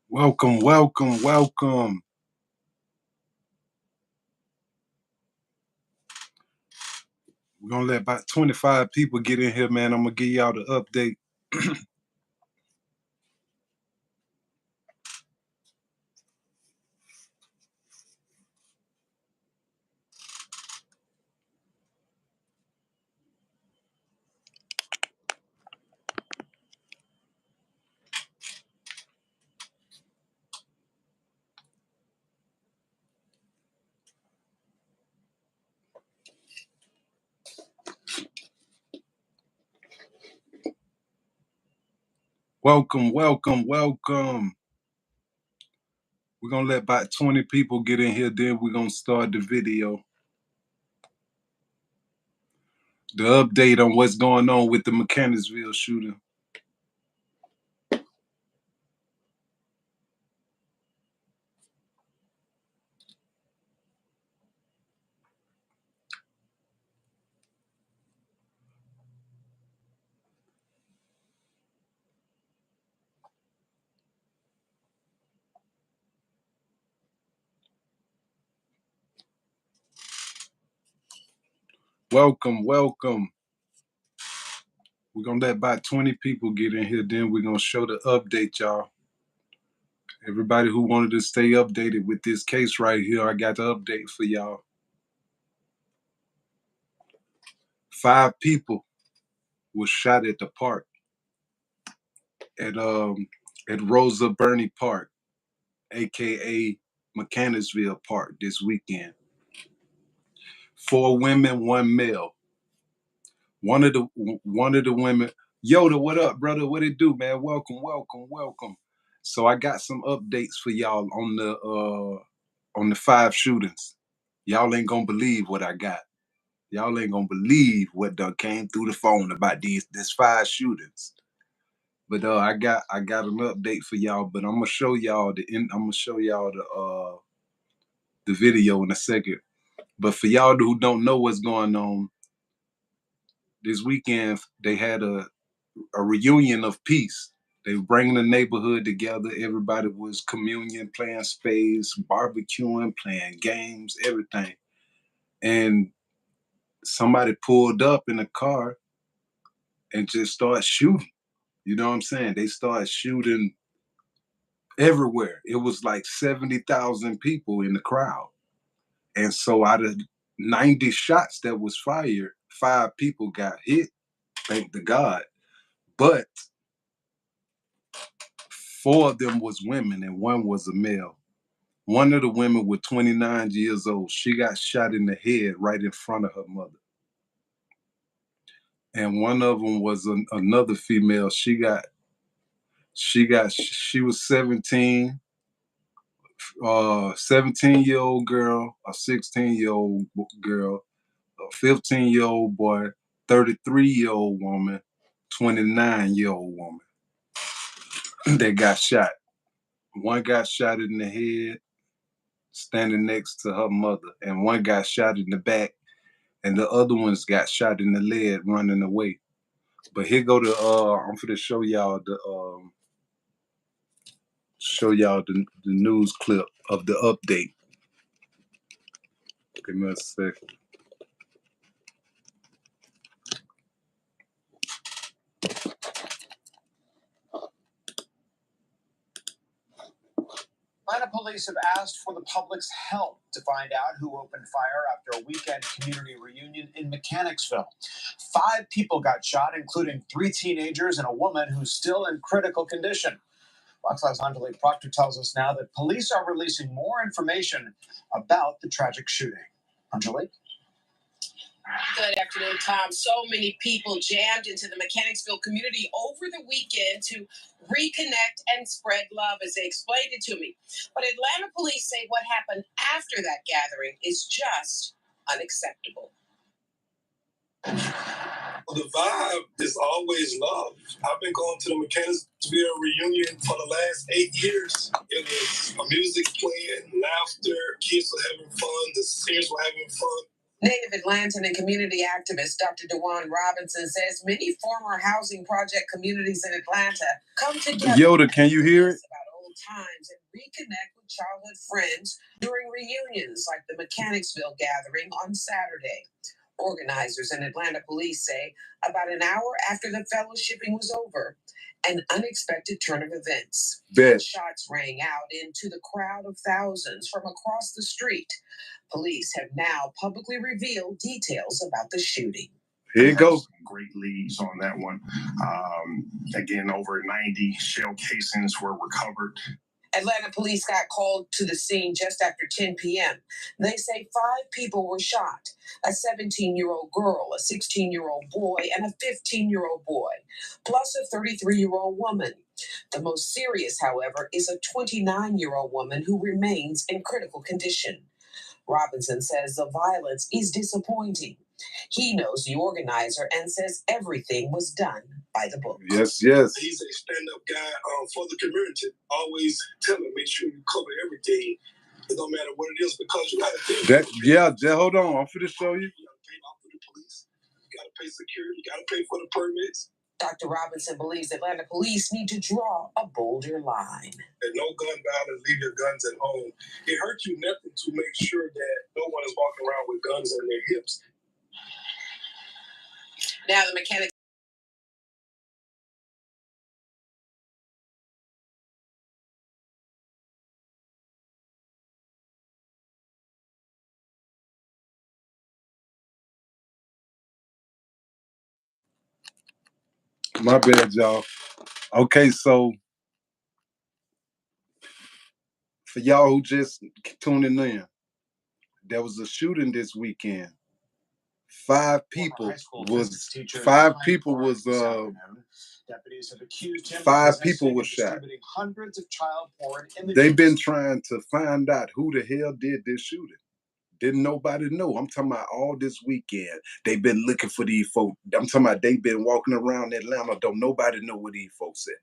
Welcome, welcome, welcome. We're gonna let about 25 people get in here, man. I'm gonna give y'all the update. Welcome, welcome, welcome. We're gonna let about 20 people get in here, then we're gonna start the video. The update on what's going on with the Mechanicsville shooting. Welcome, welcome. We're gonna let about 20 people get in here, then we're gonna show the update, y'all. Everybody who wanted to stay updated with this case right here, I got the update for y'all. 5 people was shot at the park at Rosa Burney Park, aka Mechanicsville Park, this weekend. 4 women, 1 male. One of the women, Yoda, what up, brother? What it do, man? Welcome, welcome, welcome. So I got some updates for y'all on the 5 shootings. Y'all ain't gonna believe what I got. Y'all ain't gonna believe what done came through the phone about this 5 shootings. But I got an update for y'all. But I'm gonna show y'all the video in a second. But for y'all who don't know what's going on, this weekend they had a reunion of peace. They were bringing the neighborhood together. Everybody was communion, playing spades, barbecuing, playing games, everything. And somebody pulled up in a car and just started shooting. You know what I'm saying? They started shooting everywhere. It was like 70,000 people in the crowd. And so out of 90 shots that was fired, 5 people got hit, thank the God. But 4 of them was women and 1 was a male. One of the women was 29 years old. She got shot in the head right in front of her mother. And one of them was another female. She was 17, 17-year-old girl, a 16-year-old girl, a 15-year-old boy, 33-year-old woman, 29-year-old woman. They got shot. One got shot in the head, standing next to her mother, and one got shot in the back, and the other ones got shot in the leg running away. But here go the I'm gonna show y'all the news clip of the update. Give me a second. Atlanta police have asked for the public's help to find out who opened fire after a weekend community reunion in Mechanicsville. 5 people got shot, including 3 teenagers and a woman who's still in critical condition. Fox 5's Angelique Proctor tells us now that police are releasing more information about the tragic shooting. Angelique? Good afternoon, Tom. So many people jammed into the Mechanicsville community over the weekend to reconnect and spread love, as they explained it to me. But Atlanta police say what happened after that gathering is just unacceptable. The vibe is always love. I've been going to the Mechanicsville reunion for the last 8 years. It was music playing, laughter, kids were having fun, the seniors were having fun. Native Atlantan and community activist Dr. DeJuan Robinson says many former housing project communities in Atlanta come together. Yoda, can you hear it? About old times and reconnect with childhood friends during reunions like the Mechanicsville gathering on Saturday. Organizers and Atlanta police say about an hour after the fellowshipping was over, an unexpected turn of events. Shots rang out into the crowd of thousands from across the street. Police have now publicly revealed details about the shooting. Here you go. Great leads on that one. Again, over 90 shell casings were recovered. Atlanta police got called to the scene just after 10 p.m. They say 5 people were shot: a 17-year-old girl, a 16-year-old boy, and a 15-year-old boy, plus a 33-year-old woman. The most serious, however, is a 29-year-old woman who remains in critical condition. Robinson says the violence is disappointing. He knows the organizer and says everything was done by the book. Yes. He's a stand-up guy for the community. Always tell him, make sure you cover everything. It don't matter what it is, because you got to pay. Just hold on. I'm finna show you. You got to pay off for the police. You got to pay security. You got to pay for the permits. Dr. Robinson believes Atlanta police need to draw a bolder line. And no gun violence, leave your guns at home. It hurts you nothing to make sure that no one is walking around with guns on their hips. Now the mechanics. My bad, y'all. Okay, so for y'all who just tuning in, there was a shooting this weekend. 5 people was Deputies have accused him 5 people were shot. Hundreds of child porn images. They've been trying to find out who the hell did this shooting. Didn't nobody know. I'm talking about all this weekend. They've been looking for these folks. I'm talking about they've been walking around Atlanta. Don't nobody know where these folks at.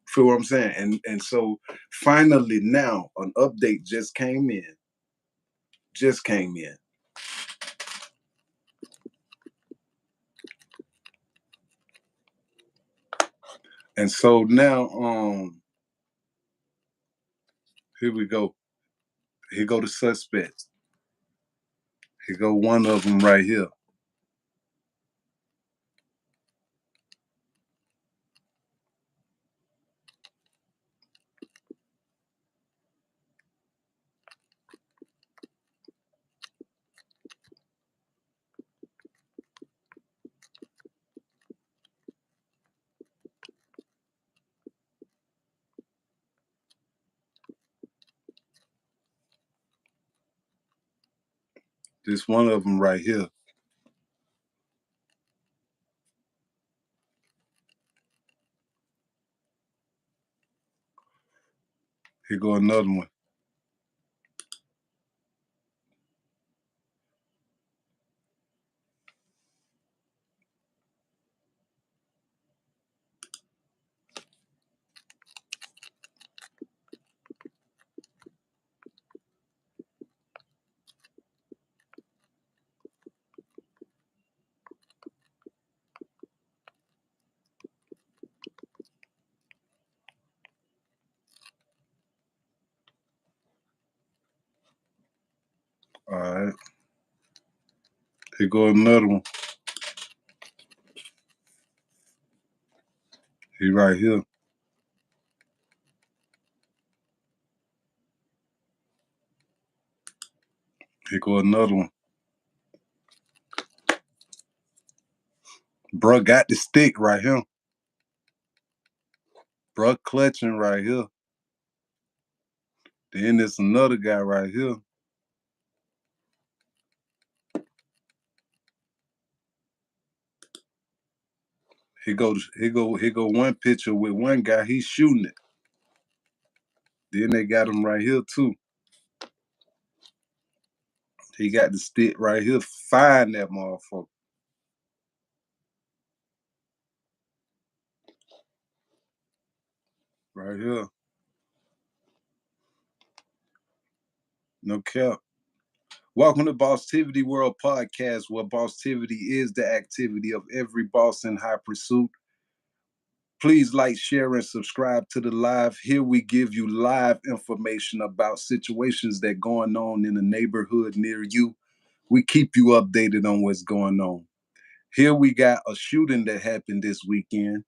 Feel what I'm saying? And so finally now an update just came in. And so now here we go. Here go the suspects. Here go one of them right here. This one of them right here. Here go another one. All right. Here go another one. He right here. Here go another one. Bruh got the stick right here. Bruh clutching right here. Then there's another guy right here. Here go one picture with one guy, he's shooting it. Then they got him right here too. He got the stick right here, firing that motherfucker. Right here. No cap. Welcome to Bosstivity World Podcast, where bosstivity is the activity of every boss in high pursuit. Please like, share, and subscribe to the live. Here we give you live information about situations that going on in the neighborhood near you. We keep you updated on what's going on. Here we got a shooting that happened this weekend.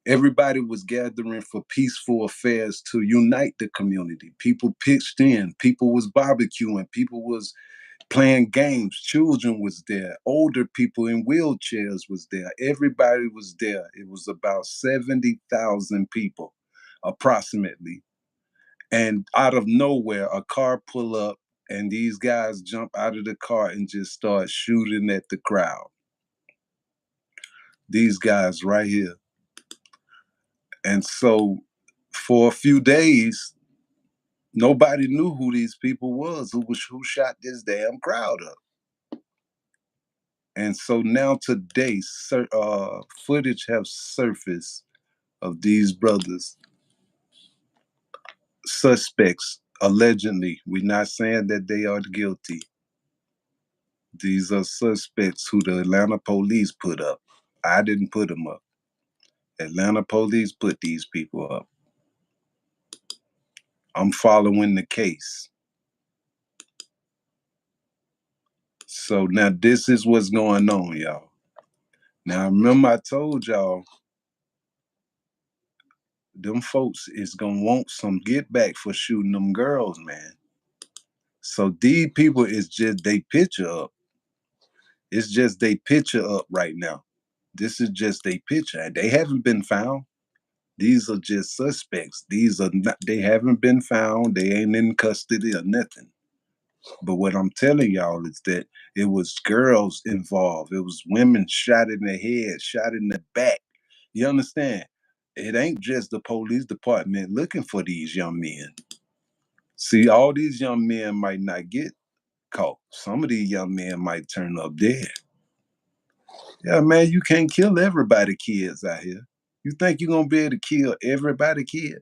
Everybody was gathering for peaceful affairs to unite the community. People pitched in. People was barbecuing. People was playing games. Children was there. Older people in wheelchairs was there. Everybody was there. It was about 70,000 people, approximately. And out of nowhere, a car pull up, and these guys jump out of the car and just start shooting at the crowd. These guys right here. And so for a few days, nobody knew who these people was, who shot this damn crowd up. And so now today, footage have surfaced of these brothers, suspects, allegedly. We're not saying that they are guilty. These are suspects who the Atlanta police put up. I didn't put them up. Atlanta police put these people up. I'm following the case. So now this is what's going on, y'all. Now remember I told y'all them folks is gonna want some get back for shooting them girls, man. So these people is just they picture up. It's just they picture up right now. This is just they picture. They haven't been found. These are just suspects. These are not, they haven't been found. They ain't in custody or nothing. But what I'm telling y'all is that it was girls involved. It was women shot in the head, shot in the back. You understand? It ain't just the police department looking for these young men. See, all these young men might not get caught. Some of these young men might turn up dead. Yeah, man, you can't kill everybody kids out here. You think you're gonna be able to kill everybody kid?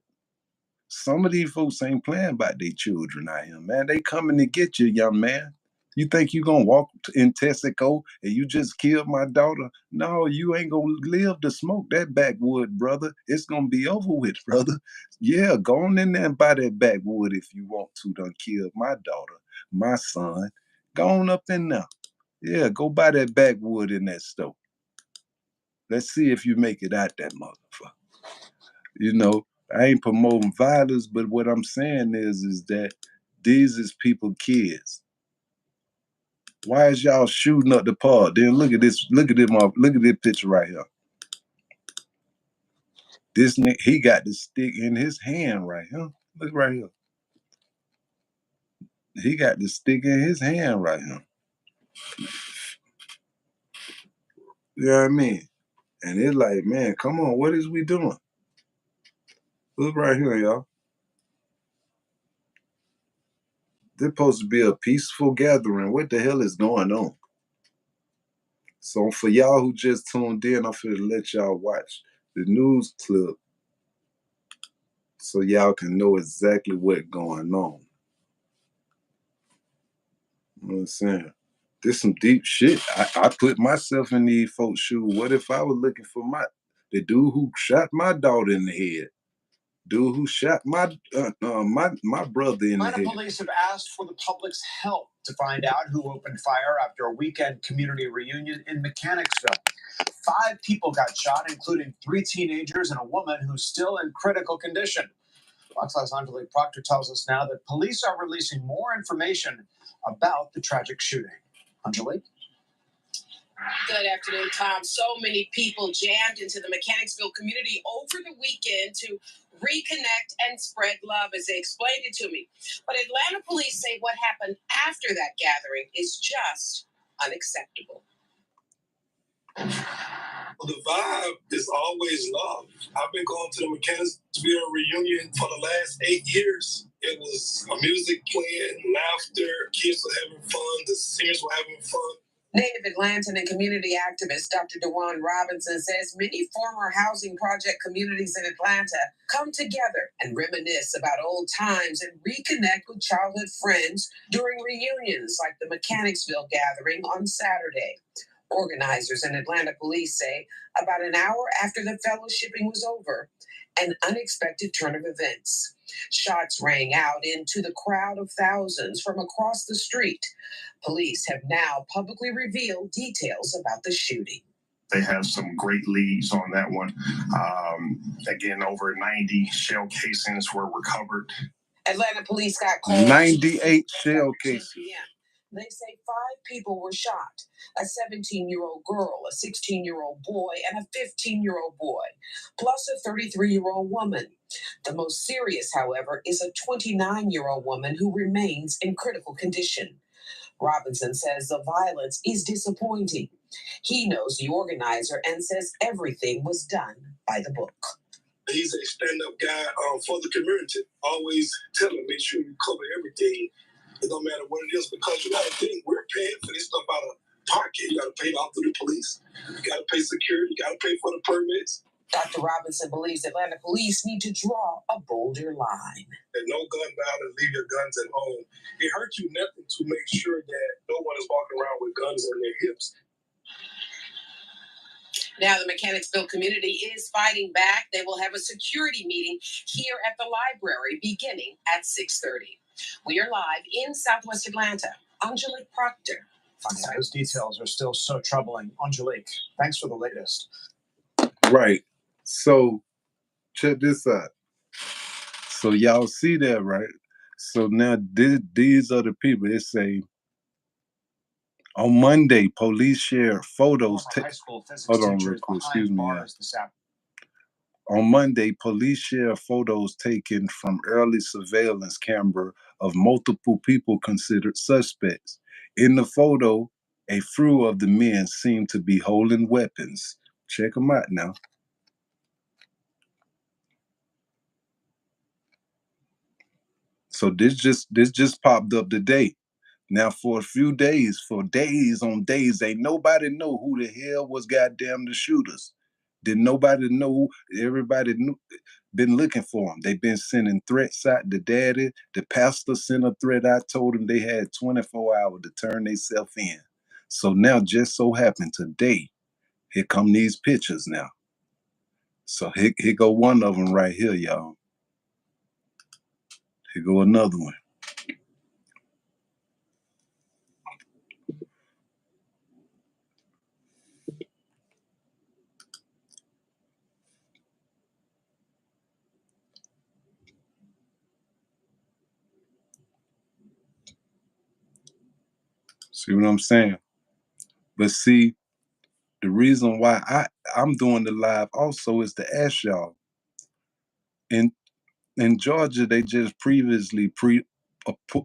Some of these folks ain't playing about their children out here, man. They coming to get you, young man. You think you gonna walk in Texaco and you just killed my daughter? No, you ain't gonna live to smoke that backwood, brother. It's gonna be over with, brother. Yeah, go on in there and buy that backwood if you want to. Done kill my daughter, my son. Go on up in there. Yeah, go buy that backwood in that store. Let's see if you make it out that motherfucker. You know, I ain't promoting violence, but what I'm saying is that these is people kids. Why is y'all shooting up the park? Then look at this picture right here. This nigga, he got the stick in his hand right here. Look right here. He got the stick in his hand right here. You know what I mean? And it's like, man, come on, what is we doing? Look right here, y'all. This supposed to be a peaceful gathering. What the hell is going on? So for y'all who just tuned in, I'm finna let y'all watch the news clip so y'all can know exactly what's going on. You know what I'm saying? This some deep shit. I put myself in these folks' shoes. What if I was looking for the dude who shot my daughter in the head? Dude who shot my brother in the head. Police have asked for the public's help to find out who opened fire after a weekend community reunion in Mechanicsville. 5 people got shot, including 3 teenagers and a woman who's still in critical condition. Fox 5's Angelique Proctor tells us now that police are releasing more information about the tragic shooting. Angelique? Good afternoon, Tom. So many people jammed into the Mechanicsville community over the weekend to reconnect and spread love, as they explained it to me. But Atlanta police say what happened after that gathering is just unacceptable. The vibe is always love. I've been going to the Mechanicsville reunion for the last 8 years. It was music playing, laughter, kids were having fun, the singers were having fun. Native Atlantan and community activist Dr. DeJuan Robinson says many former housing project communities in Atlanta come together and reminisce about old times and reconnect with childhood friends during reunions like the Mechanicsville gathering on Saturday. Organizers and Atlanta police say about an hour after the fellowshipping was over, an unexpected turn of events. Shots rang out into the crowd of thousands from across the street. Police have now publicly revealed details about the shooting. They have some great leads on that one. Again, over 90 shell casings were recovered. Atlanta police got called 98 shell cases. They say 5 people were shot: a 17-year-old girl, a 16-year-old boy, and a 15-year-old boy, plus a 33-year-old woman. The most serious, however, is a 29-year-old woman who remains in critical condition. Robinson says the violence is disappointing. He knows the organizer and says everything was done by the book. He's a stand-up guy for the community. Always tell him, make sure you cover everything. It don't matter what it is, because you got to think, we're paying for this stuff out of pocket. You got to pay off to the police. You got to pay security. You got to pay for the permits. Dr. Robinson believes Atlanta police need to draw a bolder line. And no gun violence, leave your guns at home. It hurts you nothing to make sure that no one is walking around with guns on their hips. Now the Mechanicsville community is fighting back. They will have a security meeting here at the library beginning at 6:30. We are live in Southwest Atlanta. Angelique Proctor. Yeah, those details are still so troubling. Angelique, thanks for the latest. Right. So check this out. So y'all see that, right? So now these are the people. They say on Monday, police share photos. High school physics Hold on, teacher real is quick. behind Excuse me. bars this afternoon. On Monday, police share photos taken from early surveillance camera of multiple people considered suspects. In the photo, a few of the men seem to be holding weapons. Check them out now. So this just popped up today. Now for a few days, for days on days, ain't nobody know who the hell was goddamn the shooters. Did nobody know? Everybody knew. Been looking for them. They've been sending threats out to daddy. The pastor sent a threat out, told them they had 24 hours to turn themselves in. So now just so happened today, here come these pictures now. So here go one of them right here, y'all. Here go another one. See what I'm saying? But see, the reason why I'm doing the live also is to ask y'all. In Georgia, they just previously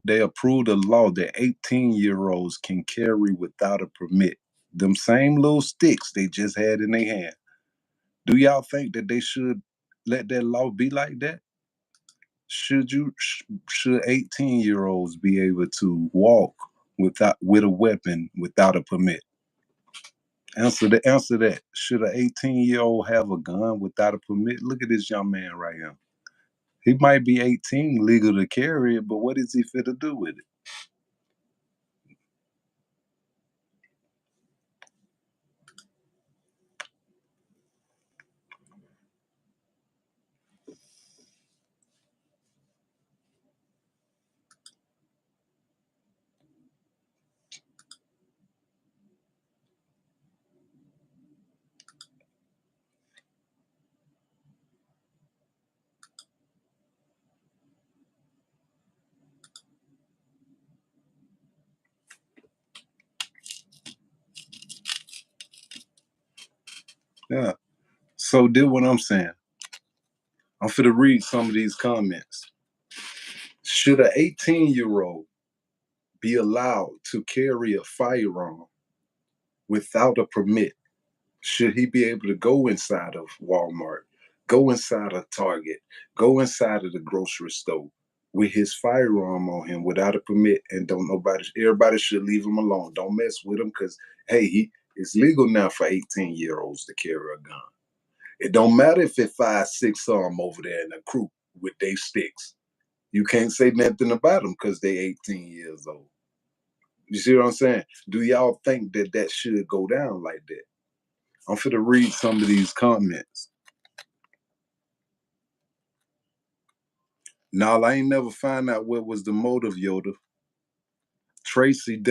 they approved a law that 18-year-olds can carry without a permit. Them same little sticks they just had in their hand. Do y'all think that they should let that law be like that? Should 18-year-olds be able to walk with a weapon without a permit? Answer that. Should an 18-year-old have a gun without a permit? Look at this young man right here. He might be 18, legal to carry it, but what is he fit to do with it? Yeah. So did what I'm saying. I'm finna read some of these comments. Should an 18-year-old be allowed to carry a firearm without a permit? Should he be able to go inside of Walmart, go inside of Target, go inside of the grocery store with his firearm on him without a permit, and everybody should leave him alone. Don't mess with him, because hey, it's legal now for 18-year-olds to carry a gun. It don't matter if it's 5, 6 of them over there in a crew with their sticks. You can't say nothing about them because they 18 years old. You see what I'm saying? Do y'all think that that should go down like that? I'm finna read some of these comments. Now, I ain't never find out what was the motive, Yoda. Tracy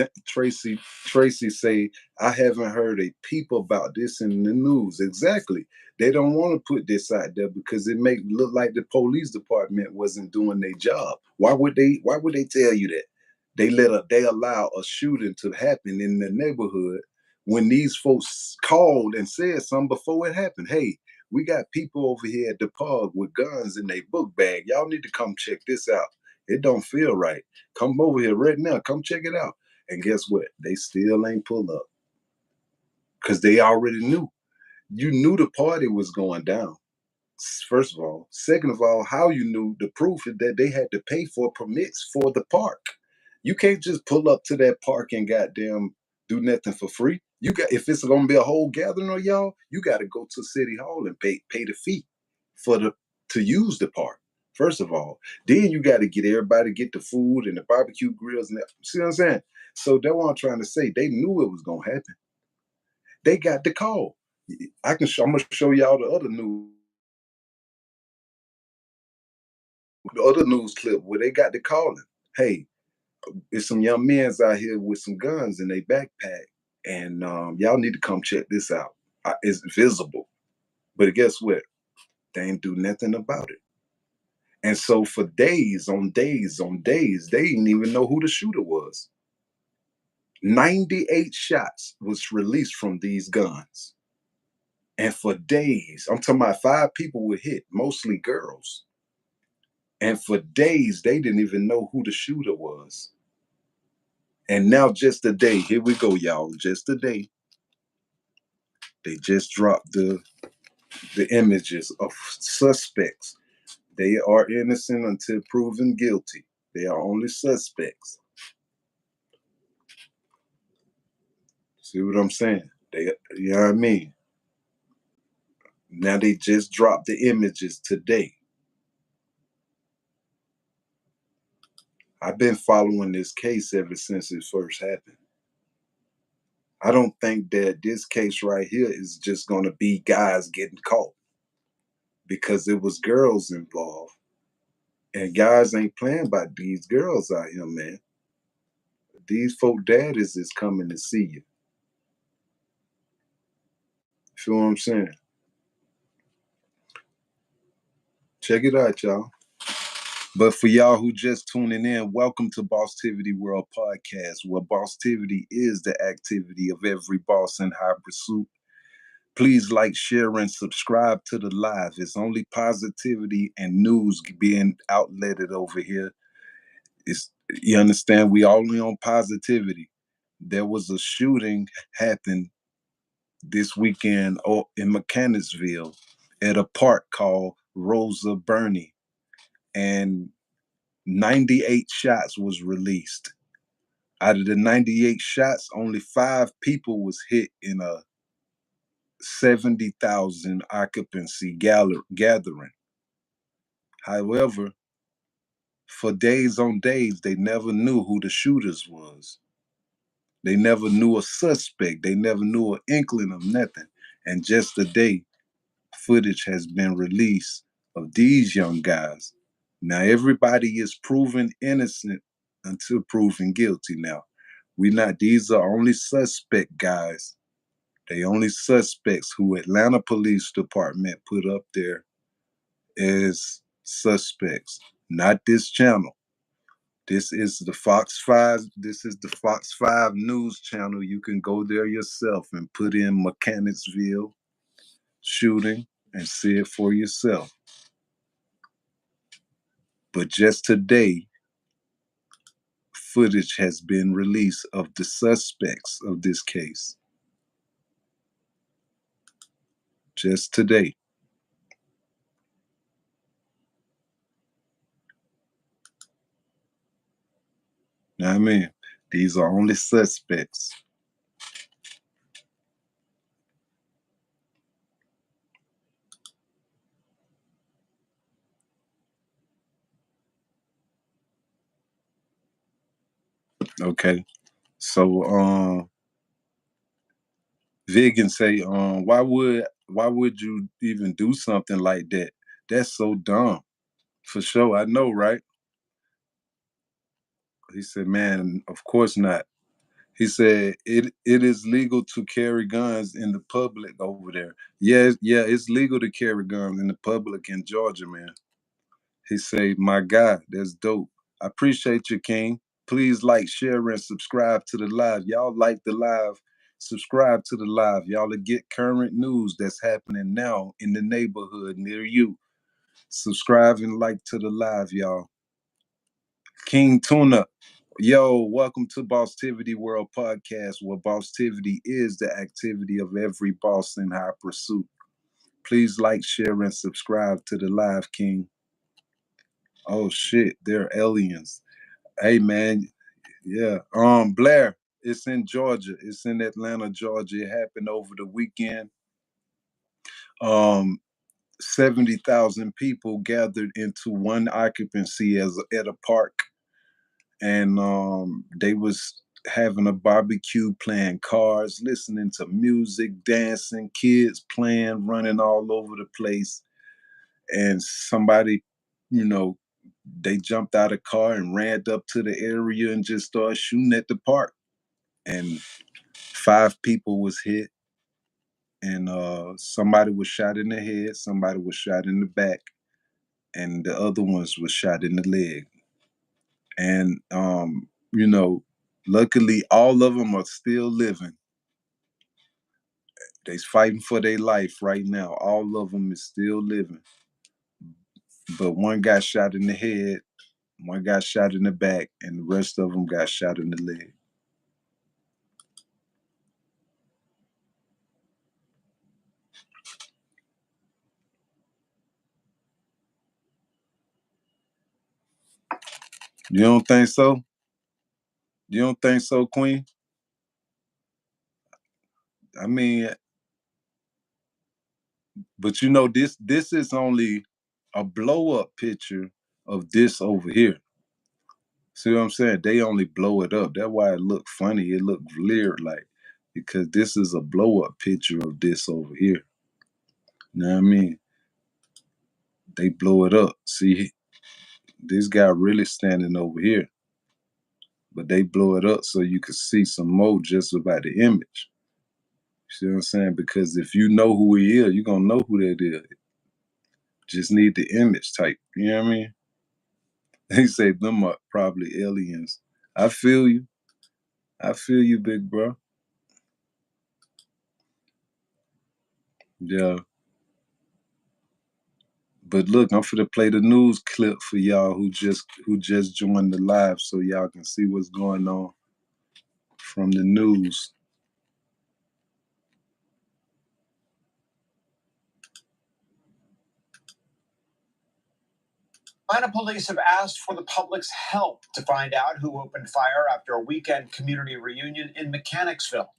say, I haven't heard a peep about this in the news. Exactly. They don't want to put this out there because it make look like the police department wasn't doing their job. Why would they tell you that? They allow a shooting to happen in the neighborhood when these folks called and said something before it happened. Hey, we got people over here at the park with guns in their book bag. Y'all need to come check this out. It don't feel right. Come over here right now. Come check it out. And guess what? They still ain't pull up because they already knew. You knew the party was going down. First of all. Second of all, how you knew the proof is that they had to pay for permits for the park. You can't just pull up to that park and goddamn do nothing for free. You got if it's gonna be a whole gathering of y'all, you got to go to City Hall and pay the fee for to use the park. First of all, then you got to get everybody get the food and the barbecue grills and that. See what I'm saying? So that's what I'm trying to say. They knew it was gonna happen. They got the call. I'm gonna show y'all the other news clip where they got the calling. Hey, it's some young men's out here with some guns in their backpack, and y'all need to come check this out. It's visible, but guess what? They ain't do nothing about it. And so for days on days on days, they didn't even know who the shooter was. 98 shots was released from these guns. And for days, I'm talking about 5 people were hit, mostly girls. And for days, they didn't even know who the shooter was. And now just today, here we go, y'all. Just today, they just dropped the images of suspects. They are innocent until proven guilty. They are only suspects. See what I'm saying? You know what I mean? Now they just dropped the images today. I've been following this case ever since it first happened. I don't think that this case right here is just going to be guys getting caught because it was girls involved. And guys ain't playing by these girls out here, man. These folk daddies is coming to see you. Feel what I'm saying? Check it out, y'all. But for y'all who just tuning in, welcome to Bosstivity World Podcast, where Bosstivity is the activity of every boss in high pursuit. Please like, share, and subscribe to the live. It's only positivity and news being outletted over here. You understand? We only on positivity. There was a shooting happened this weekend in Mechanicsville at a park called Rosa Burney, and 98 shots was released. Out of the 98 shots, only 5 people was hit in a 70,000 occupancy gathering. However, for days on days, they never knew who the shooters was. They never knew a suspect. They never knew an inkling of nothing. And just today, footage has been released of these young guys. Now, everybody is proven innocent until proven guilty now. These are only suspect guys. They only suspects who Atlanta Police Department put up there as suspects, not this channel. This is the Fox 5. This is the Fox 5 news channel. You can go there yourself and put in Mechanicsville shooting and see it for yourself. But just today, footage has been released of the suspects of this case. Just today. Know what I mean? These are only suspects. Okay. So Vegan say, why would you even do something like that? That's so dumb. For sure, I know, right? He said, man, of course not. He said it is legal to carry guns in the public over there. Yeah, it's legal to carry guns in the public in Georgia, man. He said, my God, that's dope. I appreciate you, King. Please like, share, and subscribe to the live. Y'all like the live, subscribe to the live. Y'all to get current news that's happening now in the neighborhood near you. Subscribe and like to the live, y'all. King Tuna. Yo, welcome to Bosstivity World Podcast, where Bosstivity is the activity of every boss in high pursuit. Please like, share, and subscribe to the live, King. Oh shit, they're aliens. Hey man, yeah. Blair, it's in Georgia. It's in Atlanta, Georgia. It happened over the weekend. 70,000 people gathered into one occupancy at a park, and they was having a barbecue, playing cards, listening to music, dancing, kids playing, running all over the place. And somebody, they jumped out of the car and ran up to the area and just started shooting at the park. And 5 people was hit, and somebody was shot in the head, somebody was shot in the back, and the other ones was shot in the leg. And luckily all of them are still living. They're fighting for their life right now. All of them is still living. But one got shot in the head, one got shot in the back, and the rest of them got shot in the leg. You don't think so? You don't think so, Queen? I mean, but this is only a blow up picture of this over here. See what I'm saying? They only blow it up. That's why it look funny. It look weird, like, because this is a blow up picture of this over here. You know what I mean? They blow it up. See, this guy really standing over here, but they blow it up so you can see some more just about the image. You see what I'm saying? Because if you know who he is, you're gonna know who that is. Just need the image type. You know what I mean? They say them are probably aliens. I feel you. I feel you, big bro. Yeah. But look, I'm finna play the news clip for y'all who just joined the live, so y'all can see what's going on from the news. Atlanta police have asked for the public's help to find out who opened fire after a weekend community reunion in Mechanicsville.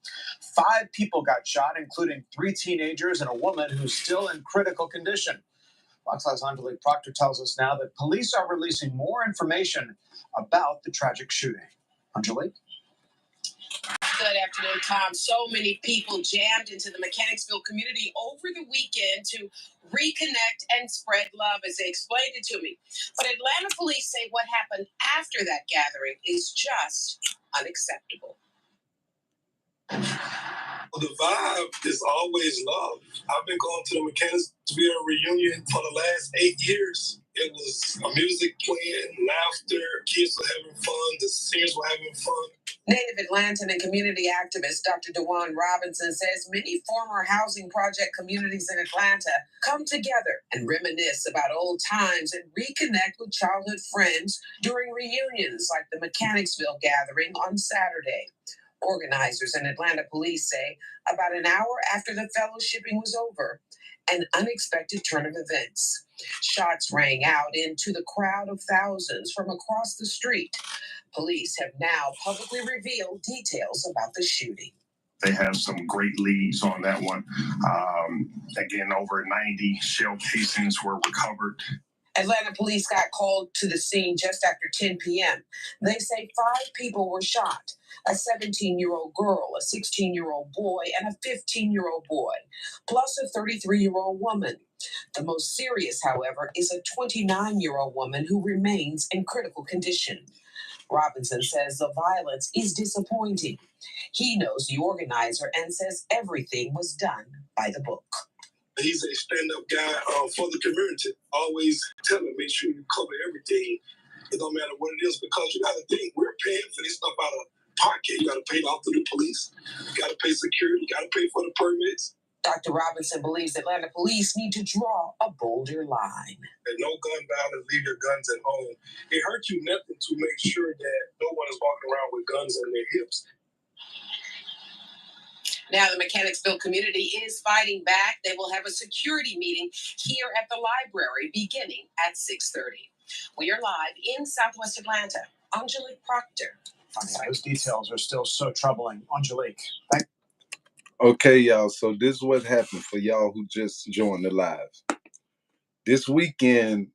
5 people got shot, including 3 teenagers and a woman who's still in critical condition. Fox 5's Angelique Proctor tells us now that police are releasing more information about the tragic shooting. Angelique? Good afternoon, Tom. So many people jammed into the Mechanicsville community over the weekend to reconnect and spread love, as they explained it to me. But Atlanta police say what happened after that gathering is just unacceptable. The vibe is always love. I've been going to the Mechanicsville reunion for the last 8 years. It was music playing, laughter, kids were having fun, the singers were having fun. Native Atlantan and community activist Dr. DeJuan Robinson says many former housing project communities in Atlanta come together and reminisce about old times and reconnect with childhood friends during reunions like the Mechanicsville gathering on Saturday. Organizers and Atlanta police say about an hour after the fellowshipping was over, an unexpected turn of events. Shots rang out into the crowd of thousands from across the street. Police have now publicly revealed details about the shooting. They have some great leads on that one. Again, over 90 shell casings were recovered. Atlanta police got called to the scene just after 10 p.m. They say 5 people were shot: a 17-year-old girl, a 16-year-old boy, and a 15-year-old boy, plus a 33-year-old woman. The most serious, however, is a 29-year-old woman who remains in critical condition. Robinson says the violence is disappointing. He knows the organizer and says everything was done by the book. He's a stand-up guy for the community. Always tell him, make sure you cover everything. It don't matter what it is, because you got to think, we're paying for this stuff out of pocket. You got to pay it off to the police. You got to pay security. You got to pay for the permits. Dr. Robinson believes Atlanta police need to draw a bolder line. And no gun violence, leave your guns at home. It hurts you nothing to make sure that no one is walking around with guns on their hips. Now the Mechanicsville community is fighting back. They will have a security meeting here at the library beginning at 6:30. We are live in Southwest Atlanta. Angelique Proctor. Those details are still so troubling. Angelique, thank Okay, y'all. So this is what happened for y'all who just joined the live. This weekend,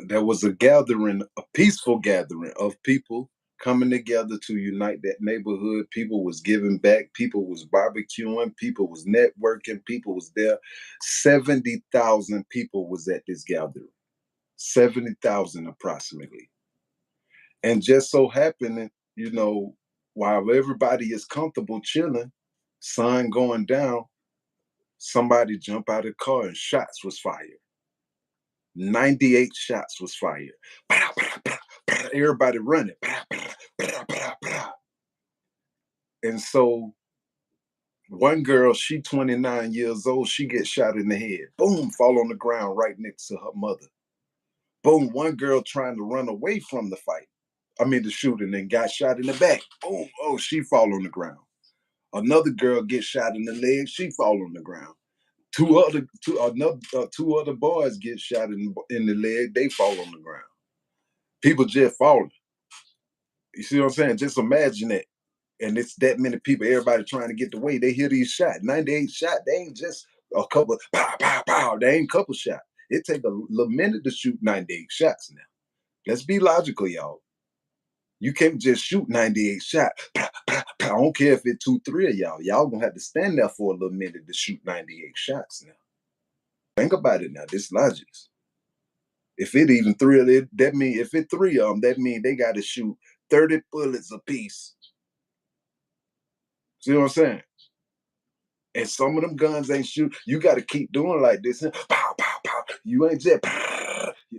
there was a gathering, a peaceful gathering of people coming together to unite that neighborhood. People was giving back. People was barbecuing. People was networking. People was there. 70,000 people was at this gathering. 70,000 approximately. And just so happened, you know, while everybody is comfortable chilling, sun going down, somebody jump out of the car and shots was fired. 98 shots was fired. Everybody running. And so one girl, she 29 years old, she gets shot in the head. Boom, fall on the ground right next to her mother. Boom, one girl trying to run away from the fight. The shooting, and got shot in the back. Boom, oh, she fall on the ground. Another girl gets shot in the leg, she fall on the ground. Two other boys get shot in the leg, they fall on the ground. People just falling. You see what I'm saying? Just imagine that. And it's that many people, everybody trying to get away. They hear these shots. 98 shots, they ain't just a couple, pow, pow, pow. They ain't couple shots. It take a little minute to shoot 98 shots now. Let's be logical, y'all. You can't just shoot 98 shots. I don't care if it's 2, 3 of y'all. Y'all gonna have to stand there for a little minute to shoot 98 shots now. Think about it now. This logic. If it even 3 of it, that mean if it 3 of them, that mean they got to shoot 30 bullets apiece. See what I'm saying? And some of them guns ain't shoot. You got to keep doing like this. Pow, pow, pow. You ain't just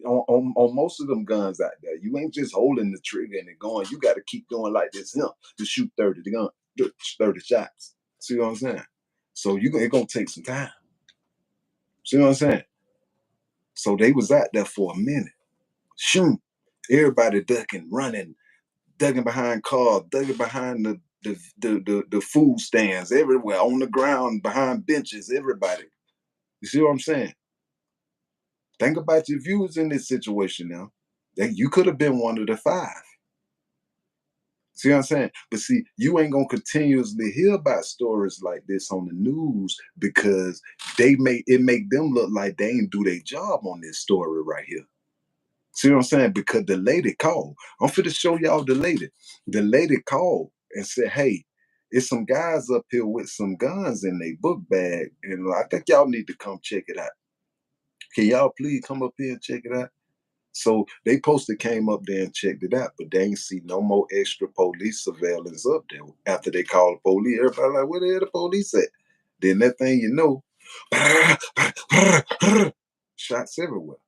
on most of them guns out there. You ain't just holding the trigger and it going. You got to keep doing like this to shoot 30 shots. See what I'm saying? So it's gonna take some time. See what I'm saying? So they was out there for a minute. Shoot. Everybody ducking, running, ducking behind cars, ducking behind the food stands, everywhere, on the ground, behind benches, everybody. You see what I'm saying? Think about if you was in this situation now, that you could have been one of the 5. See what I'm saying? But see, you ain't gonna continuously hear about stories like this on the news because it make them look like they ain't do their job on this story right here. See what I'm saying? Because the lady called. I'm finna show y'all the lady. The lady called and said, hey, it's some guys up here with some guns in their book bag, and I think y'all need to come check it out. Can y'all please come up here and check it out? So they posted came up there and checked it out, but they ain't see no more extra police surveillance up there. After they called the police, everybody like, where the hell the police at? Then that thing, you know, shots everywhere.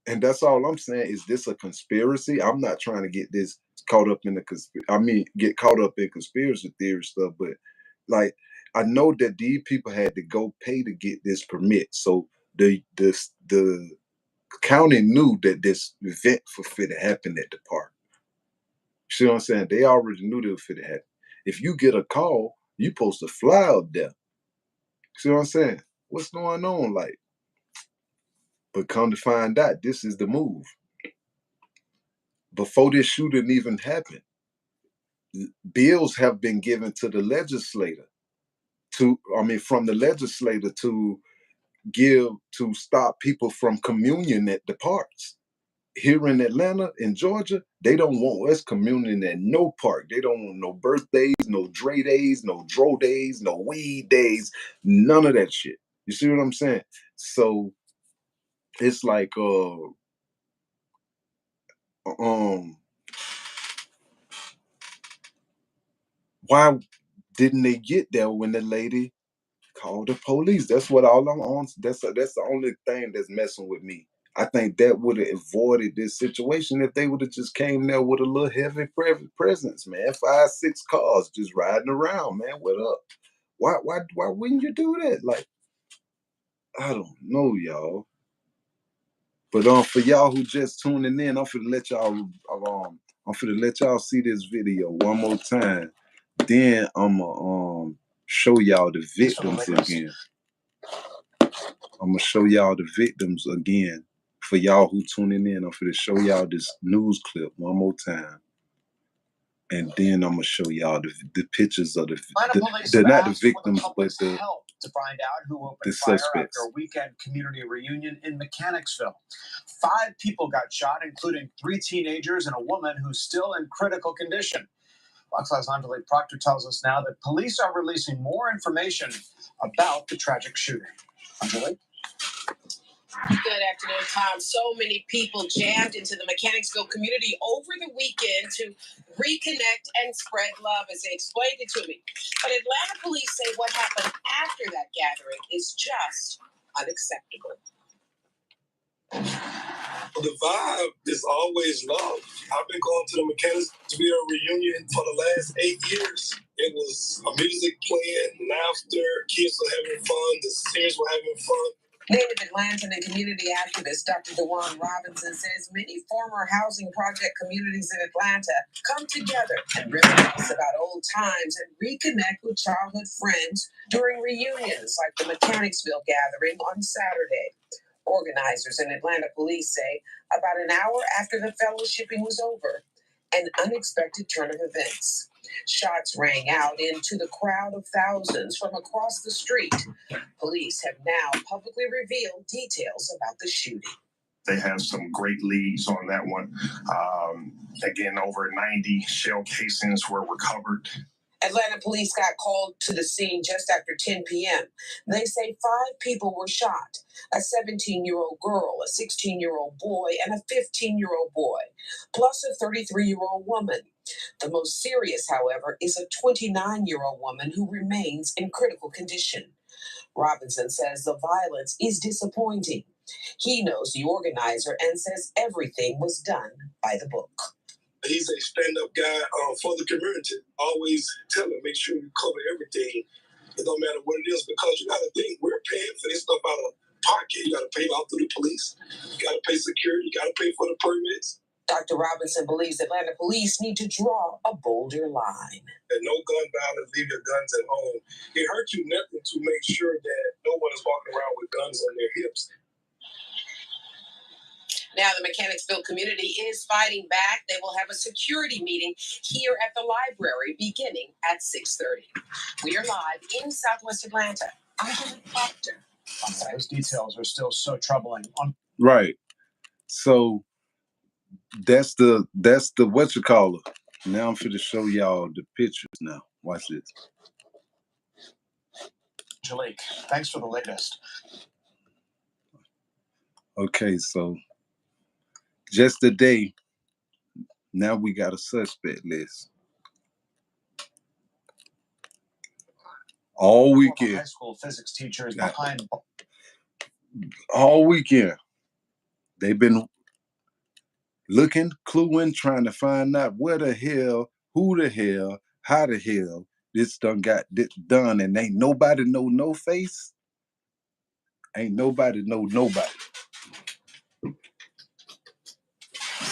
And that's all I'm saying. Is this a conspiracy? I'm not trying to get this caught up in get caught up in conspiracy theory stuff, but like I know that these people had to go pay to get this permit. So the county knew that this event for fit to happen at the park. See what I'm saying? They already knew that it fit to happen. If you get a call, you supposed to fly out there. See what I'm saying? What's going on? Like, but come to find out, this is the move. Before this shooting even happened, bills have been given to the legislator from the legislator to give to stop people from communion at the parks. Here in Atlanta, in Georgia, they don't want us communing at no park. They don't want no birthdays, no Dre days, no Dro days, no weed days, none of that shit. You see what I'm saying? So it's like why didn't they get there when the lady called the police? That's what all I'm on. That's the only thing that's messing with me. I think that would have avoided this situation if they would have just came there with a little heavy presence, man. 5, 6 cars just riding around, man. What up? Why wouldn't you do that? Like, I don't know, y'all. But for y'all who just tuning in, I'm finna let y'all see this video one more time. Then I'ma show y'all the victims again. I'm gonna show y'all the victims again. For y'all who tuning in, I'm finna show y'all this news clip one more time. And then I'm gonna show y'all the pictures of not the victims, but help to find out who opened the fire suspects. after a weekend community reunion in Mechanicsville. 5 people got shot, including 3 teenagers and a woman who's still in critical condition. Fox 5's Angelique Proctor tells us now that police are releasing more information about the tragic shooting. Angelique? Good afternoon, Tom. So many people jammed into the Mechanicsville community over the weekend to reconnect and spread love, as they explained it to me. But Atlanta police say what happened after that gathering is just unacceptable. The vibe is always love. I've been going to the Mechanicsville reunion for the last 8 years. It was a music playing, laughter, kids were having fun, the seniors were having fun. Native Atlantan and community activist Dr. DeJuan Robinson says many former housing project communities in Atlanta come together and reminisce about old times and reconnect with childhood friends during reunions like the Mechanicsville gathering on Saturday. Organizers and Atlanta police say about an hour after the fellowshipping was over, an unexpected turn of events. Shots rang out into the crowd of thousands from across the street. Police have now publicly revealed details about the shooting. They have some great leads on that one. Again, over 90 shell casings were recovered. Atlanta police got called to the scene just after 10 p.m. They say 5 people were shot: a 17-year-old girl, a 16-year-old boy, and a 15-year-old boy, plus a 33-year-old woman. The most serious, however, is a 29-year-old woman who remains in critical condition. Robinson says the violence is disappointing. He knows the organizer and says everything was done by the book. He's a stand-up guy for the community. Always tell him, make sure you cover everything. It don't matter what it is, because you got to think, we're paying for this stuff out of pocket. You got to pay out through the police. You got to pay security. You got to pay for the permits. Dr. Robinson believes Atlanta police need to draw a bolder line. And no gun violence, leave your guns at home. It hurts you nothing to make sure that no one is walking around with guns on their hips. Now the Mechanicsville community is fighting back. They will have a security meeting here at the library beginning at 6:30. We are live in Southwest Atlanta. I'm Proctor. Those details are still so troubling. Right. So that's the what you call it. Now I'm finna show y'all the pictures now. Watch this. Angelique, thanks for the latest. Okay, so just today, now we got a suspect list. All weekend. High school physics teachers behind. All weekend. They've been looking, cluing, trying to find out where the hell, who the hell, how the hell this done got done, and ain't nobody know no face. Ain't nobody know nobody.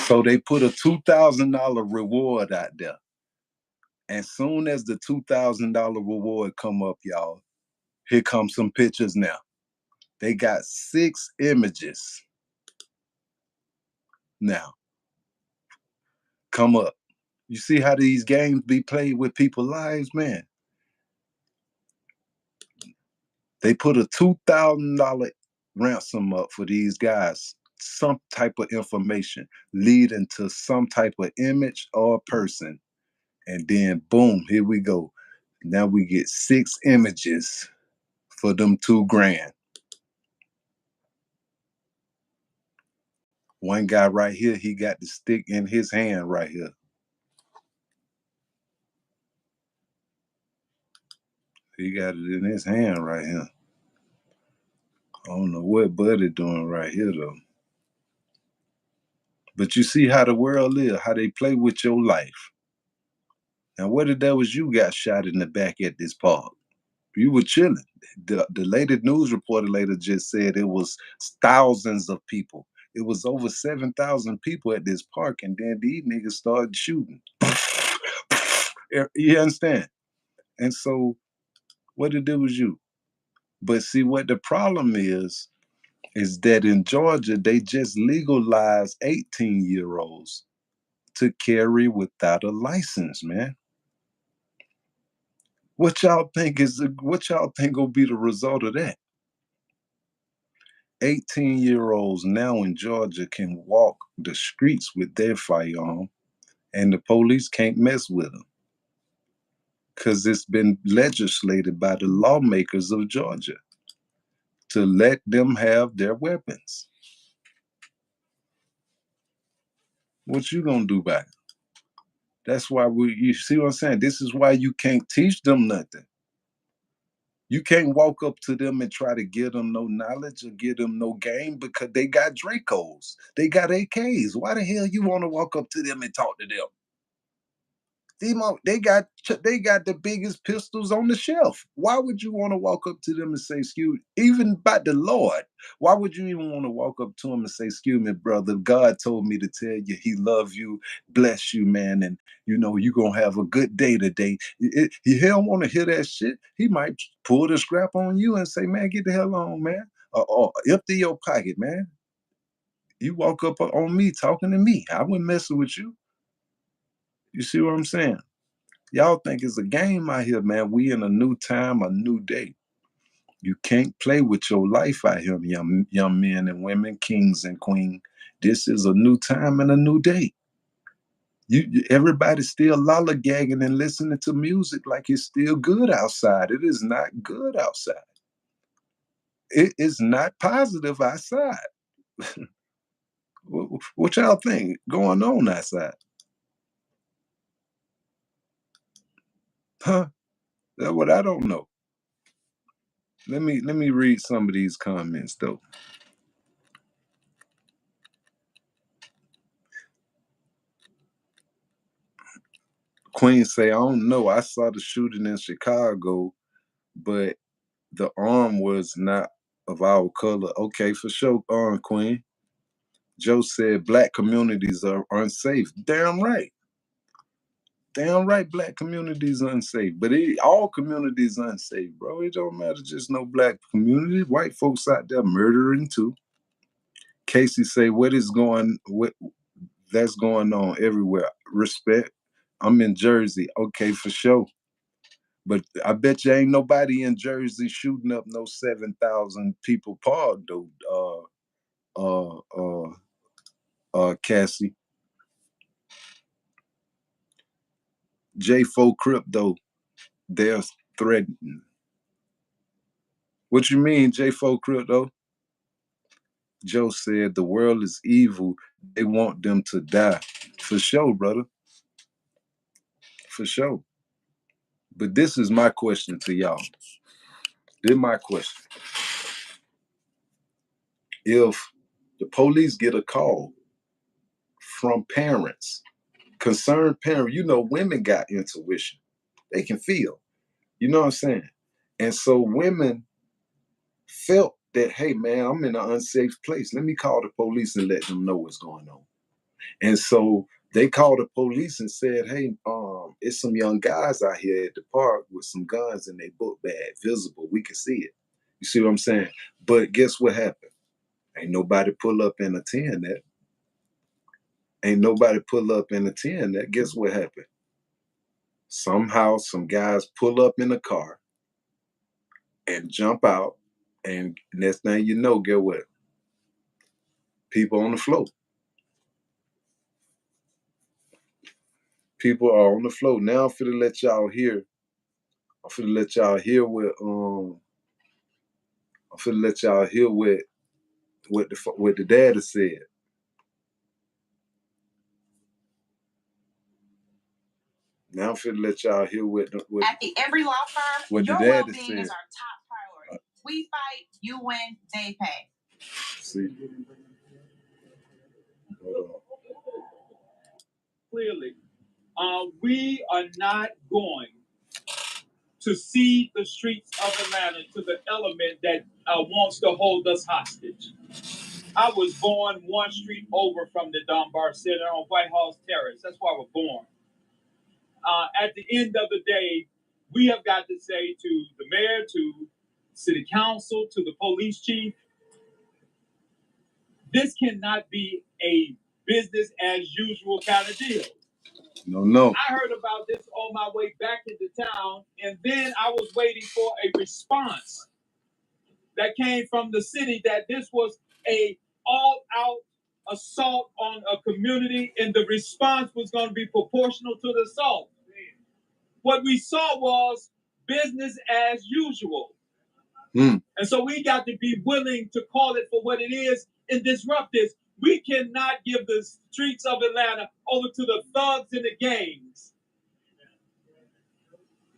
So they put a $2,000 reward out there. And soon as the $2,000 reward come up, y'all, here come some pictures now. They got 6 images. Now, come up. You see how these games be played with people's lives, man? They put a $2,000 ransom up for these guys, some type of information leading to some type of image or person. And then boom, here we go. Now we get 6 images for them $2,000. One guy right here, he got the stick in his hand right here. He got it in his hand right here. I don't know what Buddy doing right here though. But you see how the world is, how they play with your life. Now, what if that was you got shot in the back at this park? You were chilling. The latest news reporter later just said it was thousands of people. It was over 7,000 people at this park, and then these niggas started shooting. You understand? And so, what it do was you. But see, what the problem is that in Georgia, they just legalized 18-year-olds to carry without a license, man. What y'all think gonna be the result of that? 18-year-olds now in Georgia can walk the streets with their firearm, and the police can't mess with them because it's been legislated by the lawmakers of Georgia to let them have their weapons. What you gonna do about it? That's why you see what I'm saying? This is why you can't teach them nothing. You can't walk up to them and try to give them no knowledge or give them no game because they got Dracos. They got AKs. Why the hell you want to walk up to them and talk to them? They got the biggest pistols on the shelf. Why would you want to walk up to them and say, excuse me, even by the Lord? Why would you even want to walk up to him and say, excuse me, brother, God told me to tell you he love you, bless you, man, and you know you're gonna have a good day today. He don't want to hear that shit. He might pull the scrap on you and say, man, get the hell on, man. Or empty your pocket, man. You walk up on me talking to me. I wouldn't mess with you. You see what I'm saying? Y'all think it's a game out here, man. We in a new time, a new day. You can't play with your life out here, young men and women, kings and queens. This is a new time and a new day. Everybody's still lollygagging and listening to music like it's still good outside. It is not good outside. It is not positive outside. What y'all think going on outside? Huh? That's what I don't know. Let me read some of these comments though. Queen say, I don't know. I saw the shooting in Chicago, but the arm was not of our color. Okay, for sure, Queen. Joe said black communities are unsafe. Damn right. Damn right, black communities unsafe. But all communities unsafe, bro. It don't matter just no black community. White folks out there murdering too. Casey say, that's going on everywhere. Respect. I'm in Jersey. Okay, for sure. But I bet you ain't nobody in Jersey shooting up no 7,000 people park though, Cassie. J4 Crypto, they're threatening. What you mean, J4 Crypto? Joe said the world is evil. They want them to die. For sure, brother. For sure. But this is my question to y'all. This is my question. If the police get a call from parents, concerned parents, you know, women got intuition. They can feel. You know what I'm saying? And so women felt that, hey, man, I'm in an unsafe place. Let me call the police and let them know what's going on. And so they called the police and said, hey, it's some young guys out here at the park with some guns in their book bag, visible. We can see it. You see what I'm saying? But guess what happened? Ain't nobody pull up and attend that. Ain't nobody pull up and attend that. Guess what happened? Somehow some guys pull up in a car and jump out And next thing you know, get what? People on the floor. People are on the floor. Now I'm finna let y'all hear. I'm finna let y'all hear what what the daddy said. Now I'm finna let y'all hear what at every law firm, what your the daddy well-being said. is our top priority. We fight, you win, they pay. See. Hold on. Clearly, we are not going to cede the streets of Atlanta to the element that wants to hold us hostage. I was born one street over from the Dunbar Center on White House Terrace. That's where I was born. At the end of the day, we have got to say to the mayor, to city council, to the police chief, this cannot be a business as usual kind of deal. No. I heard about this on my way back into town, and then I was waiting for a response that came from the city that this was a all-out assault on a community, and the response was going to be proportional to the assault. What we saw was business as usual. And so we got to be willing to call it for what it is and disrupt this. We cannot give the streets of Atlanta over to the thugs and the gangs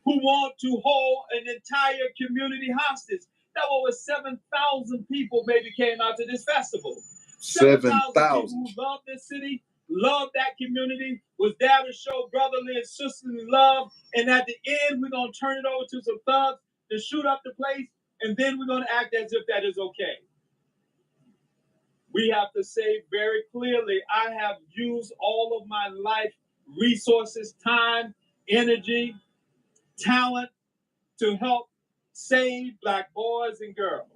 who want to hold an entire community hostage. That was 7,000 people maybe came out to this festival. 7,000 people who love this city, love that community, was there to show brotherly and sisterly love. And at the end, we're going to turn it over to some thugs to shoot up the place. And then we're going to act as if that is okay. We have to say very clearly, I have used all of my life, resources, time, energy, talent to help save Black boys and girls.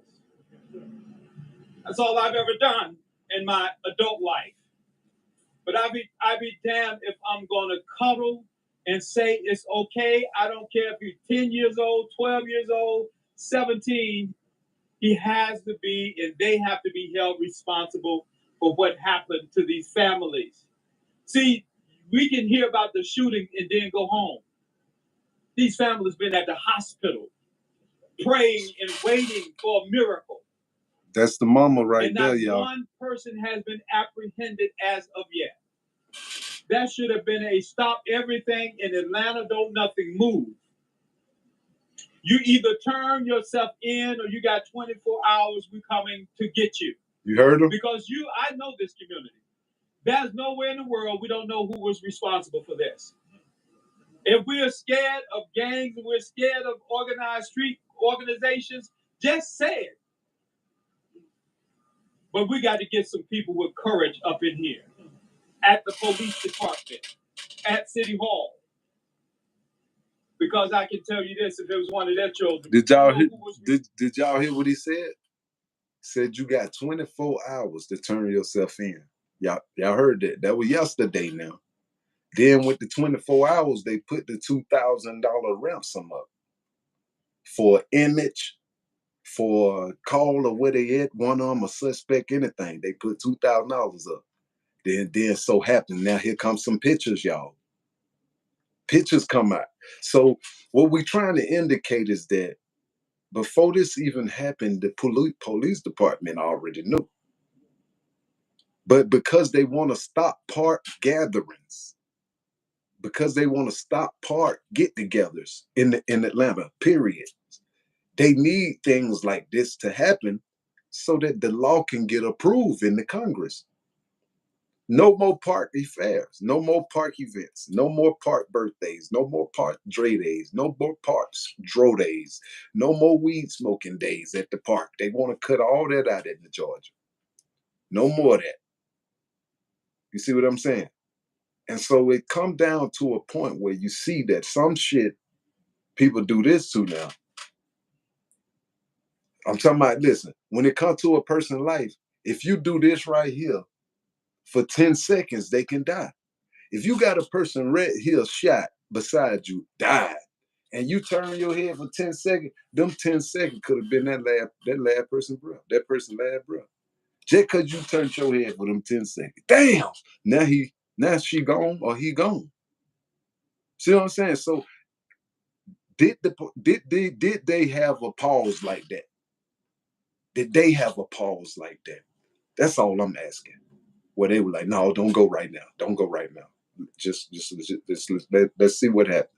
That's all I've ever done in my adult life. But I'd be damned if I'm going to cuddle and say it's okay. I don't care if you're 10 years old, 12 years old, 17. He has to be, and they have to be held responsible for what happened to these families. See, we can hear about the shooting and then go home. These families been at the hospital praying and waiting for a miracle. That's the mama right and there, not y'all. one person has been apprehended as of yet. That should have been a stop everything in Atlanta, don't nothing move. You either turn yourself in or you got 24 hours, we coming to get you. You heard him? Because I know this community. There's nowhere in the world we don't know who was responsible for this. If we are scared of gangs and we're scared of organized street organizations, just say it. But we got to get some people with courage up in here. At the police department, at City Hall. Because I can tell you this, if it was one of their children. Did y'all hear, did y'all hear what he said? Said you got 24 hours to turn yourself in. Y'all heard that. That was yesterday now. Then with the 24 hours, they put the $2,000 ransom up for image, for call or where they at, one of them, a suspect, anything. They put $2,000 up. Then so happened. Now here comes some pictures, y'all. Pictures come out. So what we're trying to indicate is that before this even happened, the police department already knew. But because they want to stop park gatherings, because they want to stop park get-togethers in Atlanta, period, they need things like this to happen so that the law can get approved in the Congress. No more park affairs, no more park events, no more park birthdays, no more park Dre days, no more park Dro days, no more weed smoking days at the park. They want to cut all that out in Georgia. No more of that. You see what I'm saying? And so it come down to a point where you see that some shit people do this to now. I'm talking about, listen, when it comes to a person's life, if you do this right here, for 10 seconds, they can die. If you got a person right here shot beside you, died, and you turn your head for 10 seconds, them 10 seconds could have been that last person's breath, that person's last breath. Just because you turned your head for them 10 seconds. Damn! Now she gone or he gone. See what I'm saying? So did they have a pause like that? Did they have a pause like that? That's all I'm asking. Where they were like, no, don't go right now. Don't go right now. Just let's see what happens.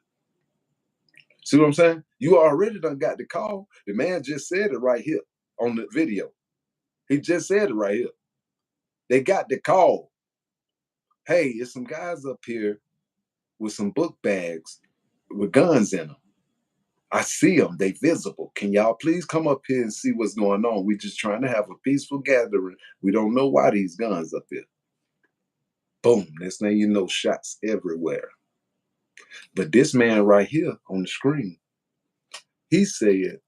See what I'm saying? You already done got the call. The man just said it right here on the video. He just said it right here. They got the call. Hey, it's some guys up here with some book bags with guns in them. I see them. They visible. Can y'all please come up here and see what's going on? We just trying to have a peaceful gathering. We don't know why these guns up here. Boom. Next thing you know, shots everywhere. But this man right here on the screen, he said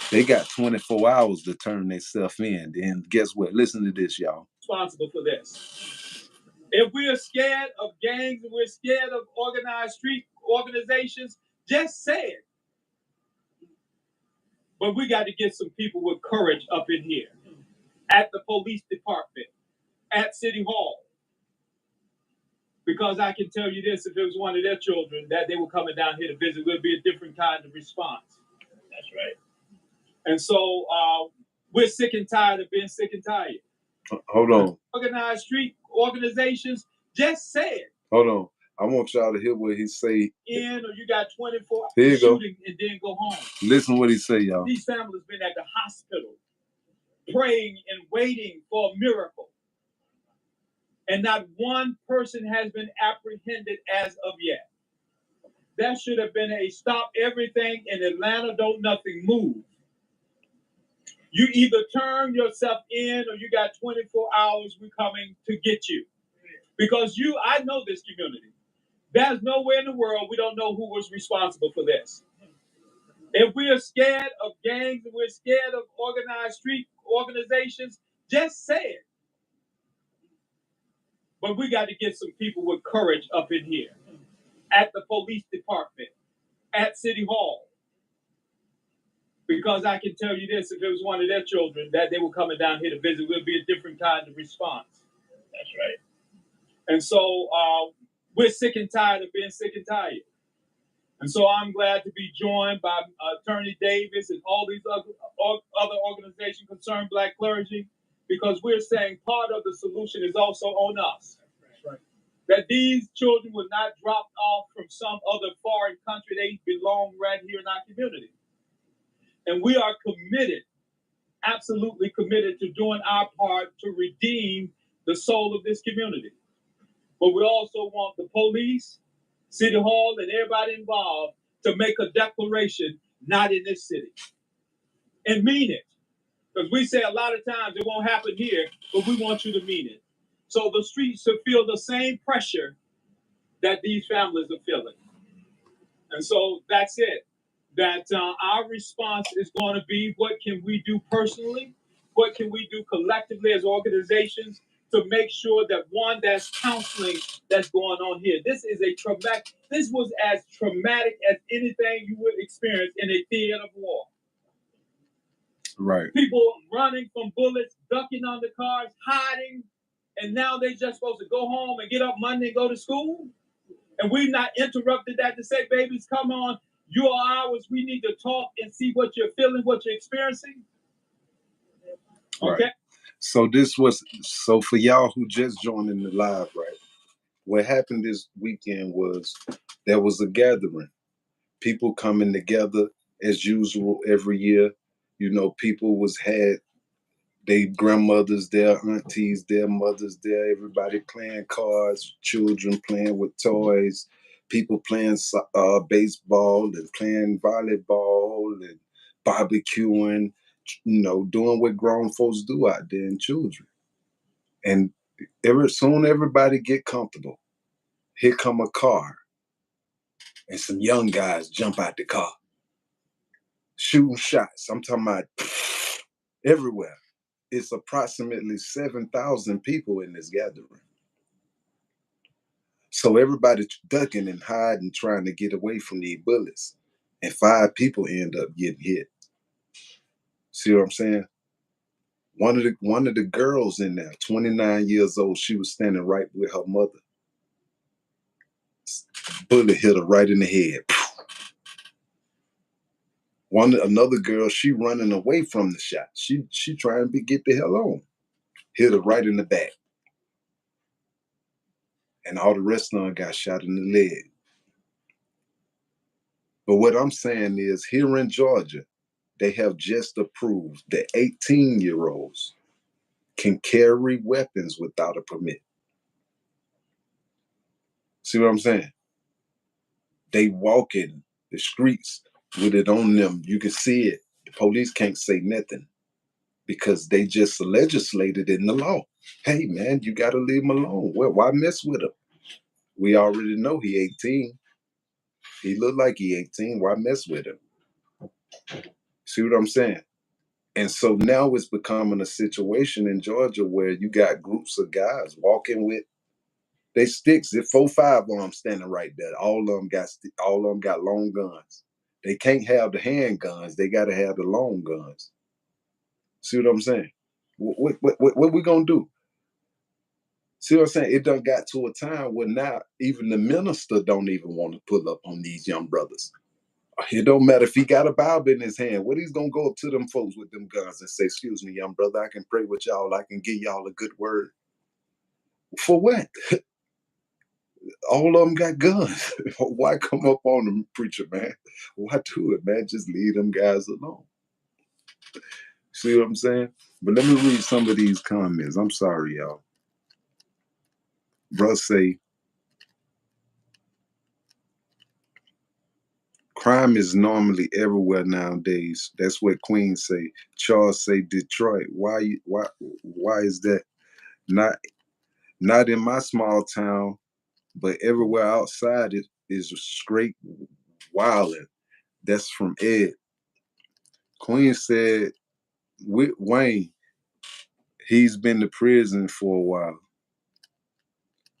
they got 24 hours to turn themselves in. And guess what? Listen to this, y'all. Responsible for this. If we are scared of gangs and we're scared of organized street organizations, just say it. But we got to get some people with courage up in here. At the police department, at City Hall. Because I can tell you this, if it was one of their children that they were coming down here to visit, it would be a different kind of response. That's right. And so we're sick and tired of being sick and tired. Hold on. Organized street organizations, just say it. Hold on. I want y'all to hear what he say. Or you got 24 here you shooting go. And then go home. Listen what he say, y'all. These families been at the hospital praying and waiting for a miracle. And not one person has been apprehended as of yet. That should have been a stop everything in Atlanta, don't nothing move. You either turn yourself in or you got 24 hours, we're coming to get you. Because I know this community. There's nowhere in the world we don't know who was responsible for this. If we are scared of gangs and we're scared of organized street organizations, just say it. But we got to get some people with courage up in here. At the police department, at City Hall. Because I can tell you this, if it was one of their children that they were coming down here to visit, it would be a different kind of response. That's right. And so we're sick and tired of being sick and tired. And so I'm glad to be joined by Attorney Davis and all these other organizations concerned Black clergy, because we're saying part of the solution is also on us. Right. That these children were not dropped off from some other foreign country. They belong right here in our community. And we are committed, absolutely committed to doing our part to redeem the soul of this community. But we also want the police, City Hall, and everybody involved to make a declaration, not in this city. And mean it. Because we say a lot of times it won't happen here, but we want you to mean it. So the streets to feel the same pressure that these families are feeling. And so that's it. That our response is going to be, what can we do personally? What can we do collectively as organizations to make sure that one, that's counseling that's going on here. This was as traumatic as anything you would experience in a theater of war. Right. People running from bullets, ducking under cars, hiding, and now they're just supposed to go home and get up Monday and go to school. And we've not interrupted that to say, babies, come on, you are ours. We need to talk and see what you're feeling, what you're experiencing. Okay. Right. So for y'all who just joined in the live, right? What happened this weekend was there was a gathering. People coming together as usual every year. You know, people had their grandmothers there, aunties there, mothers there, everybody playing cards, children playing with toys, people playing baseball and playing volleyball and barbecuing, you know, doing what grown folks do out there and children. And soon everybody get comfortable. Here come a car and some young guys jump out the car, shooting shots. I'm talking about everywhere. It's approximately 7,000 people in this gathering. So everybody ducking and hiding, trying to get away from these bullets. And 5 people end up getting hit. See what I'm saying? One of the girls in there, 29 years old, she was standing right with her mother. Bullet hit her right in the head. Another girl, she running away from the shot. She trying to get the hell on. Hit her right in the back. And all the rest of them got shot in the leg. But what I'm saying is, here in Georgia, they have just approved that 18-year-olds can carry weapons without a permit. See what I'm saying? They walk in the streets with it on them. You can see it. The police can't say nothing because they just legislated in the law. Hey, man, you got to leave him alone. Well, why mess with him? We already know he 18. He look like he 18. Why mess with him? See what I'm saying? And so now it's becoming a situation in Georgia where you got groups of guys walking with they sticks. If 4-5 of them standing right there, all of them got long guns. They can't have the handguns. They got to have the long guns. See what I'm saying? What we gonna do? See what I'm saying? It done got to a time where now even the minister don't even want to pull up on these young brothers. It don't matter if he got a Bible in his hand. What he's gonna go up to them folks with them guns and say, "Excuse me, young brother, I can pray with y'all. I can give y'all a good word." For what? All of them got guns. Why come up on them, preacher man? Why do it, man? Just leave them guys alone. See what I'm saying? But let me read some of these comments. I'm sorry, y'all. Bruh say, crime is normally everywhere nowadays. That's what Queen say. Charles say, Detroit. Why is that? Not in my small town, but everywhere outside it is straight wilding. That's from Ed. Queen said, with Wayne, he's been to prison for a while.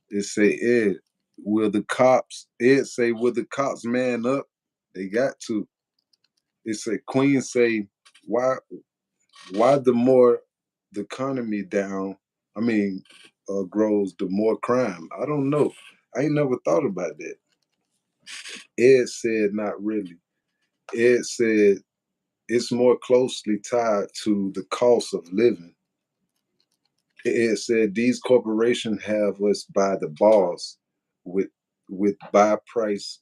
It say, Ed say, will the cops man up? They got to. It say, Queen say, why the more the economy grows, the more crime? I don't know. I ain't never thought about that. Ed said, not really. Ed said, it's more closely tied to the cost of living. It said these corporations have us by the balls with buy price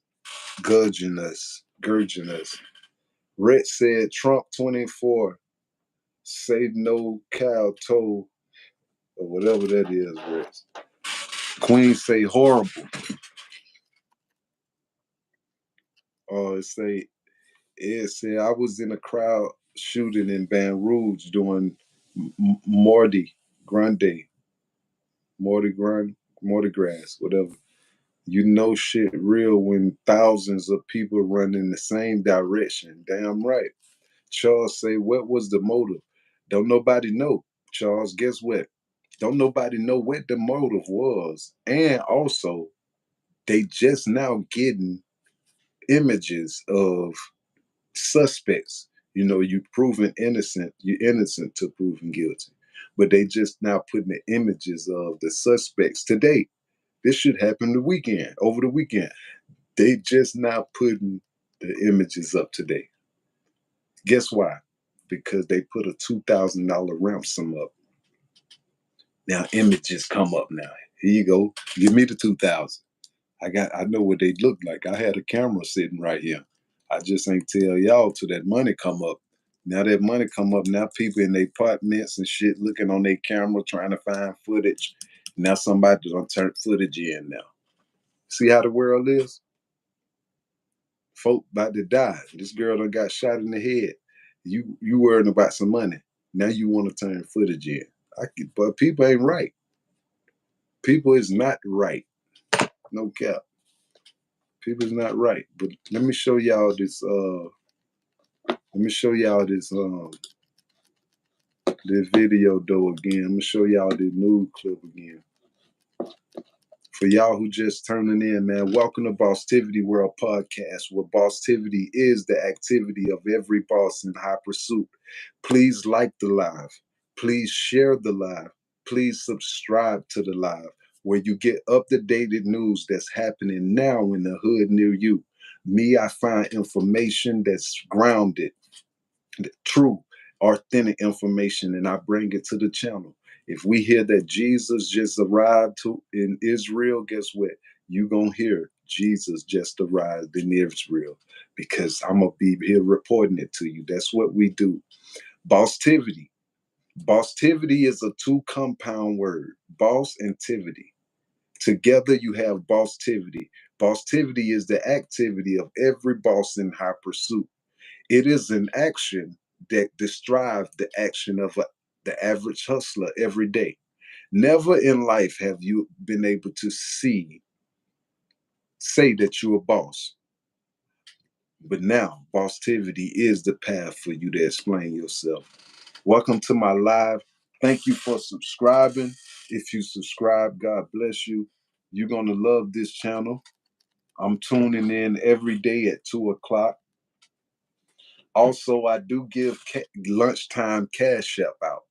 gurging us. Rhett said Trump 24 say no cow toe or whatever that is, Rhett. Queen say horrible. It said I was in a crowd shooting in Baton Rouge doing Mardi Gras, whatever. You know shit real when thousands of people run in the same direction. Damn right. Charles say, what was the motive? Don't nobody know. Charles, guess what? Don't nobody know what the motive was. And also, they just now getting images of suspects. You know, you proven innocent, you're innocent to proven guilty. But they just now putting the images of the suspects today. This should happen over the weekend. They just now putting the images up today. Guess why? Because they put a $2,000 ransom up. Now images come up now. Here you go. Give me the 2,000. I know what they look like. I had a camera sitting right here. I just ain't tell y'all till that money come up. Now that money come up, now people in their apartments and shit looking on their camera trying to find footage. Now somebody done turn footage in now. See how the world is? Folk about to die. This girl done got shot in the head. You worrying about some money. Now you want to turn footage in. But people ain't right. People is not right. No cap. People is not right. But let me show y'all this this video though again. I'm gonna show y'all this news clip again. For For y'all who just turning in, man, welcome to Bosstivity World Podcast, where Bosstivity is the activity of every boss in high pursuit. Please like the live. Please share the live. Please subscribe to the live, where you get up-to-date news that's happening now in the hood near you. Me, I find information that's grounded, true, authentic information, and I bring it to the channel. If we hear that Jesus just arrived in Israel, guess what? You're going to hear Jesus just arrived in Israel, because I'm going to be here reporting it to you. That's what we do. Bosstivity. Bosstivity is a two-compound word, boss and tivity. Together you have bosstivity. Bosstivity is the activity of every boss in high pursuit. It is an action that describes the action of the average hustler every day. Never in life have you been able to say that you're a boss. But now, bosstivity is the path for you to explain yourself. Welcome to my live. Thank you for subscribing. If you subscribe, God bless you. You're going to love this channel. I'm tuning in every day at 2 o'clock. Also, I do give lunchtime cash app out.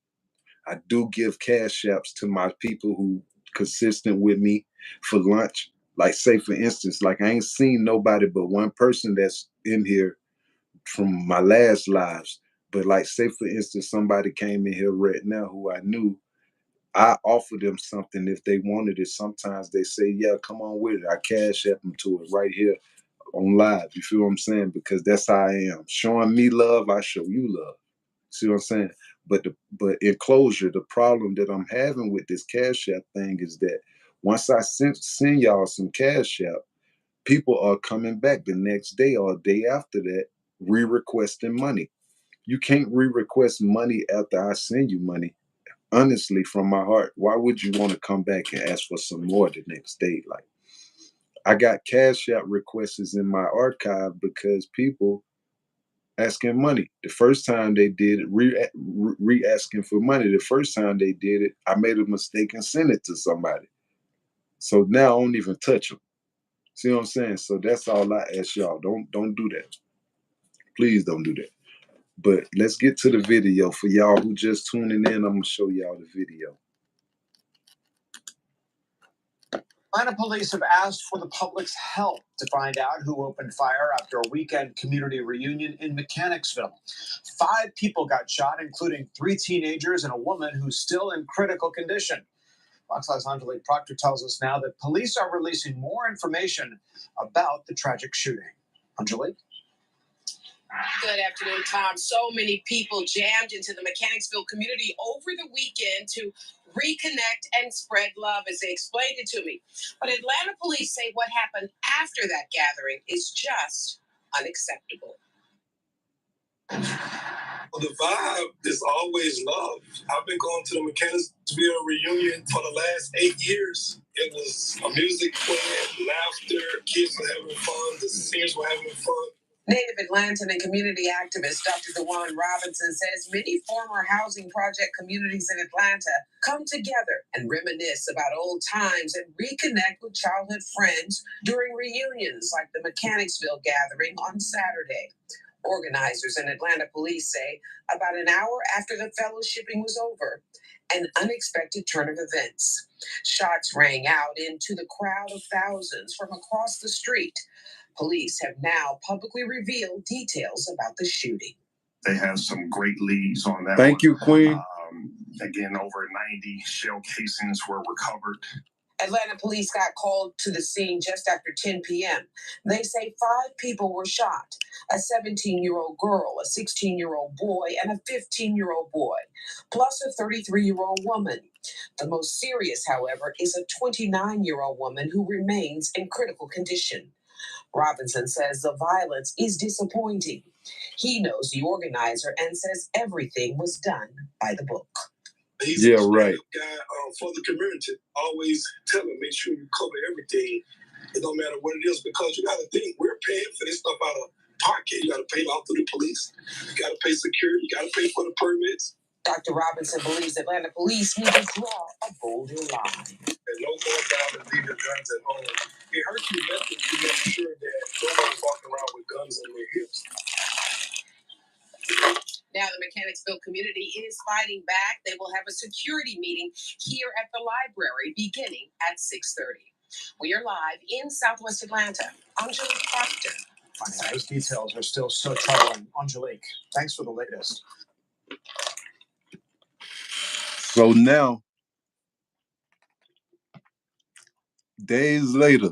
I do give cash apps to my people who consistent with me for lunch. Like, say, for instance, like I ain't seen nobody but one person that's in here from my last lives. But like, say, for instance, somebody came in here right now who I knew. I offer them something if they wanted it. Sometimes they say, yeah, come on with it. I cash app them to it right here on live. You feel what I'm saying? Because that's how I am. Showing me love, I show you love. See what I'm saying? But in closure, the problem that I'm having with this cash app thing is that once I send y'all some cash app, people are coming back the next day or a day after that, re-requesting money. You can't re-request money after I send you money. Honestly, from my heart, why would you want to come back and ask for some more the next day? Like, I got cash app requests in my archive because people asking money. The first time they did it, re-asking for money. The first time they did it, I made a mistake and sent it to somebody. So now I don't even touch them. See what I'm saying? So that's all I ask y'all. Don't do that. Please don't do that. But let's get to the video. For y'all who just tuning in, I'm going to show y'all the video. Atlanta police have asked for the public's help to find out who opened fire after a weekend community reunion in Mechanicsville. 5 people got shot, including 3 teenagers and a woman who's still in critical condition. Fox 5's Angelique Proctor tells us now that police are releasing more information about the tragic shooting. Angelique? Good afternoon, Tom. So many people jammed into the Mechanicsville community over the weekend to reconnect and spread love, as they explained it to me. But Atlanta police say what happened after that gathering is just unacceptable. Well, the vibe is always love. I've been going to the Mechanicsville reunion for the last 8 years. It was a music playing, laughter, kids were having fun, the singers were having fun. Native Atlantan and community activist Dr. DeJuan Robinson says many former housing project communities in Atlanta come together and reminisce about old times and reconnect with childhood friends during reunions like the Mechanicsville gathering on Saturday. Organizers and Atlanta police say about an hour after the fellowshipping was over, an unexpected turn of events. Shots rang out into the crowd of thousands from across the street. Police have now publicly revealed details about the shooting. They have some great leads on that. Thank you, Queen. Again, over 90 shell casings were recovered. Atlanta police got called to the scene just after 10 p.m. They say 5 people were shot, a 17-year-old girl, a 16-year-old boy, and a 15-year-old boy, plus a 33-year-old woman. The most serious, however, is a 29-year-old woman who remains in critical condition. Robinson says the violence is disappointing. He knows the organizer and says everything was done by the book. He's a right guy for the community. Always tell him, make sure you cover everything. It don't matter what it is, because you got to think, we're paying for this stuff out of pocket. You got to pay it out through the police. You got to pay security. You got to pay for the permits. Dr. Robinson believes Atlanta police need to draw a bolder line. and no going down and leaving guns at home. It hurts you mentally to make sure that no one's walking around with guns on their hips. Now the Mechanicsville community is fighting back. They will have a security meeting here at the library beginning at 6:30. We are live in Southwest Atlanta. Angelique Proctor. Those details are still so troubling. Angelique, thanks for the latest. So now, days later,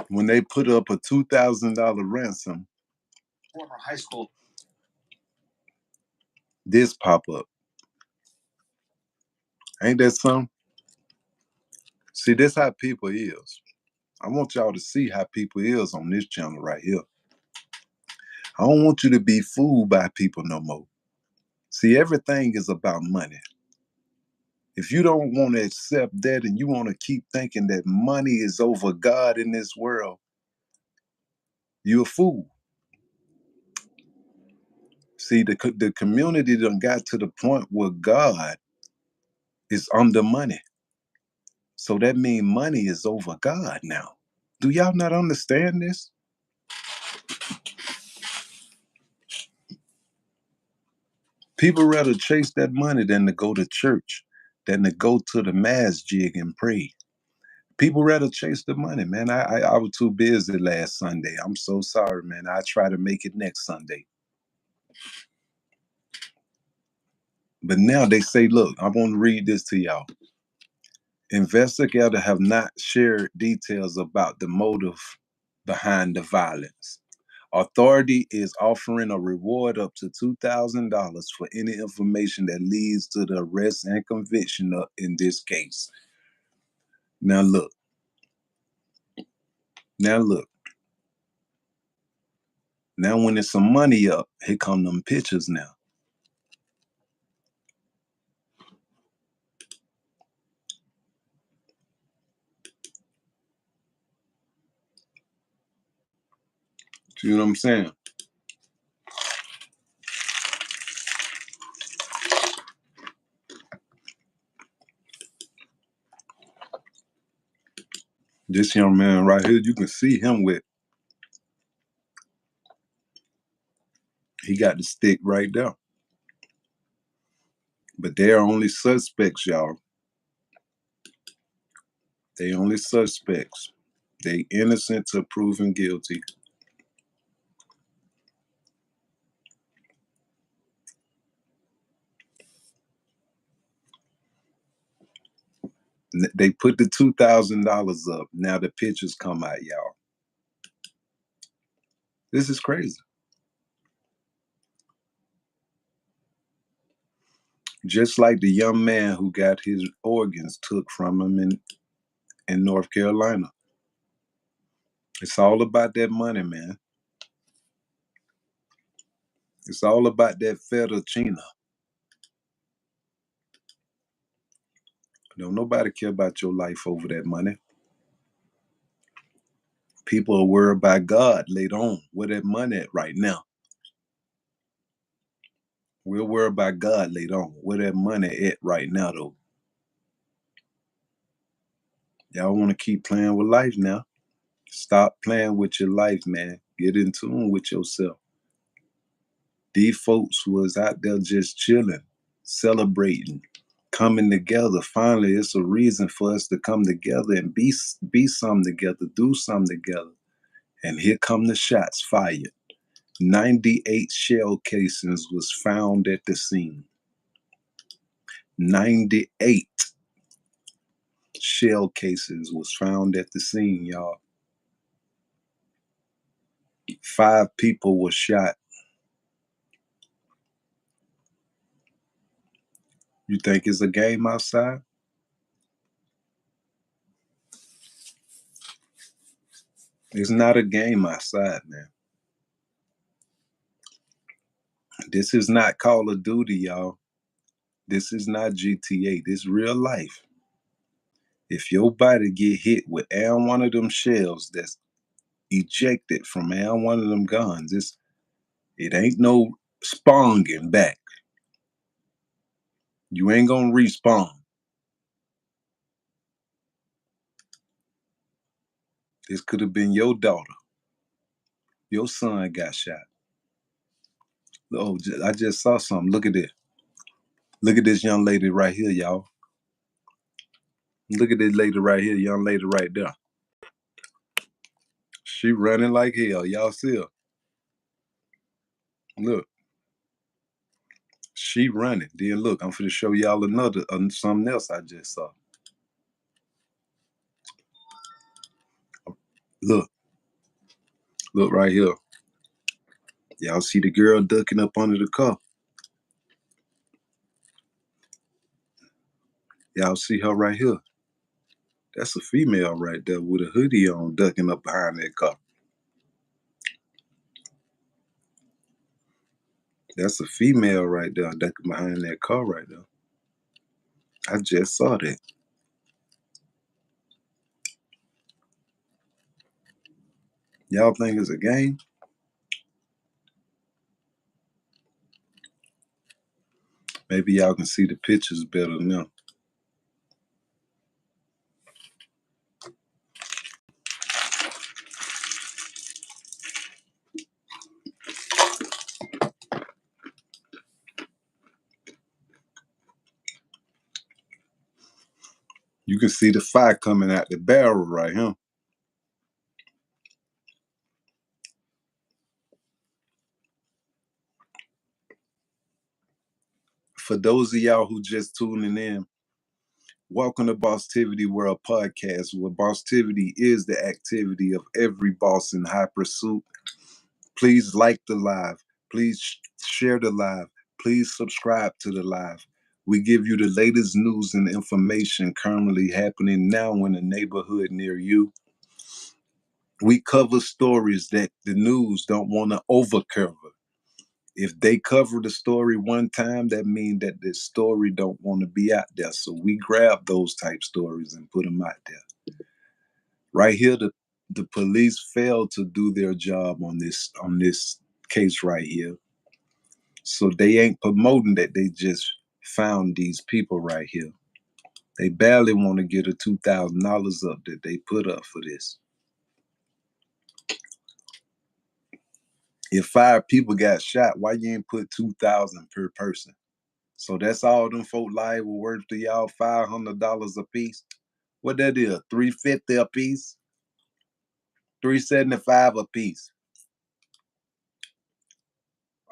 when they put up a $2,000 ransom, Former high school. this pop up. Ain't that something? See, this how people is. I want y'all to see how people is on this channel right here. I don't want you to be fooled by people no more. See, everything is about money. If you don't want to accept that and you want to keep thinking that money is over God in this world, you're a fool. See, the community done got to the point where God is under money. So that means money is over God now. Do y'all not understand this? People rather chase that money than to go to church, than to go to the mass jig and pray. People rather chase the money, man. I was too busy last Sunday. I'm so sorry, man. I try to make it next Sunday. But now they say, look, I want to read this to y'all. Investigators have not shared details about the motive behind the violence. Authority is offering a reward up to $2,000 for any information that leads to the arrest and conviction in this case. Now look. Now look. Now when there's some money up, here come them pictures now. See what I'm saying? This young man right here, you can see him with, he got the stick right there. But they're only suspects, y'all. They only suspects. They innocent to proven guilty. They put the $2,000 up. Now the pictures come out, y'all. This is crazy. Just like the young man who got his organs took from him in North Carolina. It's all about that money, man. It's all about that fettuccine. Don't nobody care about your life over that money. People are worried about God later on. Where that money at right now? We'll worry about God later on. Where that money at right now, though? Y'all want to keep playing with life now? Stop playing with your life, man. Get in tune with yourself. These folks was out there just chilling, celebrating, coming together. Finally, it's a reason for us to come together and be something together, do something together. And here come the shots fired. 98 shell casings was found at the scene. 98 shell casings was found at the scene, y'all. 5 people were shot. You think it's a game outside? It's not a game outside, man. This is not Call of Duty, y'all. This is not GTA. This is real life. If your body get hit with one of them shells that's ejected from one of them guns, it ain't no spawning back. You ain't gonna respawn. This could have been your daughter. Your son got shot. Oh, I just saw something. Look at this. Look at this young lady right here, y'all. Look at this lady right here, young lady right there. She running like hell. Y'all see her? Look. She running. Then look, I'm finna show y'all another something else I just saw. Look. Look right here. Y'all see the girl ducking up under the car? Y'all see her right here? That's a female right there with a hoodie on ducking up behind that car. That's a female right there ducking behind that car right there. I just saw that. Y'all think it's a game? Maybe y'all can see the pictures better now. You can see the fire coming out the barrel right here. For those of y'all who just tuning in, welcome to Bosstivity World Podcast, where Bosstivity is the activity of every boss in high pursuit. Please like the live. Please share the live. Please subscribe to the live. We give you the latest news and information currently happening now in a neighborhood near you. We cover stories that the news don't want to overcover. If they cover the story one time, that means that the story don't want to be out there. So we grab those type stories and put them out there. Right here, the police failed to do their job on this case right here. So they ain't promoting that they just found these people right here. They barely want to get a $2,000 up that they put up for this. If 5 people got shot, why you ain't put $2,000 per person? So that's all them folk live were worth to y'all $500 a piece. What that is? $350 a piece? $375 a piece.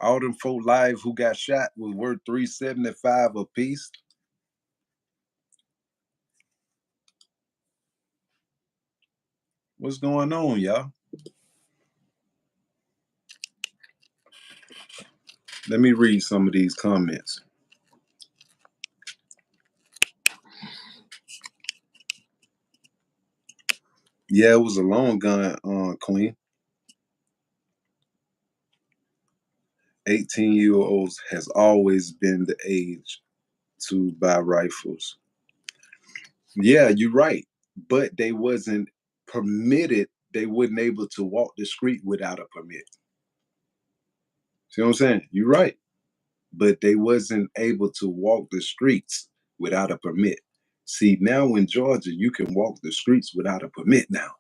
All them folk live who got shot was worth $375 a piece. What's going on, y'all? Let me read some of these comments. Yeah, it was a long gun, Queen. 18-year-olds has always been the age to buy rifles. Yeah, you're right. But they wasn't permitted. They wasn't able to walk the street without a permit. See what I'm saying? You're right. But they wasn't able to walk the streets without a permit. See, now in Georgia, you can walk the streets without a permit now.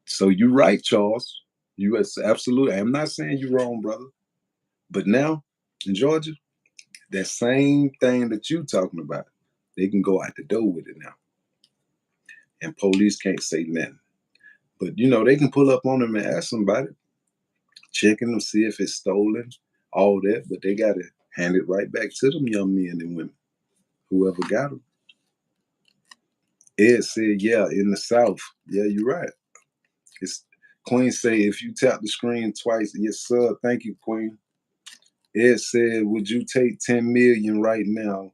So you're right, Charles. You are absolutely. I'm not saying you're wrong, brother. But now in Georgia, that same thing that you talking about, they can go out the door with it now. And police can't say nothing. But, they can pull up on them and ask somebody, checking them, see if it's stolen, all that. But they got to hand it right back to them young men and women, whoever got them. Ed said, yeah, in the South. Yeah, you're right. It's Queen say, if you tap the screen twice, yes, sir. Thank you, Queen. Ed said, would you take 10 million right now,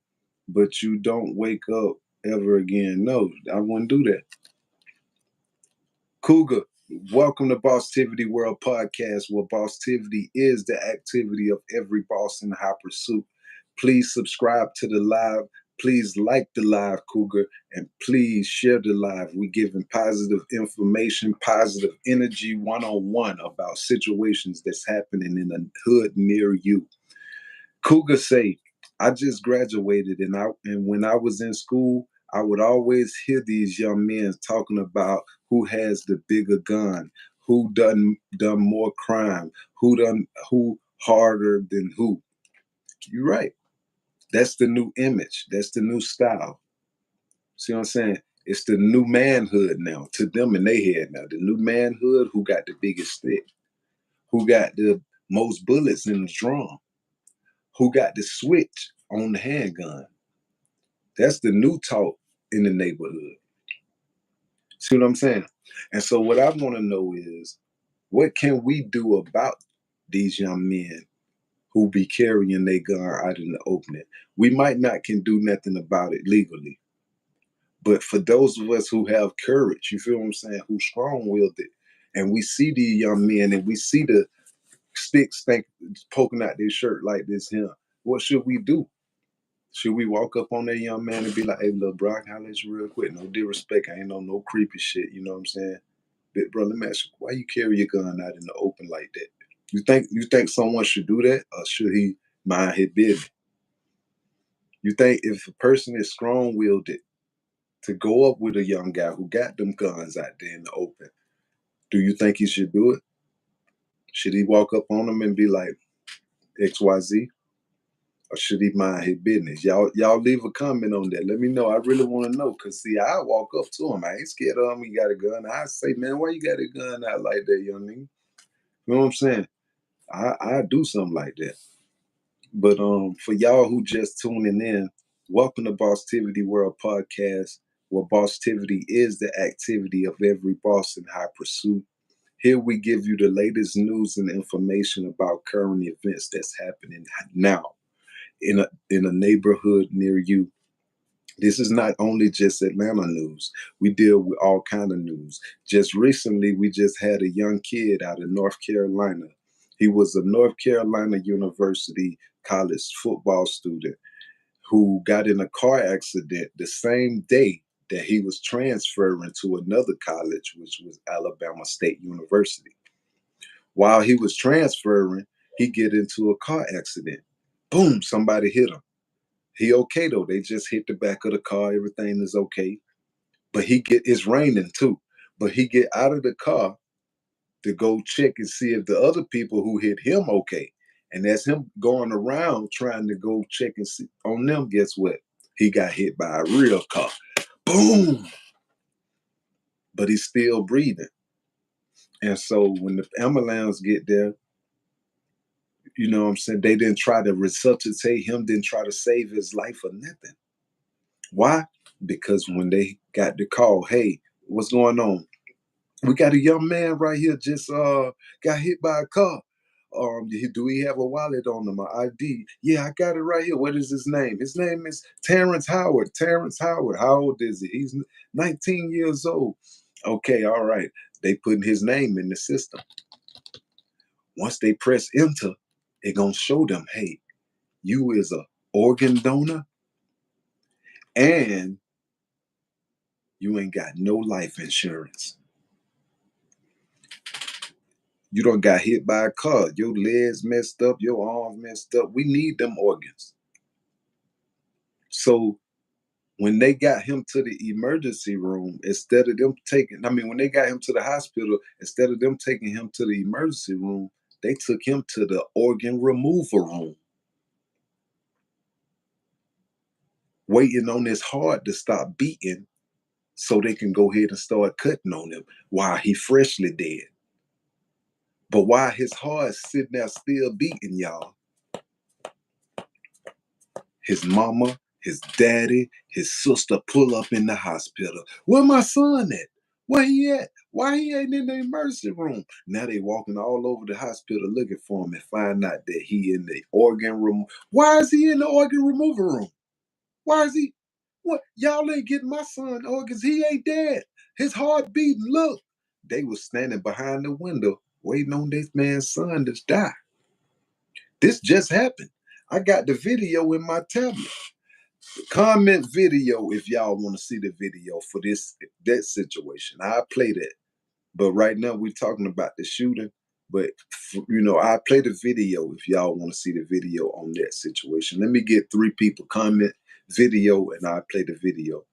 but you don't wake up ever again? No, I wouldn't do that. Cougar, welcome to Bosstivity World Podcast, where Bosstivity is the activity of every boss in high pursuit. Please subscribe to the live. Please like the live, Cougar, and please share the live. We're giving positive information, positive energy one-on-one about situations that's happening in a hood near you. Cougar say, I just graduated and when I was in school, I would always hear these young men talking about who has the bigger gun, who done more crime, who harder than who. You're right. That's the new image. That's the new style. See what I'm saying? It's the new manhood now to them in their head now. The new manhood, who got the biggest stick, who got the most bullets in the drum, who got the switch on the handgun. That's the new talk in the neighborhood. See what I'm saying? And so what I want to know is, what can we do about these young men who be carrying their gun out in the open? We might not can do nothing about it legally. But for those of us who have courage, you feel what I'm saying, who strong-willed it, and we see these young men and we see the sticks poking out their shirt like this here, what should we do? Should we walk up on that young man and be like, hey, little bro, can I let you real quick? No disrespect. I ain't on no creepy shit, you know what I'm saying? But bro, let me ask you, why you carry your gun out in the open like that? You think someone should do that, or should he mind his business? You think if a person is strong-willed it, to go up with a young guy who got them guns out there in the open, do you think he should do it? Should he walk up on him and be like, XYZ? Or should he mind his business? Y'all leave a comment on that. Let me know. I really want to know. Because, see, I walk up to him. I ain't scared of him. He got a gun. I say, man, why you got a gun out like that, young nigga? You know what I'm saying? I do something like that. But for y'all who just tuning in, welcome to Bosstivity World Podcast, where Bosstivity is the activity of every boss in high pursuit. Here we give you the latest news and information about current events that's happening now in a neighborhood near you. This is not only just Atlanta news. We deal with all kind of news. Just recently, we just had a young kid out of North Carolina. He was a North Carolina University college football student who got in a car accident the same day that he was transferring to another college, which was Alabama State University. While he was transferring, he get into a car accident. Boom, somebody hit him. He okay though. They just hit the back of the car. Everything is okay. But it's raining too. But he get out of the car to go check and see if the other people who hit him okay. And as him going around trying to go check and see on them, guess what? He got hit by a real car. Boom! But he's still breathing. And so when the ambulance get there, you know what I'm saying, they didn't try to resuscitate him, didn't try to save his life or nothing. Why? Because when they got the call, hey, what's going on? We got a young man right here just got hit by a car. Do he have a wallet on him, an ID? Yeah, I got it right here. What is his name? His name is Terrence Howard. Terrence Howard. How old is he? He's 19 years old. Okay, all right. They putting his name in the system. Once they press enter, it gonna show them, hey, you is a organ donor and you ain't got no life insurance. You done got hit by a car. Your legs messed up, your arms messed up. We need them organs. So when they got him to the emergency room, when they got him to the hospital, instead of them taking him to the emergency room, they took him to the organ removal room, waiting on his heart to stop beating so they can go ahead and start cutting on him while he freshly dead. But while his heart's sitting there still beating, y'all, his mama, his daddy, his sister pull up in the hospital. Where my son at? Where he at? Why he ain't in the emergency room? Now they walking all over the hospital looking for him and find out that he in the organ room. Why is he in the organ removal room? Why is he? What? Y'all ain't getting my son organs. He ain't dead. His heart beating. Look. They was standing behind the window waiting on this man's son to die. This just happened. I got the video in my tablet. Comment video if y'all want to see the video for that situation. I'll play that. But right now we're talking about the shooting. But I'll play the video if y'all want to see the video on that situation. Let me get 3 people comment video and I'll play the video.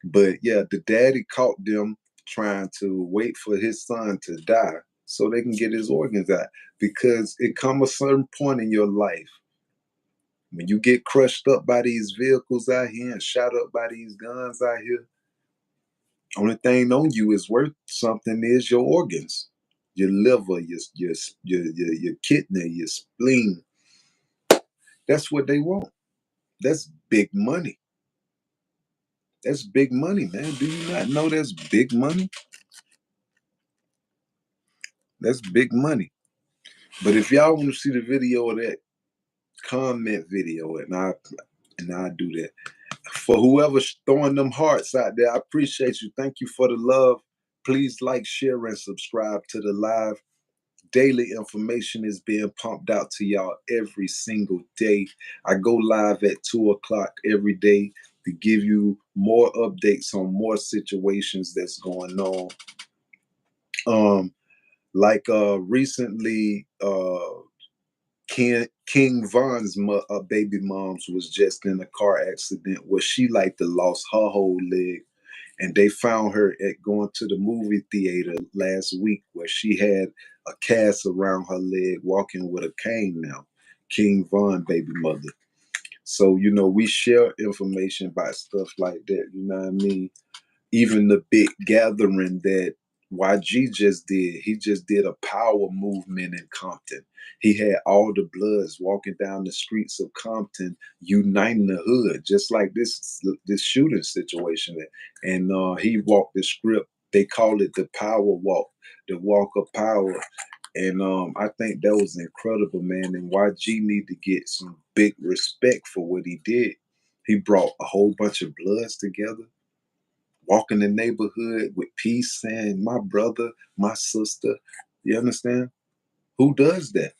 But yeah, the daddy caught them trying to wait for his son to die so they can get his organs out. Because it come a certain point in your life when you get crushed up by these vehicles out here and shot up by these guns out here, only thing on you is worth something is your organs, your liver, your kidney, your spleen. That's what they want. That's big money. That's big money, man. Do you not know that's big money? That's big money. But if y'all want to see the video of that, comment video, and I do that. For whoever's throwing them hearts out there, I appreciate you. Thank you for the love. Please like, share, and subscribe to the live. Daily information is being pumped out to y'all every single day. I go live at 2 o'clock every day to give you more updates on more situations that's going on. Recently, King Von's baby moms was just in a car accident where she lost her whole leg, and they found her at going to the movie theater last week where she had a cast around her leg, walking with a cane now. King Von baby mother. So we share information about stuff like that. You know what I mean? Even the big gathering that YG just did, he just did a power movement in Compton. He had all the Bloods walking down the streets of Compton, uniting the hood, just like this shooting situation. And he walked the script. They call it the Power Walk, the Walk of Power. And I think that was incredible, man. And YG need to get some big respect for what he did. He brought a whole bunch of Bloods together, walking the neighborhood with peace, saying, my brother, my sister. You understand? Who does that?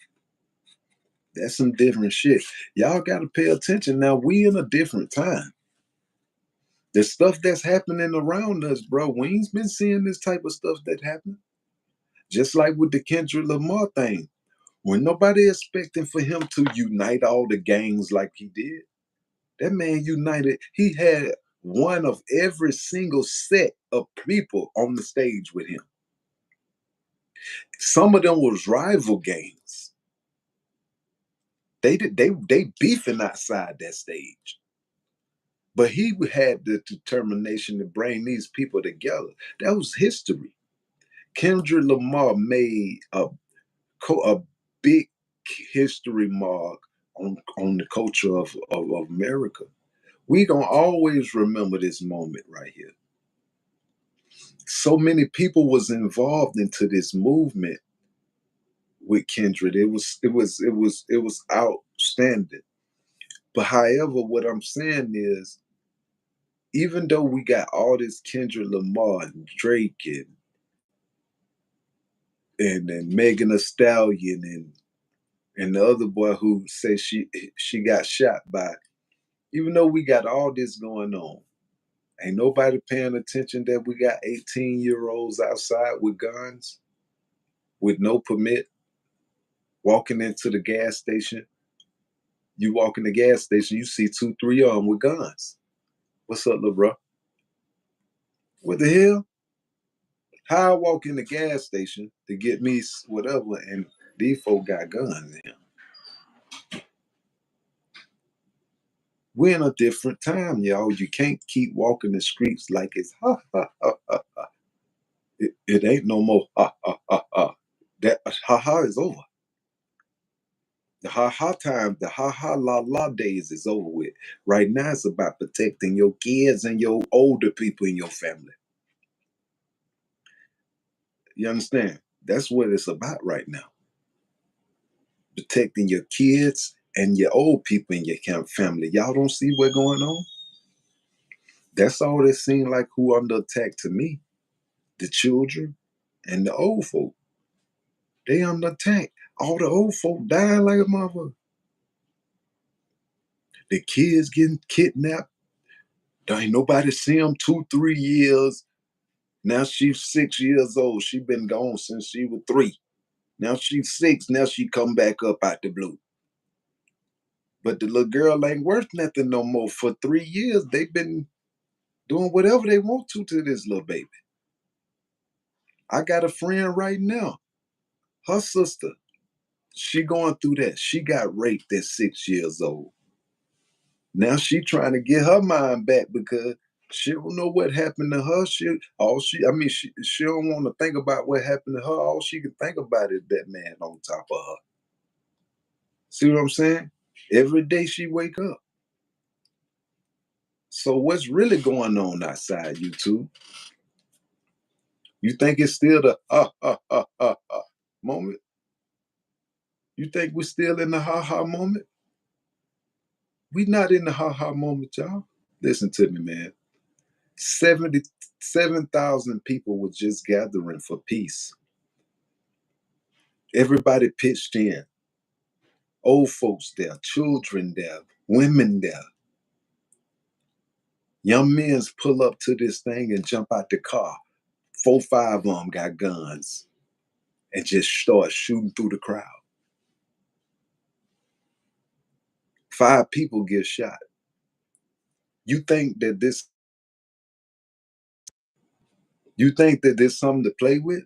That's some different shit. Y'all got to pay attention. Now, we in a different time. The stuff that's happening around us, bro, we ain't been seeing this type of stuff that happened. Just like with the Kendrick Lamar thing. When nobody expecting for him to unite all the gangs like he did. That man united. He had one of every single set of people on the stage with him. Some of them was rival gangs. They beefing outside that stage. But he had the determination to bring these people together. That was history. Kendrick Lamar made a big history mark on the culture of America. We gonna always remember this moment right here. So many people was involved into this movement with Kendrick. It was outstanding. But however, what I'm saying is, even though we got all this Kendrick Lamar and Drake and Megan Thee Stallion and the other boy who says she got shot by, even though we got all this going on, ain't nobody paying attention that we got 18-year-olds outside with guns, with no permit, walking into the gas station. You walk in the gas station, you see 2, 3 of them with guns. What's up, little bro? What the hell? How I walk in the gas station to get me whatever, and these folk got guns in here. We're in a different time, y'all. You can't keep walking the streets like it's ha ha ha ha ha. It ain't no more ha ha ha ha. That ha ha is over. The ha ha time, the ha ha la la days is over with. Right now, it's about protecting your kids and your older people in your family. You understand? That's what it's about right now. Protecting your kids and your old people in your family. Y'all don't see what's going on? That's all that seemed like who under attack to me. The children and the old folk. They under attack. All the old folk dying like a motherfucker. The kids getting kidnapped. There ain't nobody see them 2, 3 years. Now she's 6 years old. She been gone since she was 3. Now she's 6. Now she come back up out the blue. But the little girl ain't worth nothing no more. For 3 years, they been doing whatever they want to this little baby. I got a friend right now. Her sister, she going through that. She got raped at 6 years old. Now she trying to get her mind back because she don't know what happened to her. She don't want to think about what happened to her. All she can think about is that man on top of her. See what I'm saying? Every day she wake up. So what's really going on outside, YouTube? You think it's still the moment? You think we're still in the ha moment? We not in the ha moment, y'all. Listen to me, man. 77,000 people were just gathering for peace. Everybody pitched in. Old folks there, children there, women there. Young men pull up to this thing and jump out the car. 4, 5 of them got guns and just start shooting through the crowd. 5 people get shot. You think that there's something to play with?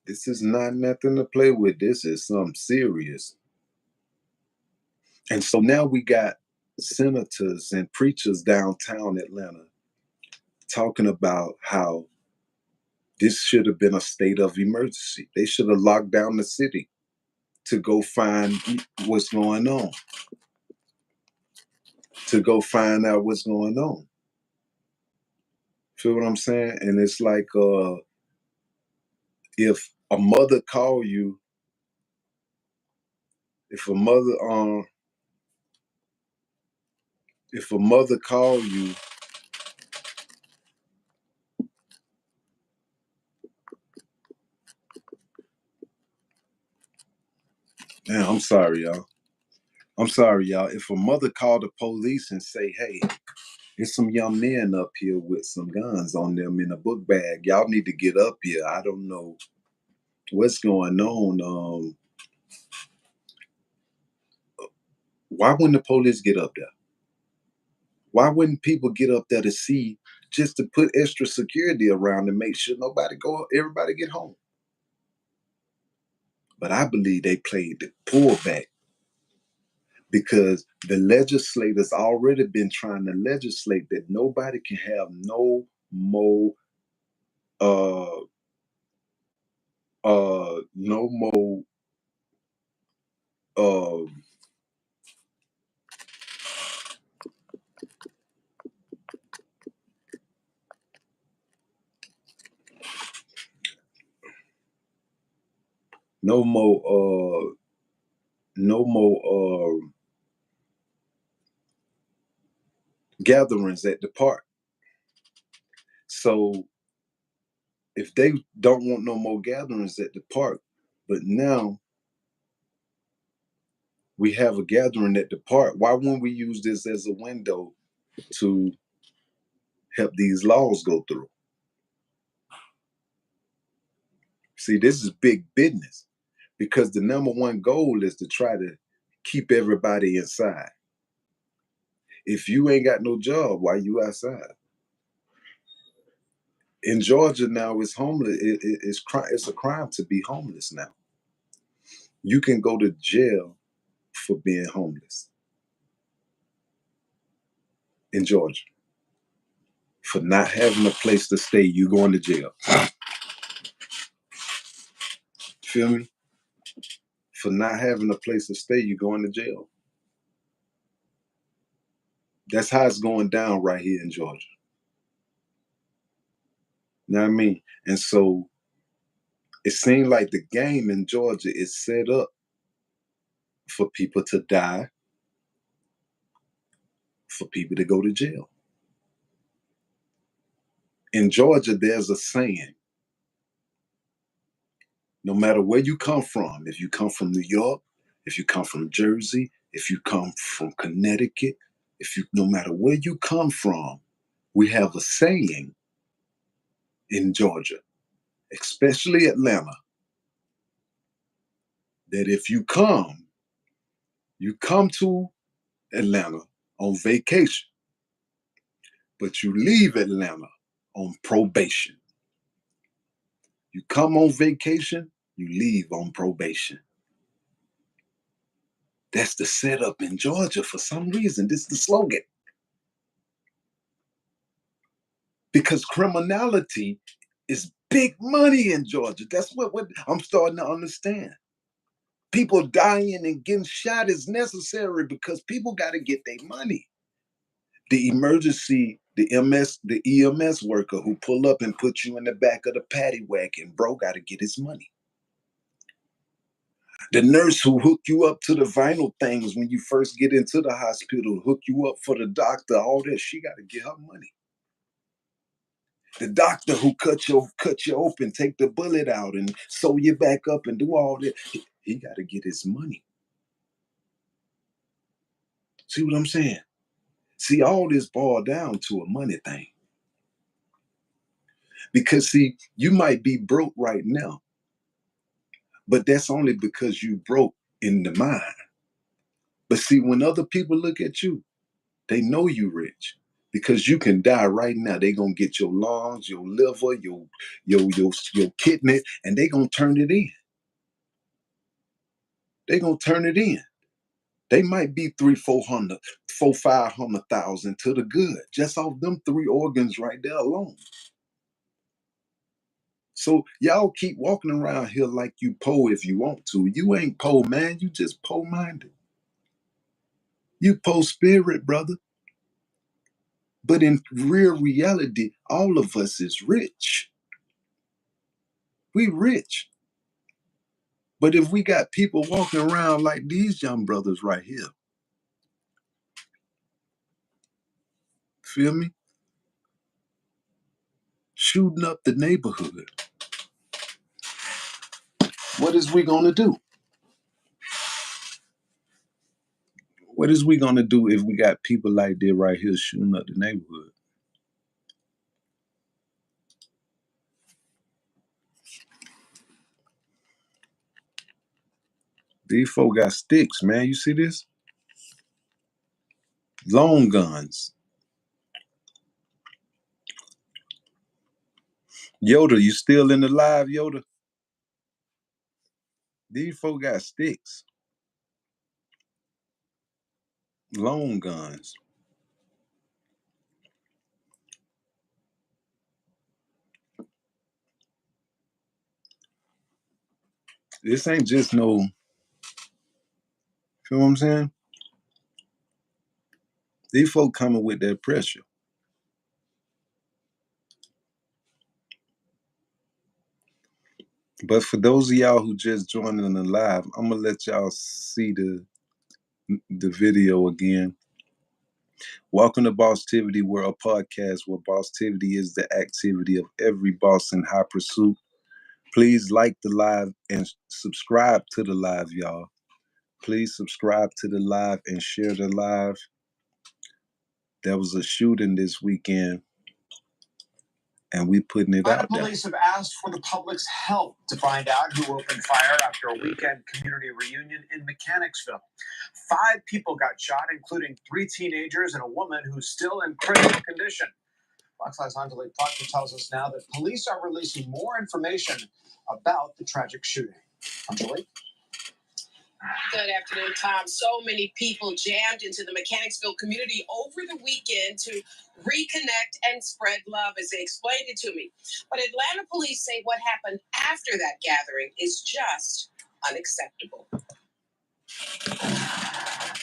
This is not nothing to play with. This is something serious. And so now we got senators and preachers downtown Atlanta talking about how this should have been a state of emergency. They should have locked down the city to go find what's going on, to go find out what's going on. Feel what I'm saying? And it's like if a mother call you, if a mother call you, man, I'm sorry, y'all. If a mother called the police and say, hey, there's some young men up here with some guns on them in a book bag. Y'all need to get up here. I don't know what's going on. Why wouldn't the police get up there? Why wouldn't people get up there to see, just to put extra security around and make sure everybody get home? But I believe they played the pullback because the legislators already been trying to legislate that nobody can have no more gatherings at the park. So if they don't want no more gatherings at the park, but now we have a gathering at the park, why wouldn't we use this as a window to help these laws go through? See, this is big business because the number one goal is to try to keep everybody inside. If you ain't got no job, why you outside? In Georgia now, it's homeless. It's a crime to be homeless now. You can go to jail for being homeless in Georgia. For not having a place to stay, you going to jail. Feel me? For not having a place to stay, you going to jail. That's how it's going down right here in Georgia. You know what I mean? And so it seems like the game in Georgia is set up for people to die, for people to go to jail. In Georgia, there's a saying, no matter where you come from, if you come from New York, if you come from Jersey, if you come from Connecticut, no matter where you come from, we have a saying in Georgia, especially Atlanta, that if you come to Atlanta on vacation, but you leave Atlanta on probation. You come on vacation, you leave on probation. That's the setup in Georgia for some reason. This is the slogan. Because criminality is big money in Georgia. That's what I'm starting to understand. People dying and getting shot is necessary because people got to get their money. The EMS worker who pull up and put you in the back of the paddy wagon, bro, got to get his money. The nurse who hook you up to the vital things when you first get into the hospital, hook you up for the doctor, all that, she got to get her money. The doctor who cut you open, take the bullet out and sew you back up and do all that, he got to get his money. See what I'm saying? See, all this boiled down to a money thing. Because see, you might be broke right now, but that's only because you broke in the mind. But see, when other people look at you, they know you rich because you can die right now. They gonna get your lungs, your liver, your kidney, and they gonna turn it in. They gonna turn it in. They might be 500,000 to the good, just off them 3 organs right there alone. So y'all keep walking around here like you poor if you want to. You ain't poor, man. You just poor-minded. You poor spirit, brother. But in real reality, all of us is rich. We rich. But if we got people walking around like these young brothers right here, feel me? Shooting up the neighborhood. What is we gonna do? What is we gonna do if we got people like that right here shooting up the neighborhood? These folk got sticks, man. You see this? Long guns. Yoda, you still in the live, Yoda? These folk got sticks. Long guns. This ain't just no, feel what I'm saying? These folk coming with that pressure. But for those of y'all who just joined in the live, I'm gonna let y'all see the video again. Welcome to Bosstivity, we're a podcast where Bosstivity is the activity of every boss in high pursuit. Please like the live and subscribe to the live, y'all. Please subscribe to the live and share the live. There was a shooting this weekend, and we putting it out there. Police have asked for the public's help to find out who opened fire after a weekend community reunion in Mechanicsville. 5 people got shot, including 3 teenagers and a woman who's still in critical condition. Fox 5's Anjali Proctor tells us now that police are releasing more information about the tragic shooting. Anjali? Good afternoon, Tom. So many people jammed into the Mechanicsville community over the weekend to reconnect and spread love, as they explained it to me. But Atlanta police say what happened after that gathering is just unacceptable.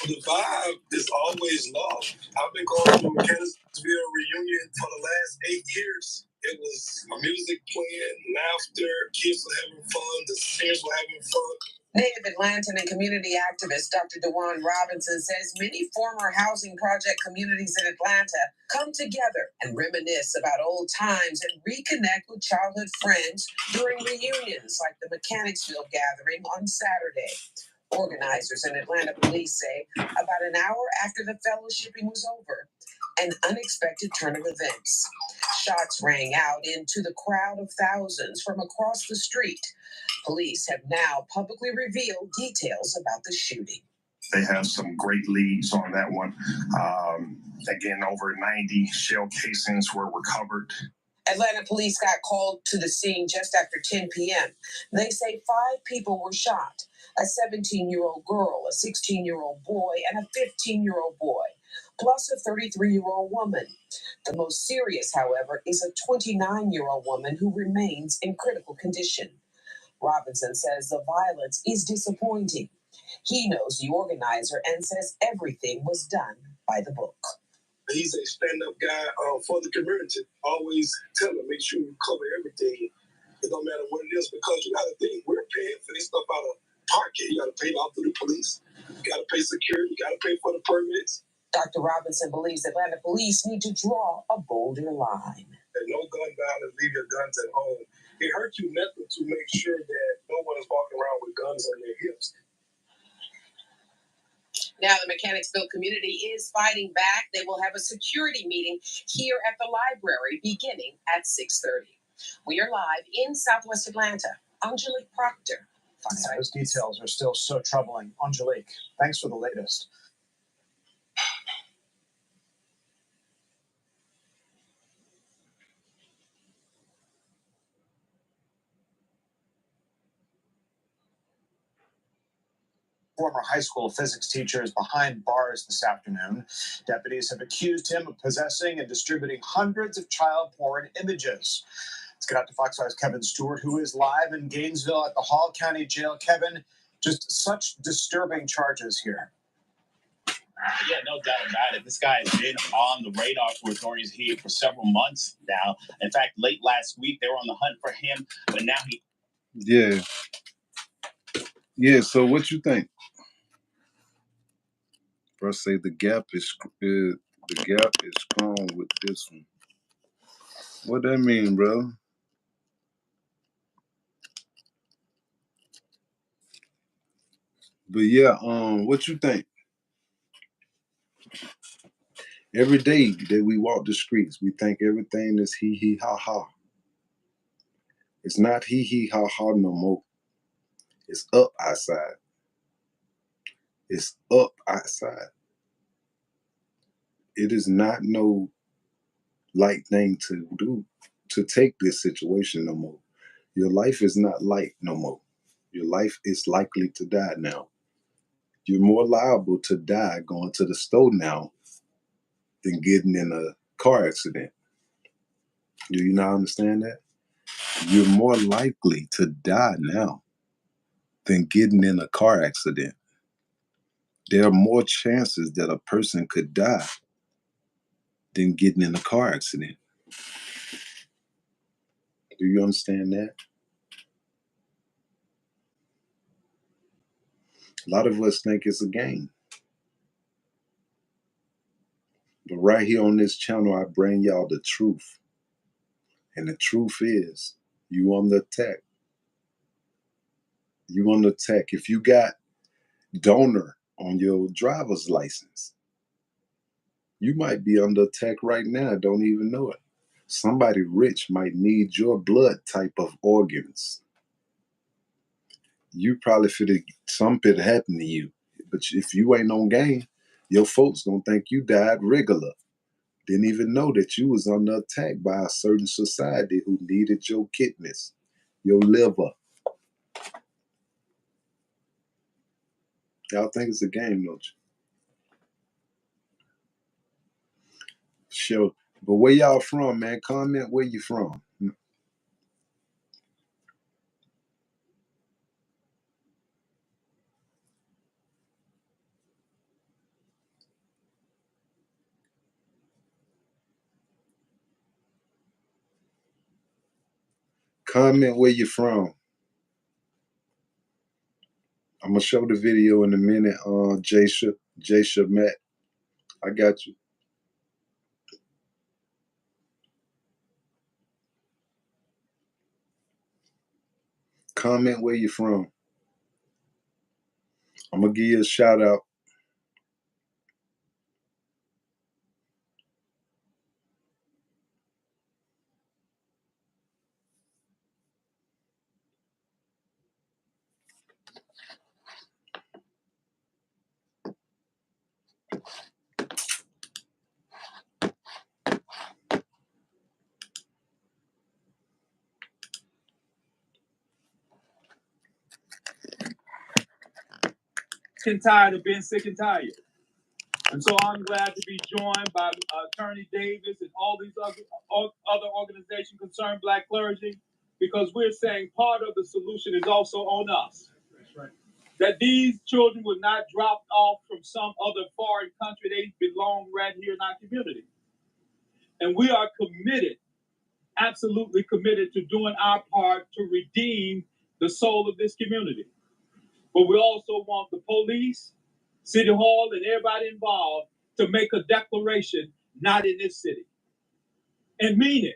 The vibe is always love. I've been going to the Mechanicsville reunion for the last 8 years. It was music playing, laughter, kids were having fun, the singers were having fun. Native Atlantan and community activist Dr. DeJuan Robinson says many former housing project communities in Atlanta come together and reminisce about old times and reconnect with childhood friends during reunions like the Mechanicsville gathering on Saturday. Organizers and Atlanta police say about an hour after the fellowshipping was over, an unexpected turn of events. Shots rang out into the crowd of thousands from across the street. Police have now publicly revealed details about the shooting. They have some great leads on that one. Again, over 90 shell casings were recovered. Atlanta police got called to the scene just after 10 p.m. They say 5 people were shot: a 17-year-old girl, a 16-year-old boy, and a 15-year-old boy, plus a 33-year-old woman. The most serious, however, is a 29-year-old woman who remains in critical condition. Robinson says the violence is disappointing. He knows the organizer and says everything was done by the book. He's a stand-up guy for the community. Always tell him, make sure you cover everything. It don't matter what it is, because you got to think, we're paying for this stuff out of pocket. You got to pay it off through the police. You got to pay security. You got to pay for the permits. Dr. Robinson believes Atlanta police need to draw a bolder line. There's no gun violence. Leave your guns at home. It hurts you nothing to make sure that no one is walking around with guns on their hips. Now the Mechanicsville community is fighting back. They will have a security meeting here at the library beginning at 6:30. We are live in Southwest Atlanta. Angelique Proctor. Yeah, those details are still so troubling. Angelique, thanks for the latest. Former high school physics teacher is behind bars this afternoon. Deputies have accused him of possessing and distributing hundreds of child porn images. Let's get out to Fox 5's Kevin Stewart, who is live in Gainesville at the Hall County Jail. Kevin, just such disturbing charges here. Yeah, no doubt about it. This guy has been on the radar for authorities here for several months now. In fact, late last week, they were on the hunt for him, but now he... Yeah, so what you think? First say the gap is strong with this one. What that mean, bro? But yeah, what you think? Every day that we walk the streets, we think everything is hee hee ha ha. It's not hee hee ha ha no more. It's up outside. It's up outside. It is not no light thing to do to take this situation no more. Your life is not light no more. Your life is likely to die now. You're more liable to die going to the store now than getting in a car accident. Do you not understand that? You're more likely to die now than getting in a car accident. There are more chances that a person could die than getting in a car accident. Do you understand that? A lot of us think it's a game. But right here on this channel, I bring y'all the truth. And the truth is, you on the attack. You on the attack. If you got donor on your driver's license, you might be under attack right now, don't even know it. Somebody rich might need your blood type of organs. You probably feel something happen to you. But if you ain't on game, your folks gonna think you died regular. Didn't even know that you was under attack by a certain society who needed your kidneys, your liver. Y'all think it's a game, don't you? Sure. But where y'all from, man? Comment where you from. Comment where you from. I'm gonna show the video in a minute. Jay Matt. I got you. Comment where you from. I'm gonna give you a shout out. sick and tired of being sick and tired. And so I'm glad to be joined by Attorney Davis and all these other organizations concerned Black clergy, because we're saying part of the solution is also on us. That's right. That these children were not dropped off from some other foreign country. They belong right here in our community. And we are committed, absolutely committed to doing our part to redeem the soul of this community. But we also want the police, City Hall, and everybody involved to make a declaration, not in this city. And mean it.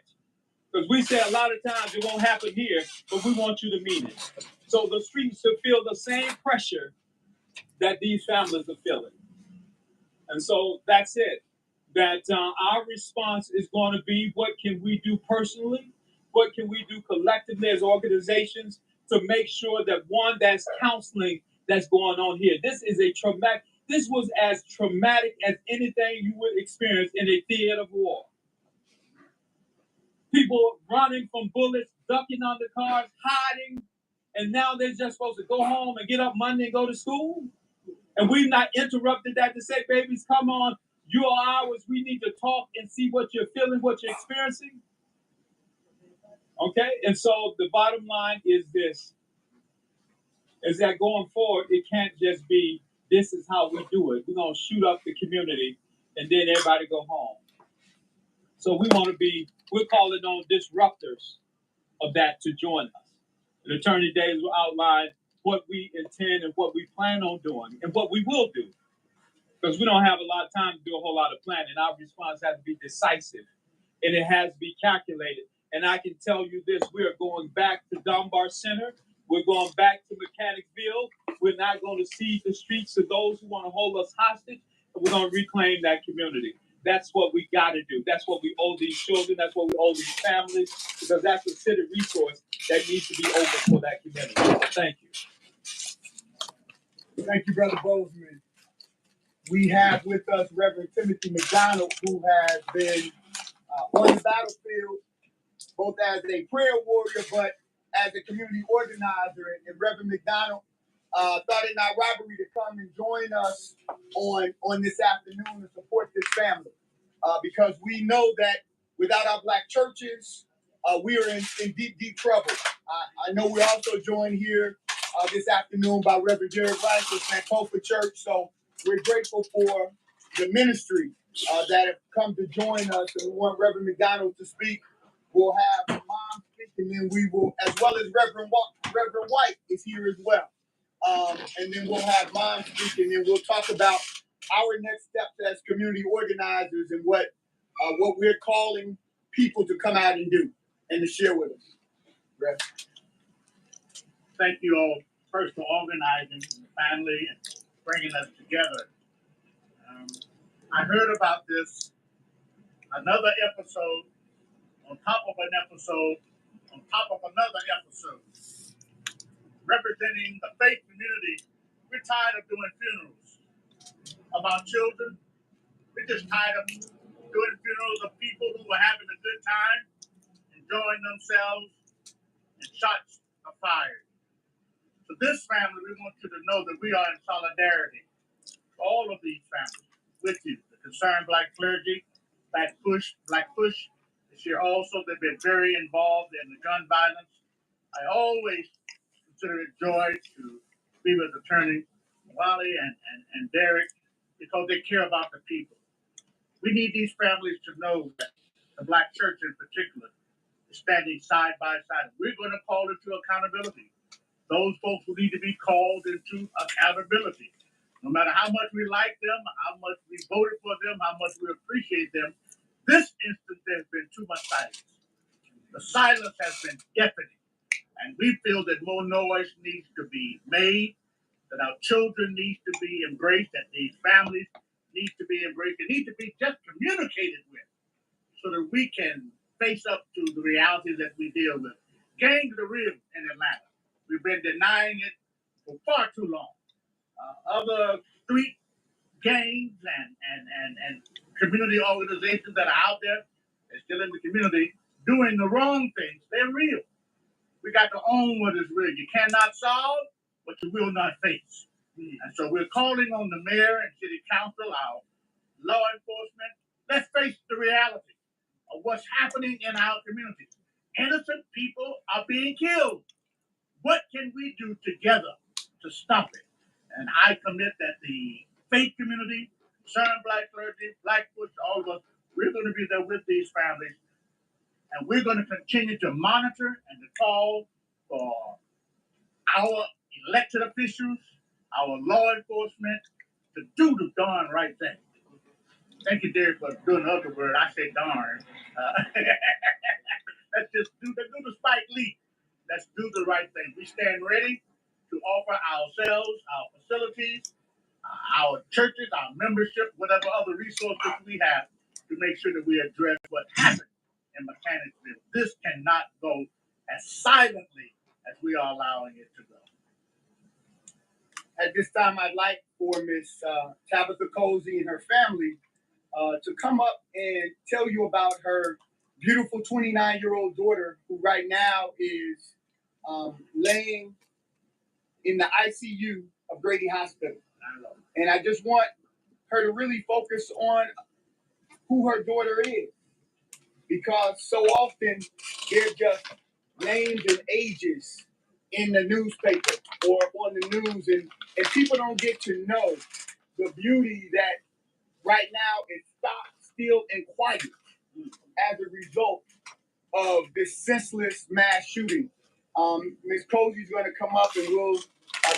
Because we say a lot of times it won't happen here, but we want you to mean it. So the streets to feel the same pressure that these families are feeling. And so that's it. That our response is going to be, what can we do personally? What can we do collectively as organizations to make sure that, one, that's counseling that's going on here. This was as traumatic as anything you would experience in a theater of war. People running from bullets, ducking under cars, hiding, and now they're just supposed to go home and get up Monday and go to school. And we've not interrupted that to say, babies, come on, you are ours. We need to talk and see what you're feeling, what you're experiencing. Okay? And so the bottom line is this, is that going forward, it can't just be, this is how we do it. We're going to shoot up the community and then everybody go home. So we're calling on disruptors of that to join us. And Attorney Davis will outline what we intend and what we plan on doing and what we will do. Because we don't have a lot of time to do a whole lot of planning. Our response has to be decisive and it has to be calculated. And I can tell you this, we are going back to Dunbar Center. We're going back to Mechanicsville. We're not going to cede the streets to those who want to hold us hostage. And we're going to reclaim that community. That's what we got to do. That's what we owe these children. That's what we owe these families, because that's a city resource that needs to be open for that community. So thank you. Thank you, Brother Bozeman. We have with us Reverend Timothy McDonald, who has been on the battlefield, both as a prayer warrior, but as a community organizer. And Reverend McDonald thought it not robbery to come and join us on this afternoon to support this family. Because we know that without our Black churches, we are in deep, deep trouble. I know we're also joined here this afternoon by Reverend Jared Rice of Sankofa Church. So we're grateful for the ministry that have come to join us, and we want Reverend McDonald to speak. We'll have Mom speak, and then we will, as well as Reverend White is here as well. And then we'll have Mom speak, and then we'll talk about our next steps as community organizers and what we're calling people to come out and do and to share with us. Rev. Thank you all first for organizing the family and bringing us together. I heard about this, another episode on top of an episode on top of another episode. Representing the faith community, we're tired of doing funerals of our children. We're just tired of doing funerals of people who are having a good time, enjoying themselves, and shots are fired. So this family, we want you to know that we are in solidarity. All of these families with you. The Concerned Black Clergy, Black Push. This year also, they've been very involved in the gun violence. I always consider it joy to be with Attorney Wally and Derek, because they care about the people. We need these families to know that the Black church in particular is standing side by side. We're going to call it to accountability. Those folks will need to be called into accountability. No matter how much we like them, how much we voted for them, how much we appreciate them, this instance there's been too much silence. The silence has been deafening. And we feel that more noise needs to be made, that our children need to be embraced, that these families need to be embraced. They need to be just communicated with so that we can face up to the realities that we deal with. Gangs are real in Atlanta. We've been denying it for far too long. Other street gangs and community organizations that are out there and still in the community doing the wrong things, they're real. We got to own what is real. You cannot solve what you will not face. And so we're calling on the mayor and city council, our law enforcement. Let's face the reality of what's happening in our community. Innocent people are being killed. What can we do together to stop it? And I commit that the faith community, Southern Black clergy, Blackfoot, all of us, we're going to be there with these families. And we're going to continue to monitor and to call for our elected officials, our law enforcement, to do the darn right thing. Thank you, Derek, for doing the other word. I say darn. Let's just do the Spike Lee. Let's do the right thing. We stand ready to offer ourselves, our facilities, our churches, our membership, whatever other resources we have to make sure that we address what happened in Mechanicsville. This cannot go as silently as we are allowing it to go. At this time, I'd like for Miss Tabitha Cozy and her family to come up and tell you about her beautiful 29-year-old daughter, who right now is laying in the ICU of Grady Hospital. And I just want her to really focus on who her daughter is, because so often they're just names and ages in the newspaper or on the news, and people don't get to know the beauty that right now is stopped, still, and quiet as a result of this senseless mass shooting. Ms. Cozy's going to come up and we'll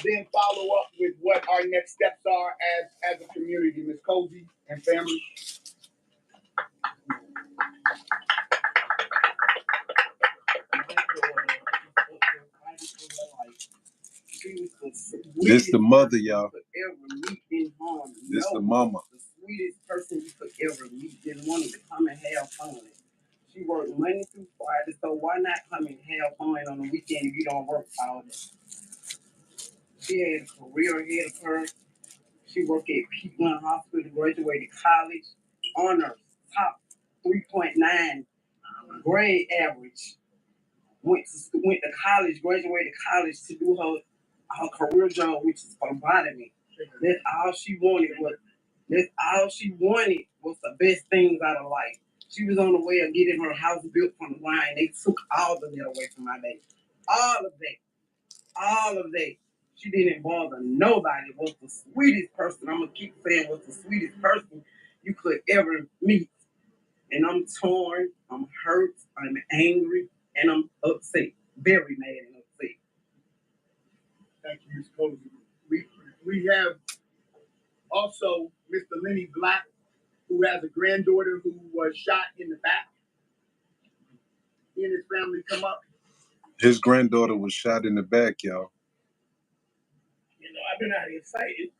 then follow up with what our next steps are as a community. Ms. Cozy and family. This the mother, y'all. This the mama. The sweetest person you could ever meet. Just wanted to come and have fun. She worked Monday through Friday, so why not come and have fun on the weekend if you don't work all day? She had a career ahead of her. She worked at Peakland Hospital, graduated college, honors, top 3.9 grade average. Went to college, graduated college to do her career job, which is phlebotomy. That's all she wanted was the best things out of life. She was on the way of getting her house built from the line. They took all of that away from my baby. All of that. She didn't bother nobody. Was the sweetest person. I'm gonna keep saying was the sweetest person you could ever meet. And I'm torn, I'm hurt, I'm angry, and I'm upset. Very mad and upset. Thank you, Ms. Cozy. We have also Mr. Lenny Black, who has a granddaughter who was shot in the back. He and his family come up. His granddaughter was shot in the back, y'all. You know, I've been out here fighting.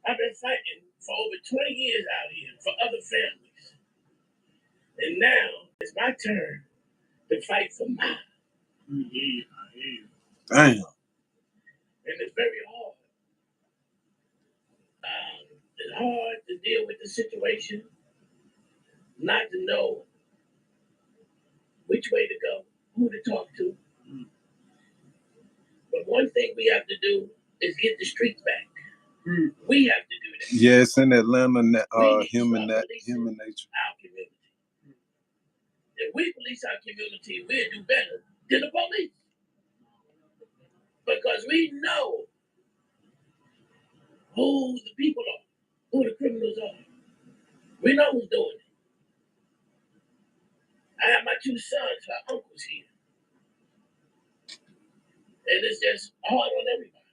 I've been fighting for over 20 years out here for other families. And now it's my turn to fight for mine. Damn. And it's very hard. It's hard to deal with the situation, not to know which way to go, who to talk to. But one thing we have to do is get the streets back. We have to do that. Yeah, it's in Atlanta, human nature. Our community. If we police our community, we'll do better than the police. Because we know who the people are, who the criminals are. We know who's doing it. I have my two sons, my uncles here. And it's just hard on everybody.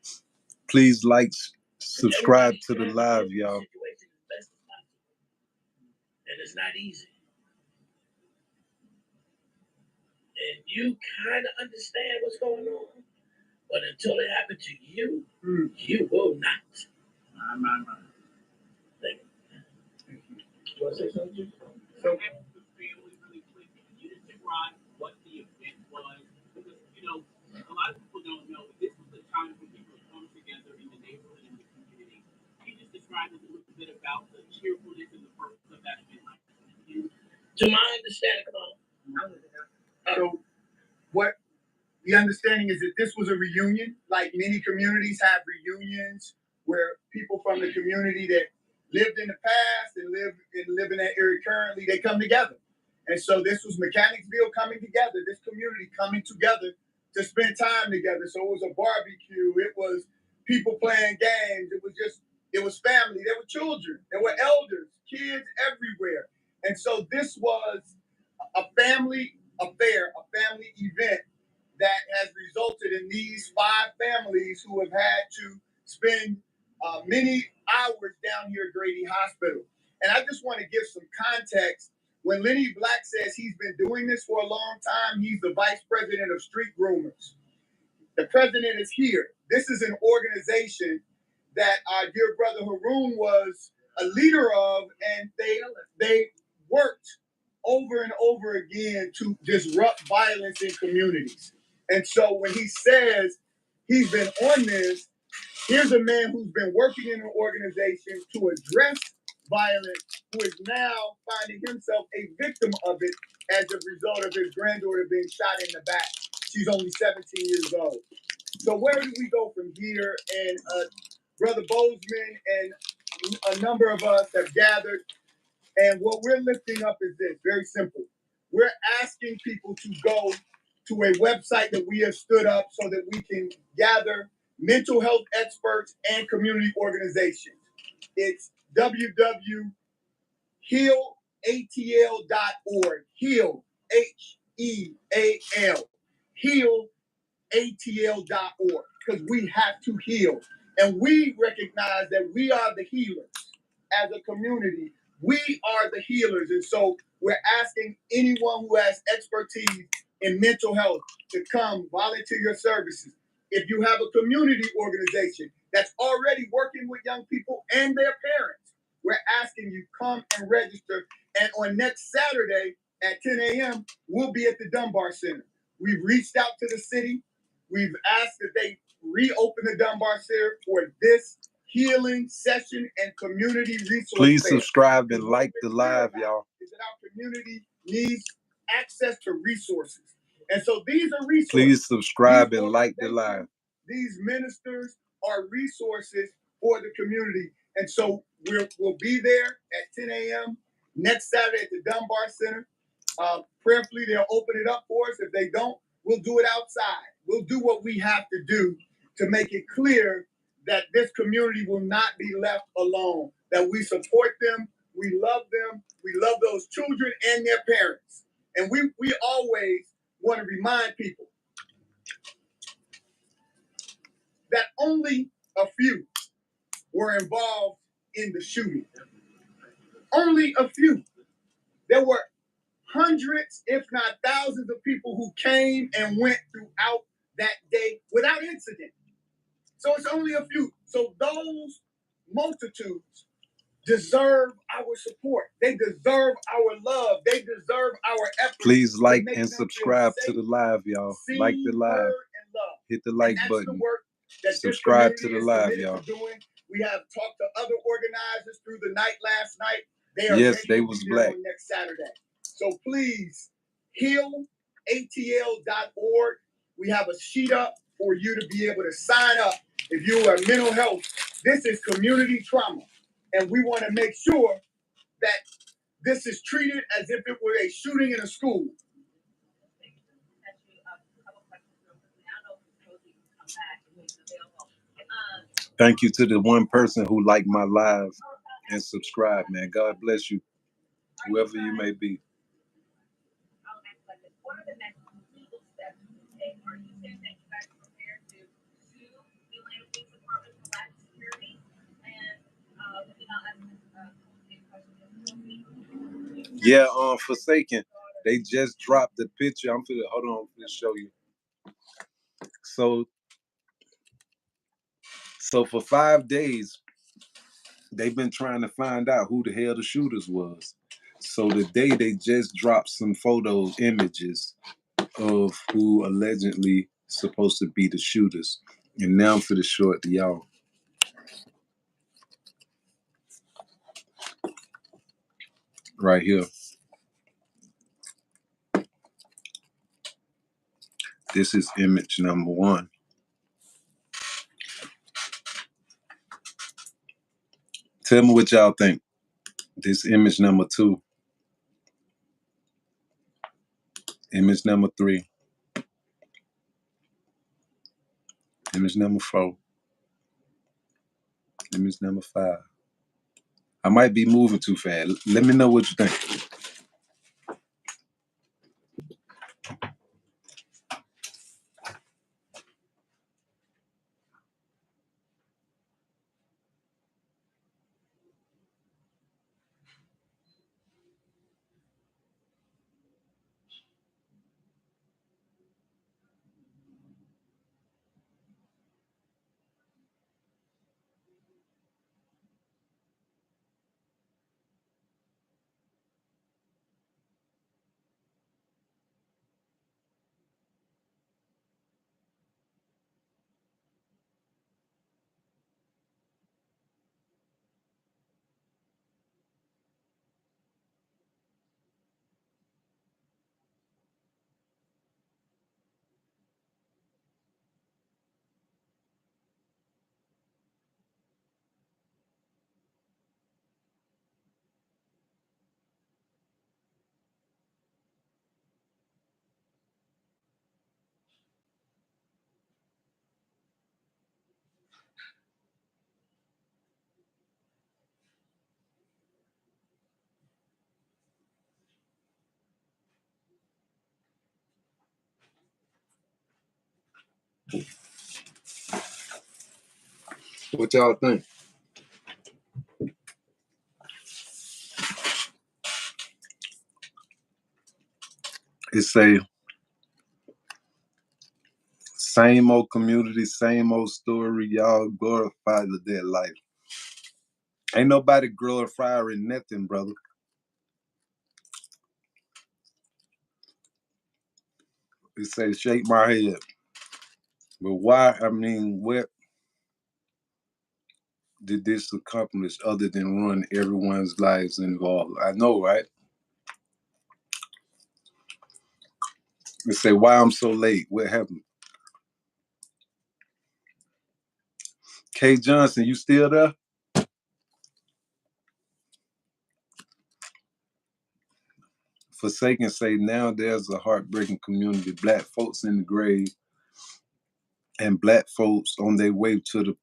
Please like, subscribe to the live, y'all. And it's not easy. And you kind of understand what's going on. But until it happened to you, you will not. Thank you. You want to say something? So, really quick, can you describe what the event was? Because, you know, a lot of people don't know, but this was the time when people come together in the neighborhood and the community. Can you just describe a little bit about the cheerfulness and the purpose of that event? Like, to my understanding, come on. So, what The understanding is that this was a reunion, like many communities have reunions where people from the community that lived in the past and live in that area currently, they come together. And so this was Mechanicsville coming together, this community coming together to spend time together. So it was a barbecue, it was people playing games, it was family, there were children, there were elders, kids everywhere. And so this was a family affair, a family event that has resulted in these 5 families who have had to spend many hours down here at Grady Hospital. And I just want to give some context. When Lenny Black says he's been doing this for a long time, he's the vice president of street groomers. The president is here. This is an organization that our dear brother Haroon was a leader of, and they worked over and over again to disrupt violence in communities. And so when he says he's been on this, here's a man who's been working in an organization to address violence, who is now finding himself a victim of it as a result of his granddaughter being shot in the back. She's only 17 years old. So where do we go from here? And Brother Bozeman and a number of us have gathered. And what we're lifting up is this, very simple. We're asking people to go to a website that we have stood up so that we can gather mental health experts and community organizations. It's www.healatl.org. Heal, H-E-A-L. Healatl.org, because we have to heal. And we recognize that we are the healers as a community. We are the healers. And so we're asking anyone who has expertise in mental health to come volunteer your services. If you have a community organization that's already working with young people and their parents, we're asking you come and register. And on next Saturday at 10 a.m., we'll be at the Dunbar Center. We've reached out to the city. We've asked that they reopen the Dunbar Center for this healing session and community resource. Please subscribe and like the live, y'all. Is that our community needs access to resources. And so these are resources. Please subscribe and like the live. These ministers are resources for the community. And so we'll be there at 10 a.m. next Saturday at the Dunbar Center. Prayerfully, they'll open it up for us. If they don't, we'll do it outside. We'll do what we have to do to make it clear that this community will not be left alone, that we support them, we love them, we love those children and their parents. And we always want to remind people that only a few were involved in the shooting. Only a few. There were hundreds, if not thousands of people who came and went throughout that day without incident. So it's only a few. So those multitudes deserve our support. They deserve our love. They deserve our effort. Please like and subscribe to the live, y'all. Like the live. Hit the like button. Subscribe to the live, y'all. We have talked to other organizers through the night last night. Yes, they was black. Next Saturday. So please, healatl.org. We have a sheet up for you to be able to sign up if you are mental health. This is community trauma. And we want to make sure that this is treated as if it were a shooting in a school. Thank you to the one person who liked my live and subscribed, man. God bless you, whoever you may be. What are the next legal steps you take? Are you saying that you guys are prepared to sue the Atlanta Police Department for lack of security? And yeah, Forsaken. They just dropped the picture. I'm finna hold on, I'm finna show you. So for 5 days, they've been trying to find out who the hell the shooters was. So today they just dropped some photos, images of who allegedly supposed to be the shooters. And now I'm finna show it to y'all. Right here. This is image number 1. Tell me what y'all think. This image number 2. Image number 3. Image number 4. Image number 5. I might be moving too fast. Let me know what you think. What y'all think? It say, same old community, same old story. Y'all glorify the dead life. Ain't nobody glorifying nothing, brother. It say, shake my head. But why? I mean, what did this accomplish other than ruin everyone's lives involved? I know, right? It say, why I'm so late? What happened? K. Johnson, you still there? Forsaken say, now there's a heartbreaking community. Black folks in the grave and black folks on their way to the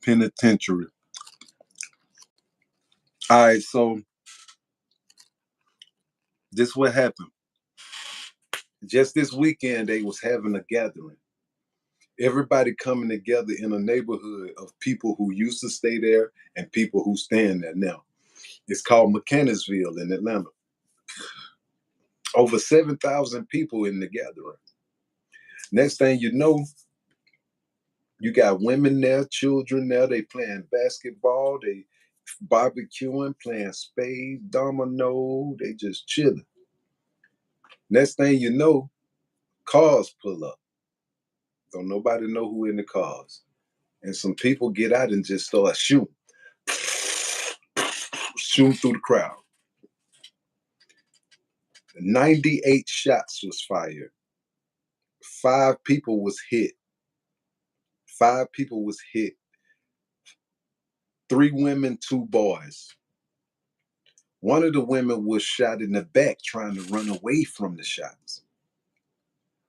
penitentiary. All right, so this what happened. Just this weekend, they was having a gathering. Everybody coming together in a neighborhood of people who used to stay there and people who stand there now. It's called Mechanicsville in Atlanta. Over 7,000 people in the gathering. Next thing you know, you got women there, children there. They playing basketball, they barbecuing, playing spades, domino. They just chilling. Next thing you know, cars pull up. Don't nobody know who in the cars. And some people get out and just start shooting. Shooting through the crowd. 98 shots was fired. 5 people was hit. 5 people was hit. 3 women, 2 boys. One of the women was shot in the back trying to run away from the shots.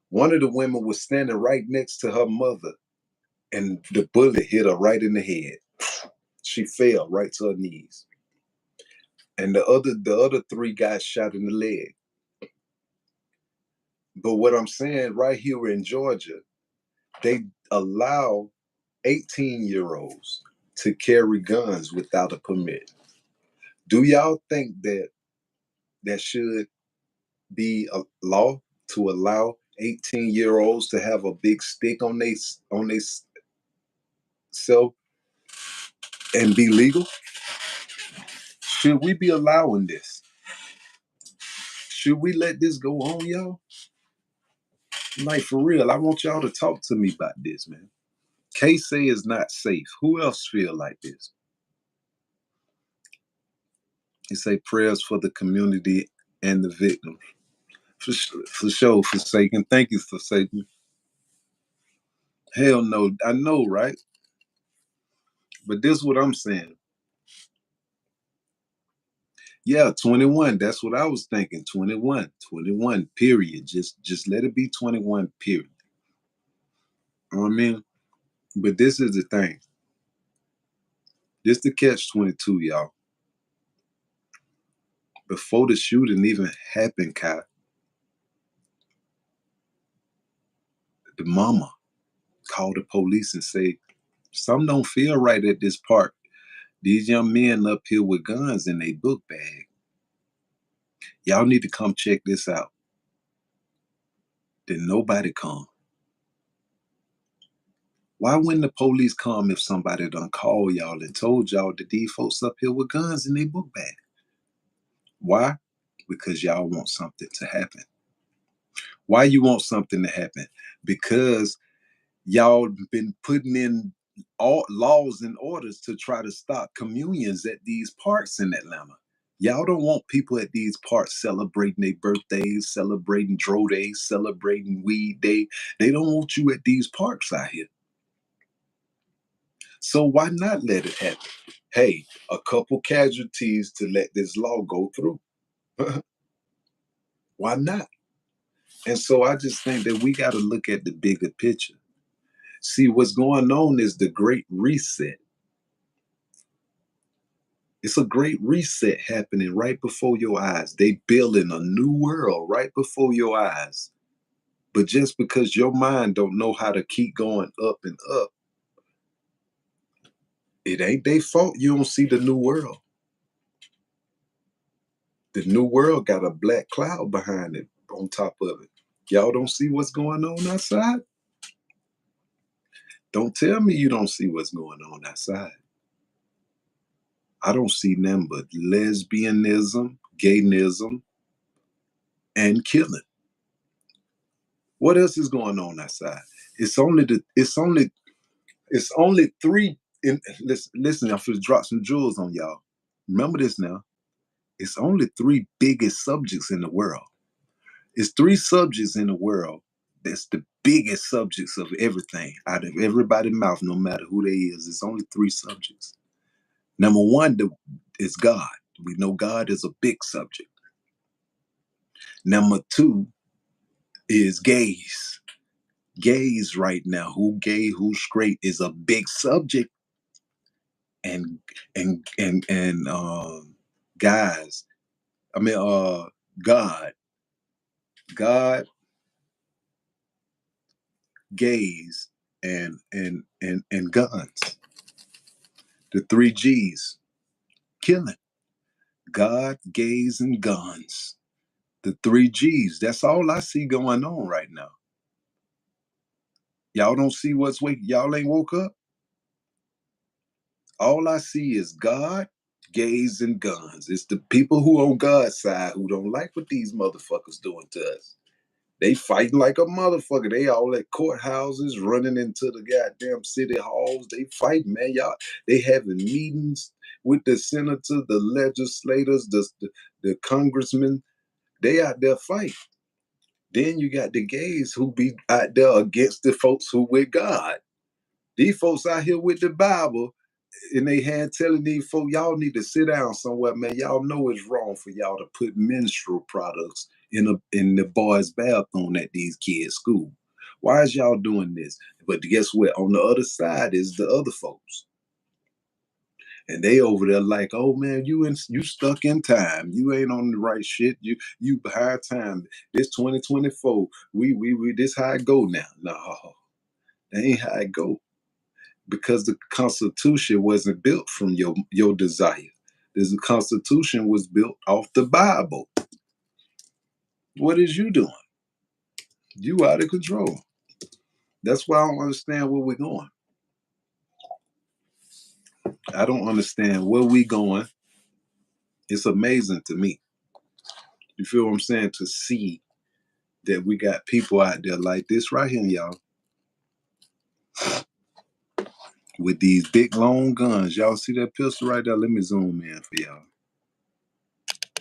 One of the women was standing right next to her mother and the bullet hit her right in the head. She fell right to her knees. And the other 3 got shot in the leg. But what I'm saying, right here in Georgia, they allow 18-year-olds to carry guns without a permit. Do y'all think that should be a law to allow 18-year-olds to have a big stick on they self and be legal? Should we be allowing this? Should we let this go on, y'all? Like, for real, I want y'all to talk to me about this, man. K say is not safe. Who else feel like this? He say prayers for the community and the victims. For sure, Forsaken. Thank you, Forsaken. Hell no, I know, right? But this is what I'm saying. Yeah, 21. That's what I was thinking. 21. 21, period. Just let it be 21, period. You know what I mean? But this is the thing. This the catch-22, y'all. Before the shooting even happened, Kai, the mama called the police and say, something don't feel right at this park. These young men up here with guns in their book bag. Y'all need to come check this out. Then nobody come. Why wouldn't the police come if somebody done called y'all and told y'all that these folks up here with guns in their book bag? Why? Because y'all want something to happen. Why you want something to happen? Because y'all been putting in all laws and orders to try to stop communions at these parks in Atlanta. Y'all don't want people at these parks celebrating their birthdays, celebrating Dro Day, celebrating Weed Day. They don't want you at these parks out here. So why not let it happen? Hey, a couple casualties to let this law go through. Why not? And so I just think that we got to look at the bigger picture. See, what's going on is the Great Reset. It's a great reset happening right before your eyes. They building a new world right before your eyes. But just because your mind don't know how to keep going up and up, it ain't their fault you don't see the new world. The new world got a black cloud behind it, on top of it. Y'all don't see what's going on outside? Don't tell me you don't see what's going on outside. I don't see nothing but lesbianism, gayism, and killing. What else is going on outside? It's only three. Listen, I'm gonna drop some jewels on y'all. Remember this now. It's only three biggest subjects in the world. It's three subjects in the world that's the biggest subjects of everything out of everybody's mouth, no matter who they is. It's only three subjects. Number one is God. We know God is a big subject. Number two is gays. Gays right now, who gay, who's straight, is a big subject. And guys, I mean God, gays, and guns. The three G's. Killing. God, gays, and guns. The three G's. That's all I see going on right now. Y'all don't see y'all ain't woke up? All I see is God, gays, and guns. It's the people who on God's side who don't like what these motherfuckers doing to us. They fighting like a motherfucker. They all at courthouses, running into the goddamn city halls. They fighting, man. Y'all, they having meetings with the senators, the legislators, the congressmen. They out there fighting. Then you got the gays who be out there against the folks who with God. These folks out here with the Bible in their hand telling these folks, y'all need to sit down somewhere, man. Y'all know it's wrong for y'all to put menstrual products in the boys' bathroom at these kids' school. Why is y'all doing this? But guess what? On the other side is the other folks. And they over there like, oh man, you stuck in time. You ain't on the right shit. You behind time. This 2024. We this how it go now. No, that ain't how it go. Because the Constitution wasn't built from your desire. The Constitution was built off the Bible. What is you doing? You out of control. That's why I don't understand where we're going. I don't understand where we're going. It's amazing to me. You feel what I'm saying? To see that we got people out there like this right here, y'all. With these big long guns. Y'all see that pistol right there? Let me zoom in for y'all.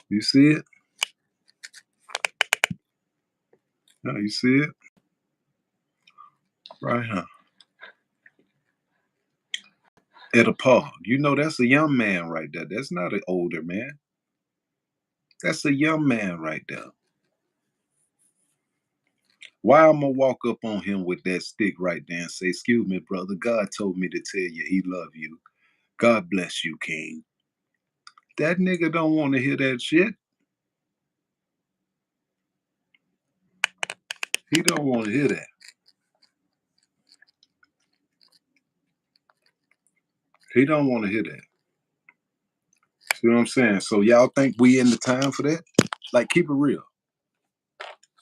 You see it? Oh, you see it? Right, huh? At a park. You know, that's a young man right there. That's not an older man. That's a young man right there. Why I'm gonna walk up on him with that stick right there and say, "Excuse me, brother, God told me to tell you he love you. God bless you, King." That nigga don't want to hear that shit. He don't want to hear that. He don't want to hear that. See what I'm saying? So y'all think we in the time for that? Like, keep it real.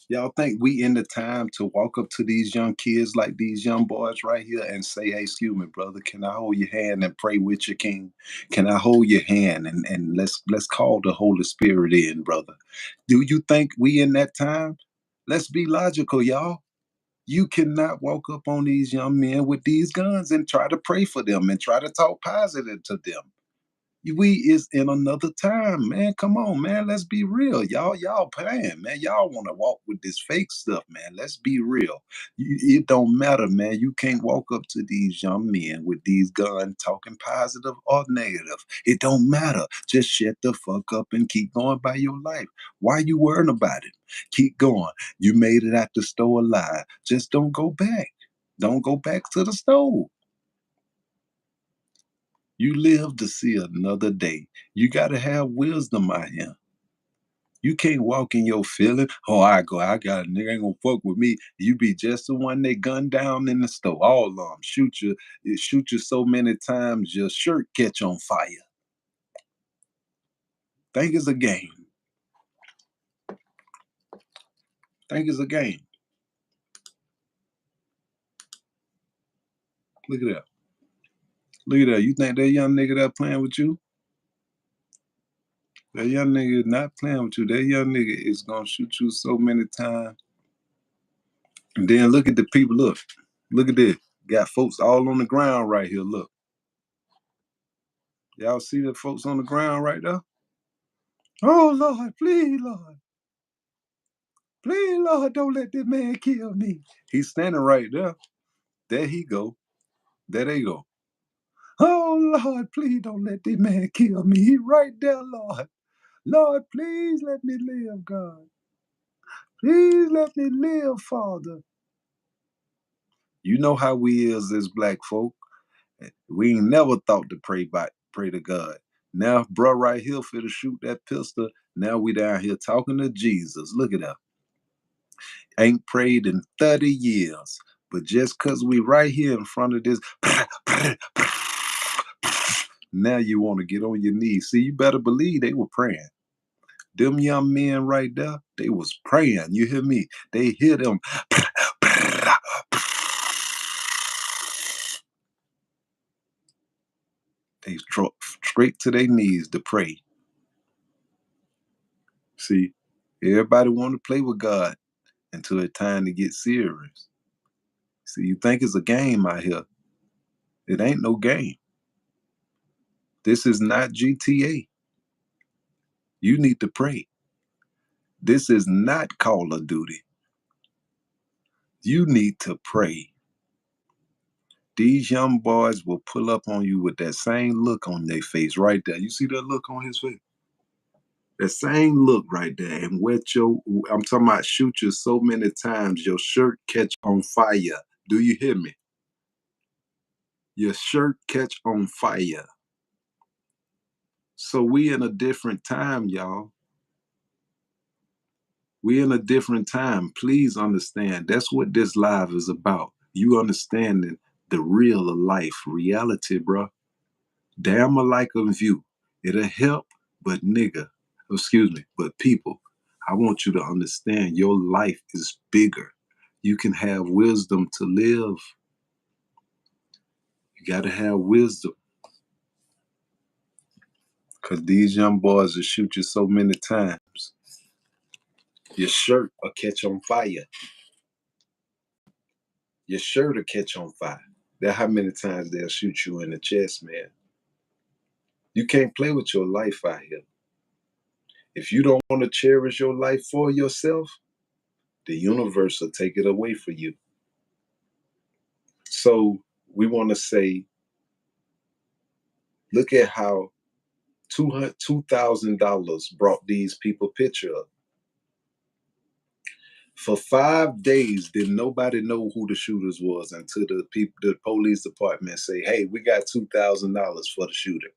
Y'all think we in the time to walk up to these young kids like these young boys right here and say, "Hey, excuse me, brother, can I hold your hand and pray with you, King? Can I hold your hand and let's call the Holy Spirit in, brother?" Do you think we in that time? Let's be logical, y'all. You cannot walk up on these young men with these guns and try to pray for them and try to talk positive to them. We is in another time, man. Come on, man. Let's be real. Y'all playing, man. Y'all want to walk with this fake stuff, man. Let's be real. It don't matter, man. You can't walk up to these young men with these guns talking positive or negative. It don't matter. Just shut the fuck up and keep going by your life. Why you worrying about it? Keep going. You made it out the store alive. Just don't go back. Don't go back to the stove. You live to see another day. You got to have wisdom out here. You can't walk in your feeling. Oh, I got a nigga ain't gonna fuck with me. You be just the one they gun down in the store. All of them shoot you so many times your shirt catch on fire. Think it's a game. Think it's a game. Look at that. Look at that. You think that young nigga that playing with you? That young nigga is not playing with you. That young nigga is gonna shoot you so many times. And then look at the people. Look at this. Got folks all on the ground right here. Look. Y'all see the folks on the ground right there? Oh Lord, please, Lord. Please, Lord, don't let this man kill me. He's standing right there. There he go. There they go. Oh Lord, please don't let this man kill me. He right there, Lord. Lord, please let me live, God. Please let me live, Father. You know how we is as black folk. We ain't never thought to pray to God. Now, bro, right here finna shoot that pistol. Now we down here talking to Jesus. Look at that. Ain't prayed in 30 years. But just cause we right here in front of this, now you want to get on your knees. See, you better believe they were praying. Them young men right there, they was praying. You hear me? They hear them. They drop straight to their knees to pray. See, everybody want to play with God until it's time to get serious. See, you think it's a game out here. It ain't no game. This is not GTA. You need to pray. This is not Call of Duty. You need to pray. These young boys will pull up on you with that same look on their face right there. You see that look on his face? That same look right there. And I'm talking about shoot you so many times, your shirt catch on fire. Do you hear me? Your shirt catch on fire. So we in a different time, y'all. We in a different time. Please understand. That's what this live is about. You understanding the real of life, reality, bro. Damn alike of you. It'll help, but but people, I want you to understand your life is bigger. You can have wisdom to live. You got to have wisdom. Because these young boys will shoot you so many times. Your shirt will catch on fire. Your shirt will catch on fire. That's how many times they'll shoot you in the chest, man. You can't play with your life out here. If you don't want to cherish your life for yourself, the universe will take it away for you. So we want to say, look at how $2,000 brought these people picture up. For 5 days, didn't nobody know who the shooters was until the police department say, "Hey, we got $2,000 for the shooter."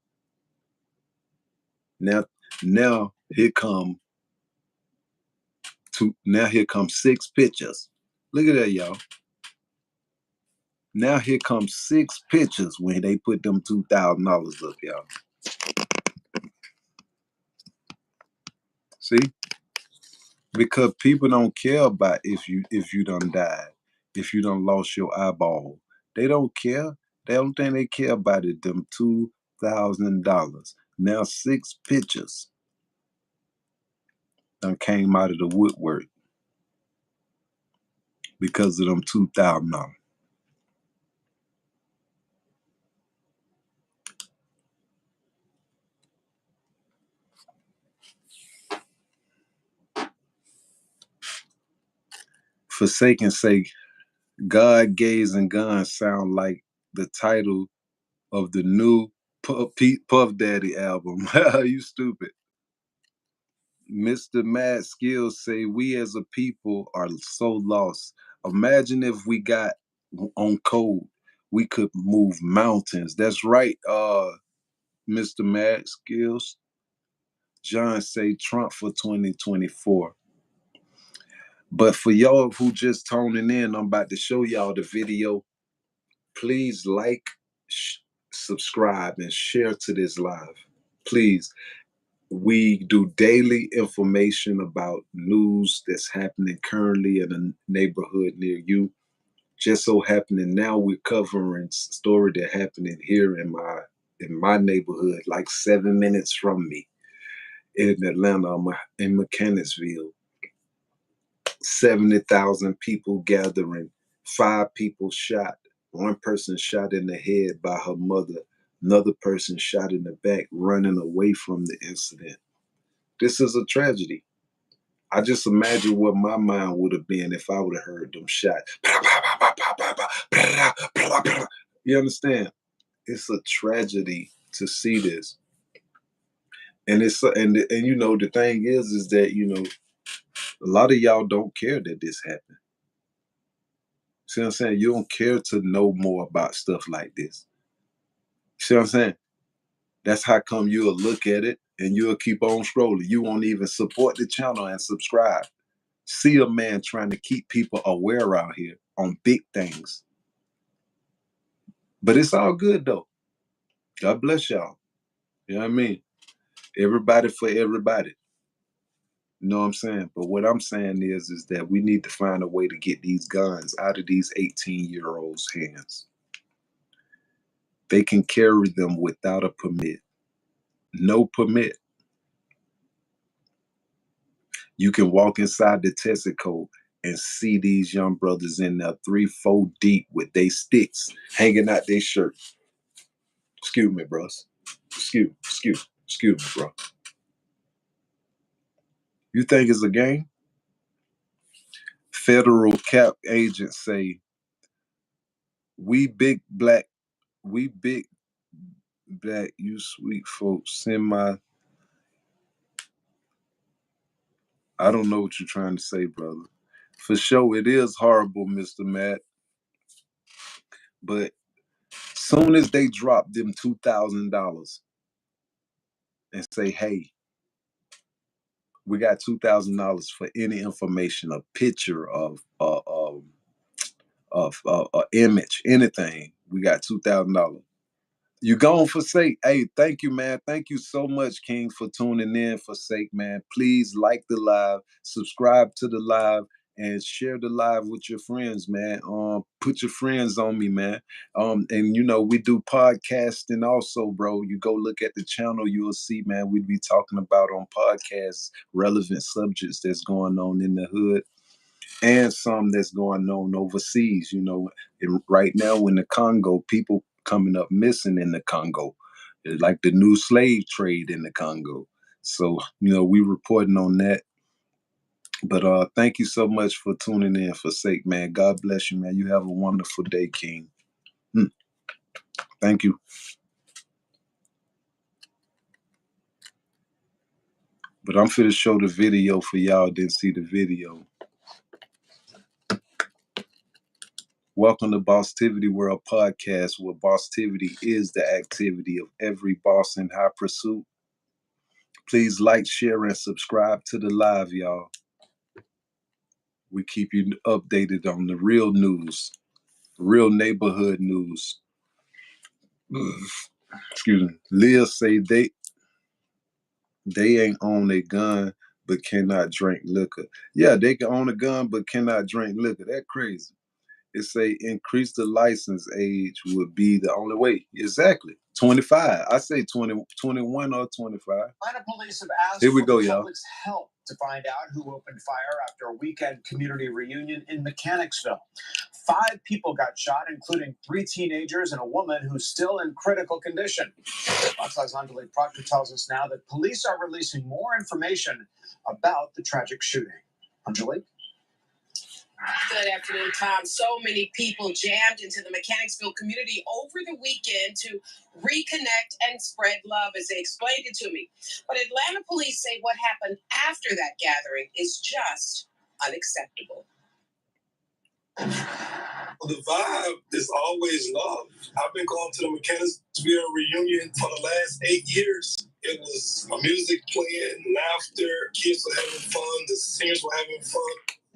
Now here come here come 6 pictures. Look at that, y'all. Now here come 6 pictures when they put them $2,000 up, y'all. See? Because people don't care about if you done died, if you done lost your eyeball. They don't care. The only thing they care about is them $2,000. Now 6 pictures done came out of the woodwork because of them $2,000. For sake's sake, God, Gays, and Guns sound like the title of the new Puff Daddy album. You stupid. Mr. Mad Skills say, we as a people are so lost. Imagine if we got on code, we could move mountains. That's right, Mr. Mad Skills. John say Trump for 2024. But for y'all who just tuning in, I'm about to show y'all the video. Please like, subscribe, and share to this live. Please. We do daily information about news that's happening currently in a neighborhood near you. Just so happening now, we're covering a story that happening here in my neighborhood, like 7 minutes from me, in Atlanta, in Mechanicsville. 70,000 people gathering, 5 people shot, 1 person shot in the head by her mother, another person shot in the back, running away from the incident. This is a tragedy. I just imagine what my mind would have been if I would have heard them shot. You understand? It's a tragedy to see this. And you know, the thing is that, you know, a lot of y'all don't care that this happened. See what I'm saying? You don't care to know more about stuff like this. See what I'm saying? That's how come you'll look at it and you'll keep on scrolling. You won't even support the channel and subscribe. See a man trying to keep people aware out here on big things. But it's all good though. God bless y'all. You know what I mean? Everybody for everybody. You know what I'm saying? But what I'm saying is that we need to find a way to get these guns out of these 18-year-olds' hands. They can carry them without a permit. No permit. You can walk inside the Texaco and see these young brothers in there 3-4 deep with their sticks hanging out their shirt. Excuse me, bros. Excuse me, bro. You think it's a game? Federal cap agents say, we big black, you sweet folks, I don't know what you're trying to say, brother. For sure, it is horrible, Mr. Matt. But soon as they drop them $2,000 and say, hey, we got $2,000 for any information, a picture of image, anything, we got $2,000. You gone for sake. Hey, thank you, man. Thank you so much, King, for tuning in for sake, man. Please like the live, subscribe to the live, and share the live with your friends, man. Put your friends on me, man. And you know, we do podcasting also, bro. You go look at the channel, you'll see, man, we be talking about on podcasts relevant subjects that's going on in the hood. And some that's going on overseas, you know. Right now in the Congo, people coming up missing in the Congo. It's like the new slave trade in the Congo. So, you know, we reporting on that. But thank you so much for tuning in for sake, man. God bless you, man. You have a wonderful day, King. Thank you. But I'm finna show the video for y'all didn't see the video. Welcome to Bosstivity World Podcast, where Bosstivity is the activity of every boss in high pursuit. Please like, share, and subscribe to the live, y'all. We keep you updated on the real news, real neighborhood news. Excuse me. Leah say they ain't own a gun but cannot drink liquor. Yeah, they can own a gun but cannot drink liquor. That crazy. It say increase the license age would be the only way. Exactly. 25. I say 20, 21 or 25. Atlanta police have asked Here we for go, the y'all. public's help to find out who opened fire after a weekend community reunion in Mechanicsville. 5 people got shot, including 3 teenagers and a woman who's still in critical condition. Fox News' Angelique Proctor tells us now that police are releasing more information about the tragic shooting. Angelique? Good afternoon, Tom. So many people jammed into the Mechanicsville community over the weekend to reconnect and spread love, as they explained it to me. But Atlanta police say what happened after that gathering is just unacceptable. The vibe is always love. I've been going to the Mechanicsville reunion for the last 8 years. It was music playing, laughter, kids were having fun, the singers were having fun.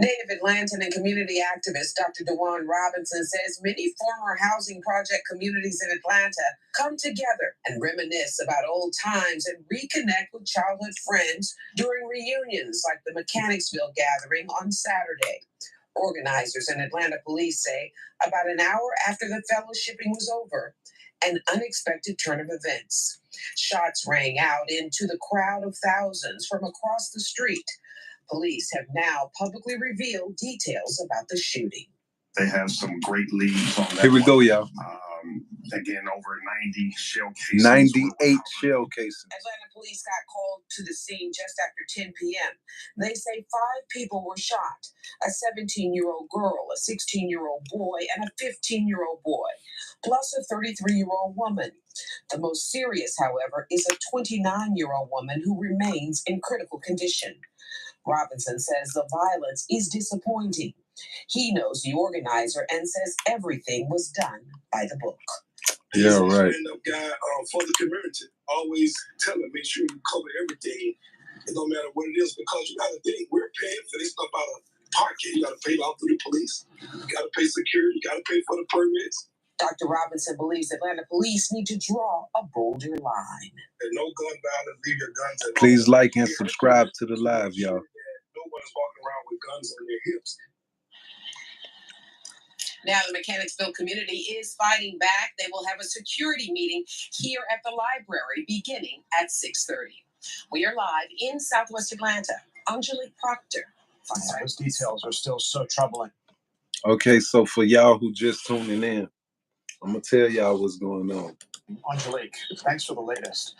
Native Atlantan and community activist Dr. DeJuan Robinson says many former housing project communities in Atlanta come together and reminisce about old times and reconnect with childhood friends during reunions like the Mechanicsville gathering on Saturday. Organizers and Atlanta police say about an hour after the fellowshipping was over, an unexpected turn of events. Shots rang out into the crowd of thousands from across the street. Police have now publicly revealed details about the shooting. They have some great leads on that. Here we go, y'all. Again, over 90 shell casings. 98 shell casings. Atlanta police got called to the scene just after 10 p.m. They say 5 people were shot, a 17-year-old girl, a 16-year-old boy, and a 15-year-old boy, plus a 33-year-old woman. The most serious, however, is a 29-year-old woman who remains in critical condition. Robinson says the violence is disappointing. He knows the organizer and says everything was done by the book. Yeah, right. He's a guy for the community. Always tell him, make sure you cover everything. It don't matter what it is, because you got to think, we're paying for this stuff out of pocket. You got to pay it off through the police. You got to pay security. You got to pay for the permits. Dr. Robinson believes Atlanta police need to draw a bolder line. And no gun violence, leave your guns at home. Please like and subscribe to the live, y'all. No one's walking around with guns on their hips. Now the Mechanicsville community is fighting back. They will have a security meeting here at the library beginning at 6:30. We are live in Southwest Atlanta. Angelique Proctor. Those details are still so troubling. Okay, so for y'all who just tuning in, I'm going to tell y'all what's going on. Angelique, thanks for the latest.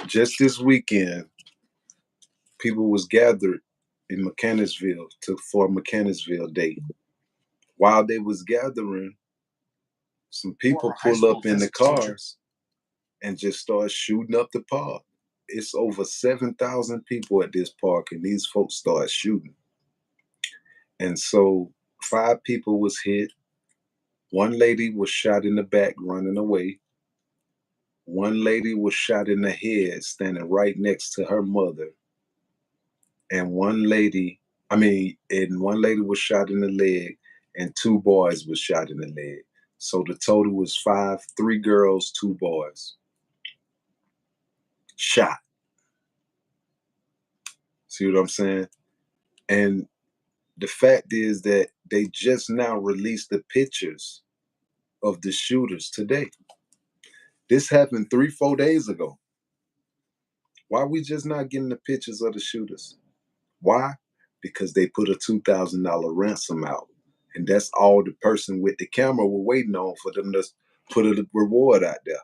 Just this weekend, people was gathered in Mechanicsville for Mechanicsville Day. While they was gathering, some people pull up in the cars and just start shooting up the park. It's over 7,000 people at this park, and these folks start shooting. And so 5 people was hit. One lady was shot in the back running away. One lady was shot in the head standing right next to her mother. And one lady was shot in the leg, and 2 boys was shot in the leg. So the total was 5, 3 girls, 2 boys shot. See what I'm saying? And the fact is that they just now released the pictures of the shooters today. This happened 3-4 days ago. Why we just not getting the pictures of the shooters? Why? Because they put a $2,000 ransom out. And that's all the person with the camera were waiting on, for them to put a reward out there.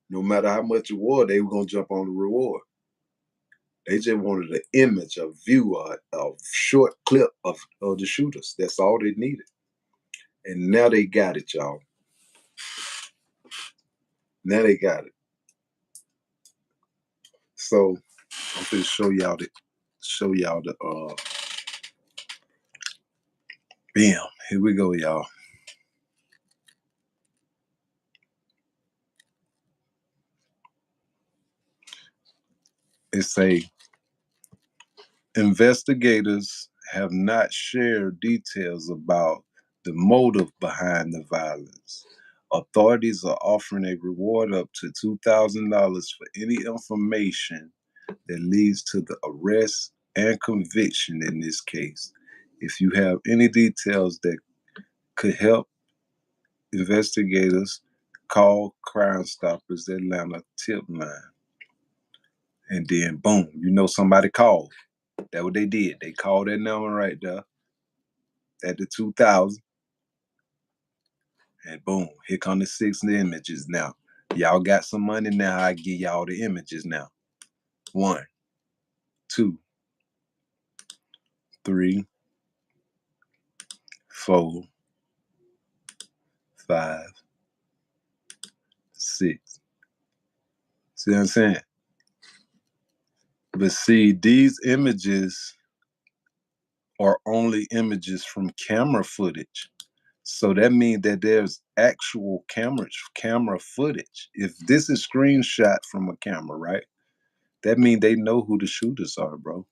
No matter how much reward, they were going to jump on the reward. They just wanted an image, a view, a short clip of the shooters. That's all they needed. And now they got it, y'all. Now they got it. So I'm gonna show y'all the bam. Here we go, y'all. It say investigators have not shared details about the motive behind the violence. Authorities are offering a reward up to $2,000 for any information that leads to the arrest and conviction in this case. If you have any details that could help investigators, call Crime Stoppers Atlanta tip line. And then boom, somebody called. That's what they did. They called that number right there at the 2000. And boom, here come the 6 images now. Y'all got some money now. I give y'all the images now. 1, 2, 3, 4, 5, 6. See what I'm saying? But see, these images are only images from camera footage. So that means that there's actual camera footage. If this is screenshot from a camera, right? That means they know who the shooters are, bro.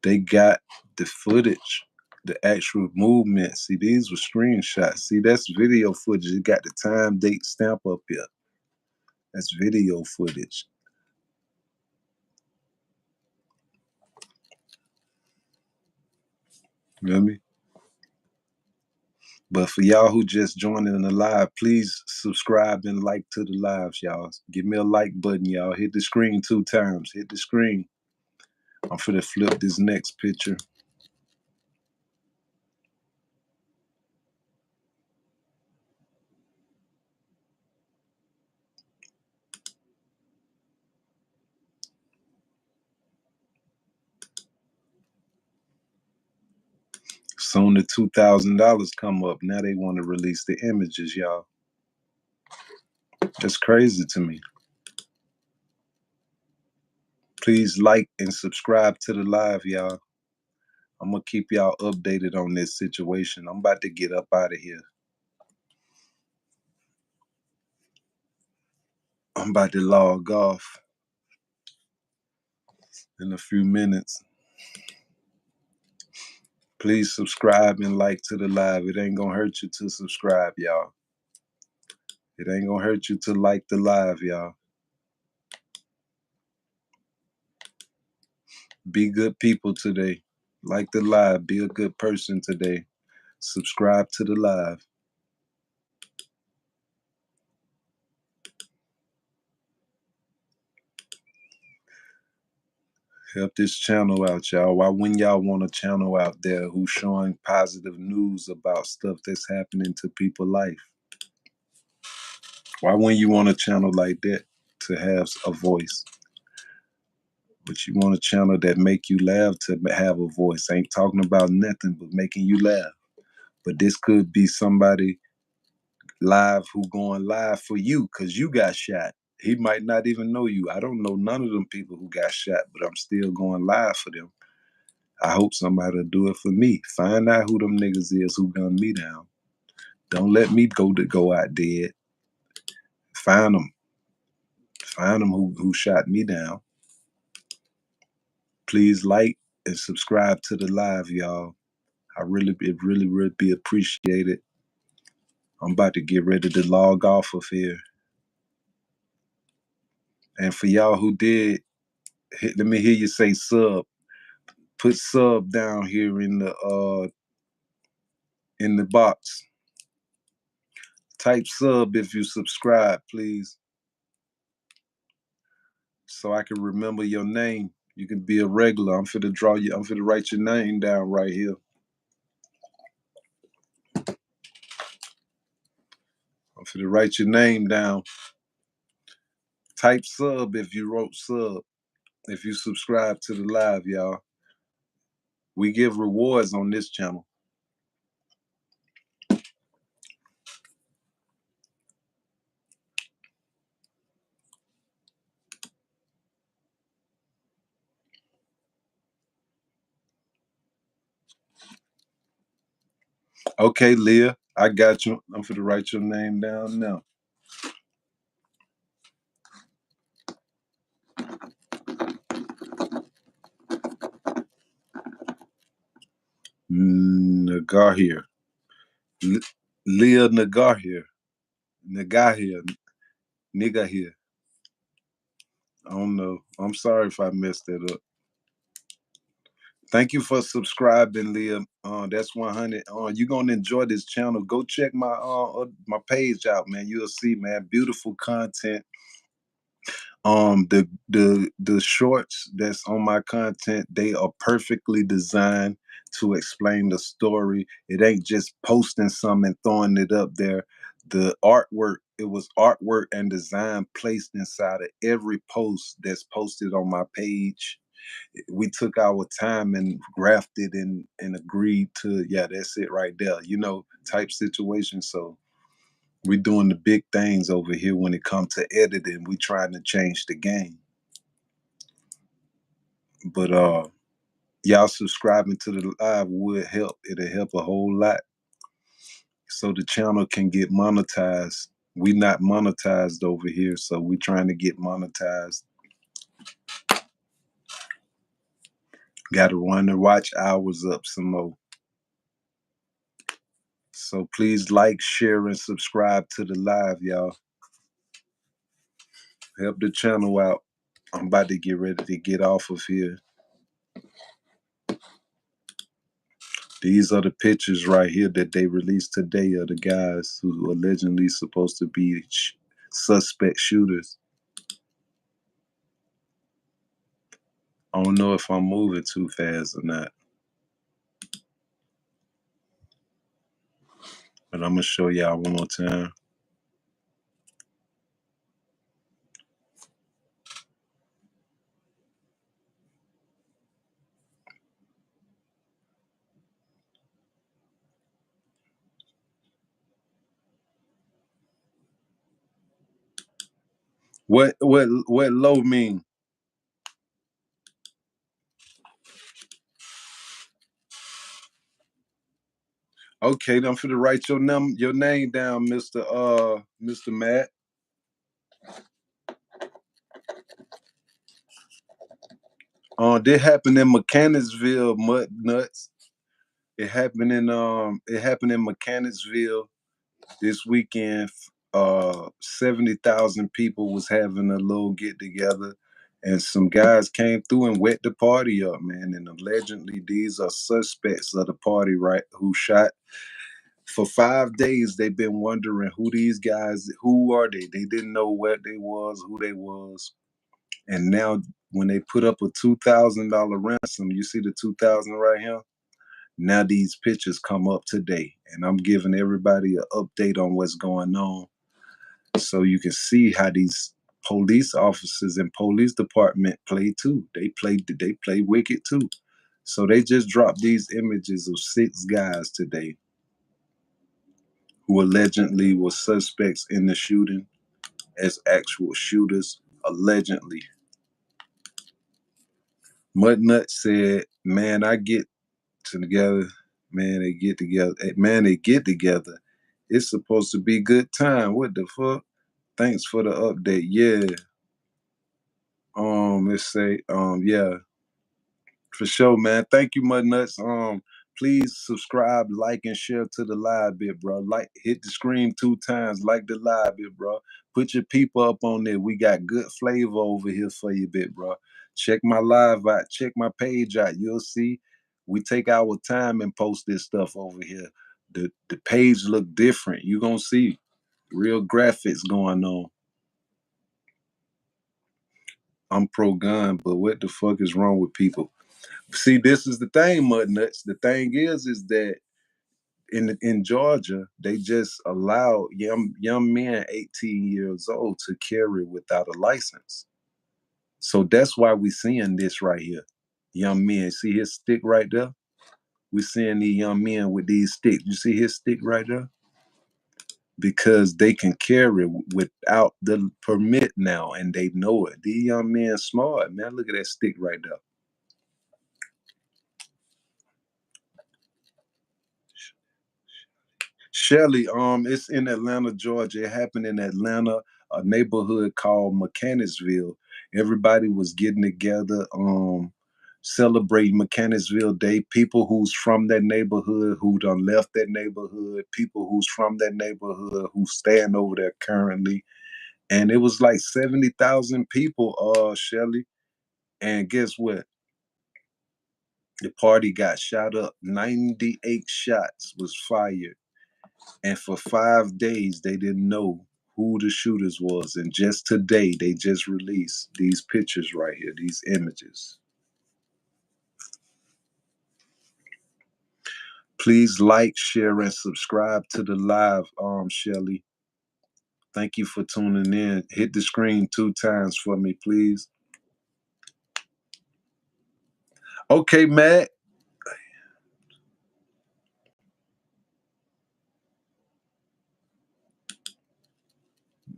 They got the footage, the actual movement. See, these were screenshots. See, that's video footage. It got the time, date, stamp up here. That's video footage. You know what I mean? But for y'all who just joined in the live, please subscribe and like to the lives, y'all. Give me a like button, y'all. Hit the screen 2 times. Hit the screen. I'm finna flip this next picture. Soon the $2,000 come up. Now they want to release the images, y'all. That's crazy to me. Please like and subscribe to the live, y'all. I'm going to keep y'all updated on this situation. I'm about to get up out of here. I'm about to log off in a few minutes. Please subscribe and like to the live. It ain't going to hurt you to subscribe, y'all. It ain't going to hurt you to like the live, y'all. Be good people today. Like the live. Be a good person today. Subscribe to the live. Help this channel out, y'all. Why wouldn't y'all want a channel out there who's showing positive news about stuff that's happening to people's life? Why wouldn't you want a channel like that to have a voice? But you want a channel that make you laugh to have a voice. Ain't talking about nothing but making you laugh. But this could be somebody live who going live for you because you got shot. He might not even know you. I don't know none of them people who got shot, but I'm still going live for them. I hope somebody will do it for me. Find out who them niggas is who gunned me down. Don't let me go out dead. Find them. Find them who shot me down. Please like and subscribe to the live, y'all. It really would be appreciated. I'm about to get ready to log off of here. And for y'all who did, let me hear you say sub. Put sub down here in the box. Type sub if you subscribe, please. So I can remember your name. You can be a regular. I'm finna draw you. I'm finna write your name down right here. I'm finna write your name down. Type sub if you wrote sub. if you subscribe to the live, y'all. We give rewards on this channel. Okay, Leah, I got you. I'm for to write your name down now. Nagahir. Leah Nagahir. Nagahir. Nigahir. I don't know. I'm sorry if I messed that up. Thank you for subscribing, Leah. That's 100. You're gonna enjoy this channel. Go check my page out, man. You'll see, man, beautiful content. The shorts that's on my content, they are perfectly designed to explain the story. It ain't just posting something and throwing it up there. The artwork, it was artwork and design placed inside of every post that's posted on my page. We took our time and grafted and agreed to, yeah, that's it right there, type situation. So we doing the big things over here when it comes to editing. We trying to change the game. But y'all subscribing to the live would help. It'll help a whole lot. So the channel can get monetized. We not monetized over here, so we trying to get monetized. Gotta run the watch hours up some more. So please like, share, and subscribe to the live, y'all. Help the channel out. I'm about to get ready to get off of here. These are the pictures right here that they released today of the guys who are allegedly supposed to be suspect shooters. I don't know if I'm moving too fast or not. But I'm going to show y'all one more time. What low mean? Okay, I'm finna write your name down, Mr. Matt. This happened in Mechanicsville, Mud Nuts. It happened in Mechanicsville this weekend. 70,000 people was having a little get together, and some guys came through and wet the party up, man. And allegedly, these are suspects of the party, right? Who shot. For 5 days, they've been wondering who these guys, who are they? They didn't know what they was, who they was. And now when they put up a $2,000 ransom, you see the 2,000 right here? Now these pictures come up today. And I'm giving everybody an update on what's going on. So you can see how these police officers and police department play too. They play wicked too. So they just dropped these images of 6 guys today who allegedly were suspects in the shooting as actual shooters, allegedly. Mudnut said, man, I get together. Man, they get together. Man, they get together. It's supposed to be good time. What the fuck? Thanks for the update. Yeah. Let's say, yeah. For sure, man. Thank you, Mudnuts. Please subscribe, like, and share to the live bit, bro. Like, hit the screen 2 times, like the live bit, bro. Put your people up on there. We got good flavor over here for you, bit, bro. Check my live out. Check my page out. You'll see we take our time and post this stuff over here. The page look different. You gonna see real graphics going on. I'm pro-gun, but what the fuck is wrong with people? See, this is the thing, Mudnuts. The thing is that in Georgia, they just allow young men 18 years old to carry without a license. So that's why we seeing this right here. Young men, see his stick right there? We seeing these young men with these sticks. You see his stick right there? Because they can carry without the permit now, and they know it. These young men smart, man. Look at that stick right there. Shelly, it's in Atlanta, Georgia. It happened in Atlanta, a neighborhood called Mechanicsville. Everybody was getting together, celebrating Mechanicsville Day. People who's from that neighborhood, who done left that neighborhood, people who's from that neighborhood, who stand over there currently. And it was like 70,000 people, Shelly. And guess what? The party got shot up. 98 shots was fired. And for 5 days, they didn't know who the shooters was. And just today, they just released these pictures right here, these images. Please like, share, and subscribe to the live, Shelly. Thank you for tuning in. Hit the screen 2 times for me, please. Okay, Matt.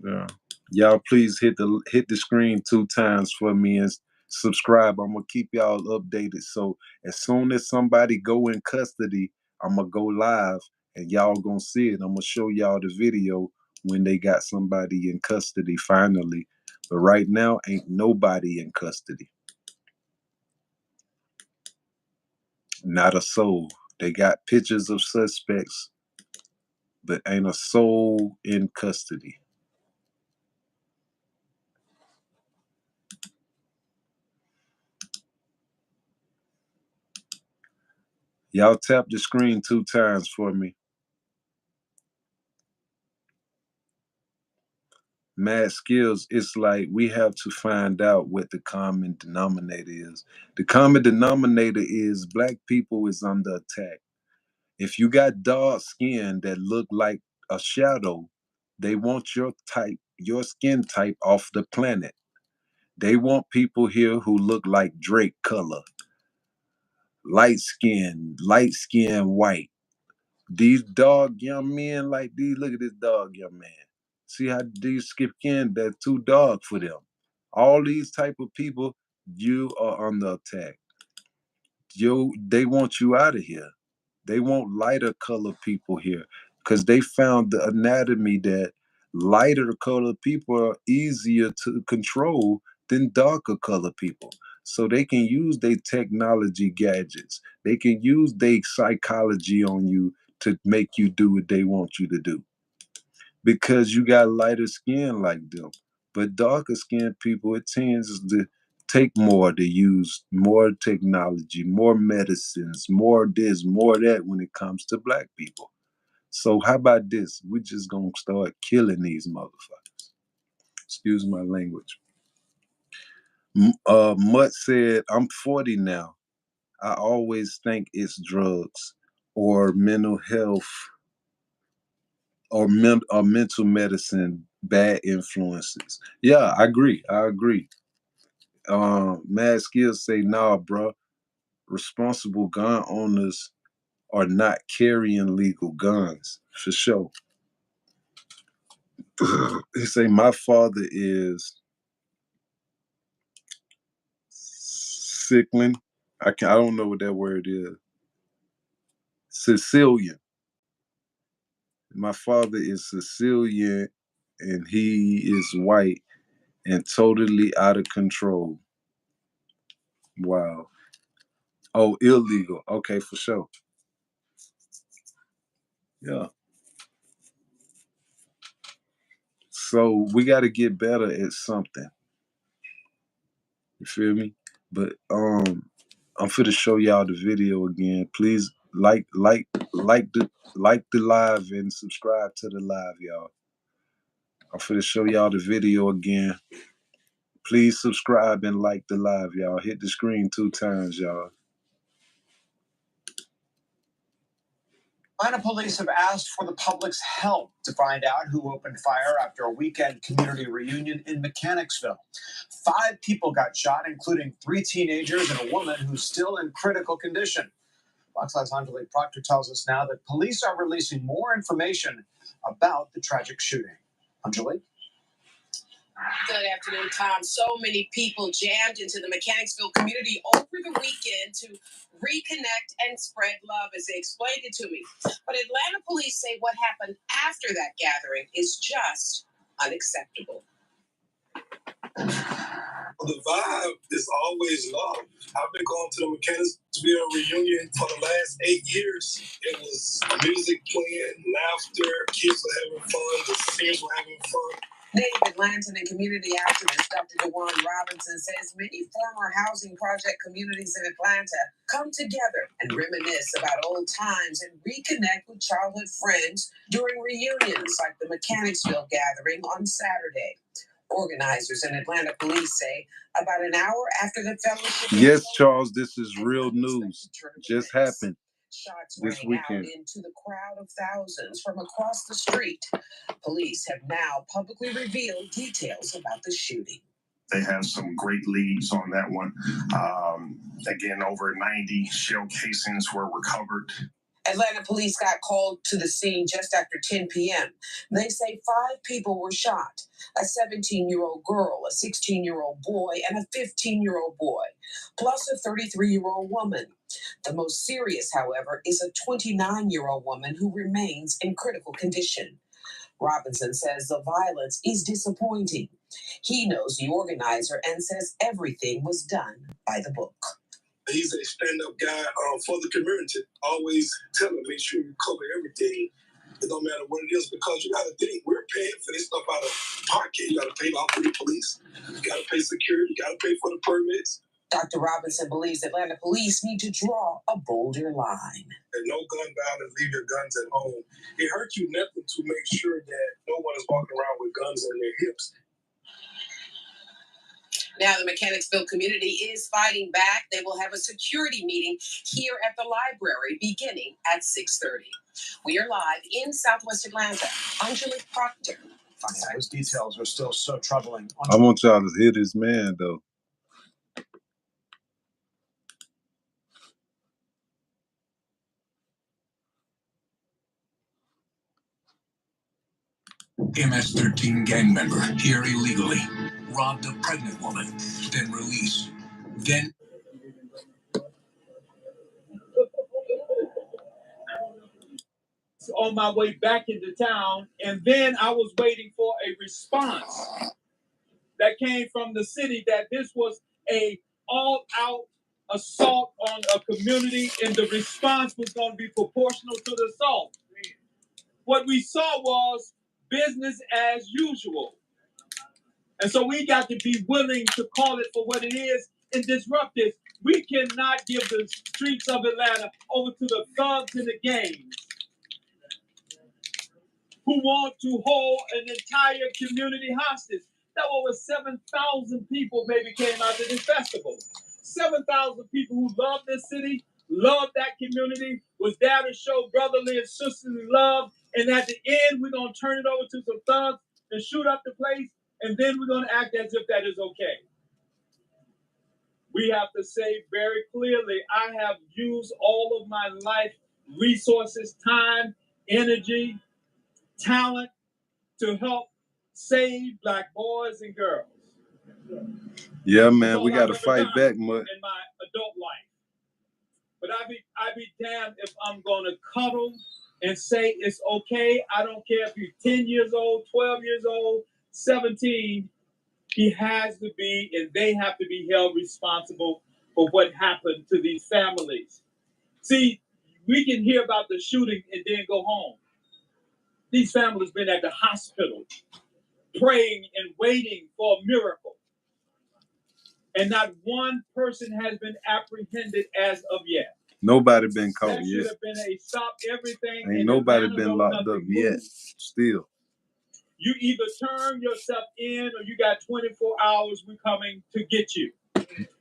Yeah. Y'all please hit the screen 2 times for me and subscribe. I'm gonna keep y'all updated. So as soon as somebody go in custody, I'm gonna go live and y'all gonna see it. I'm gonna show y'all the video when they got somebody in custody finally. But right now, ain't nobody in custody. Not a soul. They got pictures of suspects, but ain't a soul in custody. Y'all tap the screen 2 times for me. Mad skills, it's like we have to find out what the common denominator is. The common denominator is black people is under attack. If you got dark skin that look like a shadow, they want your type, your skin type off the planet. They want people here who look like Drake color, light skin white. These dog young men like these, look at this dog young man. See how these skip in, they're too dark for them. All these type of people, you are under attack. They want you out of here. They want lighter color people here because they found the anatomy that lighter color people are easier to control than darker color people. So they can use their technology gadgets. They can use their psychology on you to make you do what they want you to do because you got lighter skin like them. But darker skinned people, it tends to take more to use more technology, more medicines, more this, more that when it comes to black people. So how about this? We just gonna start killing these motherfuckers. Excuse my language. Mutt said, I'm 40 now. I always think it's drugs or mental health or mental medicine, bad influences. Yeah, I agree. Mad Skills say, nah, bro. Responsible gun owners are not carrying legal guns, for sure. He say, my father is sickling. I don't know what that word is. Sicilian. My father is Sicilian and he is white and totally out of control. Wow. Oh, illegal. Okay, for sure. Yeah. So we got to get better at something. You feel me? But I'm finna show y'all the video again. Please like the live and subscribe to the live, y'all. I'm finna show y'all the video again. Please subscribe and like the live, y'all. Hit the screen 2 times, y'all. Atlanta police have asked for the public's help to find out who opened fire after a weekend community reunion in Mechanicsville. 5 people got shot, including 3 teenagers and a woman who's still in critical condition. Fox Live's Angelique Proctor tells us now that police are releasing more information about the tragic shooting. Angelique? Good afternoon, Tom. So many people jammed into the Mechanicsville community over the weekend to reconnect and spread love, as they explained it to me. But Atlanta police say what happened after that gathering is just unacceptable. The vibe is always love. I've been going to the Mechanicsville reunion for the last 8 years. It was music playing, laughter, kids were having fun, the seniors were having fun. Native Atlantan and community activist Dr. DeJuan Robinson says many former housing project communities in Atlanta come together and reminisce about old times and reconnect with childhood friends during reunions like the Mechanicsville gathering on Saturday. Organizers and Atlanta police say about an hour after the fellowship. Yes, Charles, this is real news. Just happened Shots this rang weekend. out into the crowd of thousands from across the street. Police have now publicly revealed details about the shooting. They have some great leads on that one. Again, over 90 shell casings were recovered. Atlanta police got called to the scene just after 10 p.m. They say 5 people were shot, a 17-year-old girl, a 16-year-old boy, and a 15-year-old boy, plus a 33-year-old woman. The most serious, however, is a 29-year-old woman who remains in critical condition. Robinson says the violence is disappointing. He knows the organizer and says everything was done by the book. He's a stand-up guy for the community. Always tell him, make sure you cover everything. It don't matter what it is, because you got to think, we're paying for this stuff out of pocket. You got to pay off for the police. You got to pay security. You got to pay for the permits. Dr. Robinson believes Atlanta police need to draw a bolder line. And no gun violence, leave your guns at home. It hurts you nothing to make sure that no one is walking around with guns on their hips. Now the Mechanicsville community is fighting back. They will have a security meeting here at the library beginning at 6:30. We are live in Southwest Atlanta. Angelique Proctor. Those details are still so troubling. I want y'all to hear this man, though. MS-13 gang member here illegally, robbed a pregnant woman, then released, then On my way back into town, and then I was waiting for a response that came from the city that this was a all-out assault on a community, and the response was going to be proportional to the assault. What we saw was business as usual. And so we got to be willing to call it for what it is and disrupt this. We cannot give the streets of Atlanta over to the thugs and the gangs who want to hold an entire community hostage. That over 7,000 people maybe came out to this festival. 7,000 people who love this city, love that community, was there to show brotherly and sisterly love. And at the end, we're going to turn it over to some thugs and shoot up the place. And then we're going to act as if that is okay. We have to say very clearly, I have used all of my life, resources, time, energy, talent to help save Black boys and girls. Yeah, man, we got to fight back, Mutt. In my adult life. But I be damned if I'm going to cuddle and say it's okay. I don't care if you're 10 years old, 12 years old, 17. He has to be, and they have to be held responsible for what happened to these families. See, we can hear about the shooting and then go home. These families been at the hospital praying and waiting for a miracle. And not one person has been apprehended as of yet. Nobody been caught That should yet. have been a stop everything. Ain't nobody been locked up yet. Still. You either turn yourself in or you got 24 hours, we're coming to get you.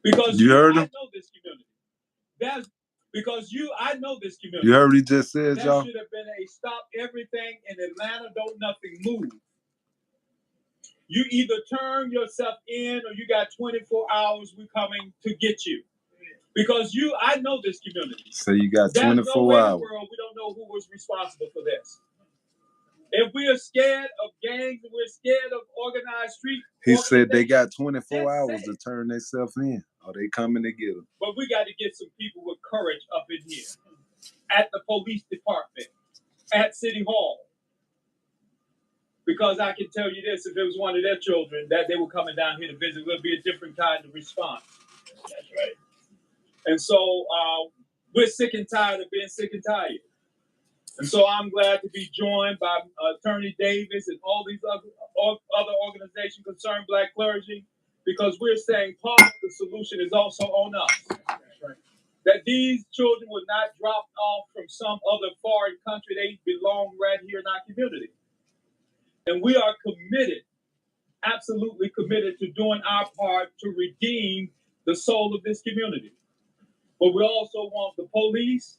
Because you heard him? I know this community. Because I know this community. You heard what he just said, That y'all? should have been a stop everything in Atlanta, don't nothing move. You either turn yourself in or you got 24 hours, we're coming to get you. Because I know this community. So you got 24 hours. There's no way in the hours. world we don't know who was responsible for this. If we are scared of gangs and we're scared of organized street, he said they got 24 hours to turn themselves in, or they coming to get them. But we got to get some people with courage up in here, at the police department, at City Hall. Because I can tell you this, if it was one of their children that they were coming down here to visit, it would be a different kind of response. That's right. And so we're sick and tired of being sick and tired. And so I'm glad to be joined by Attorney Davis and all these other organizations concerned Black clergy, because we're saying part of the solution is also on us. That's right. That these children were not dropped off from some other foreign country. They belong right here in our community. And we are committed, absolutely committed to doing our part to redeem the soul of this community. But we also want the police,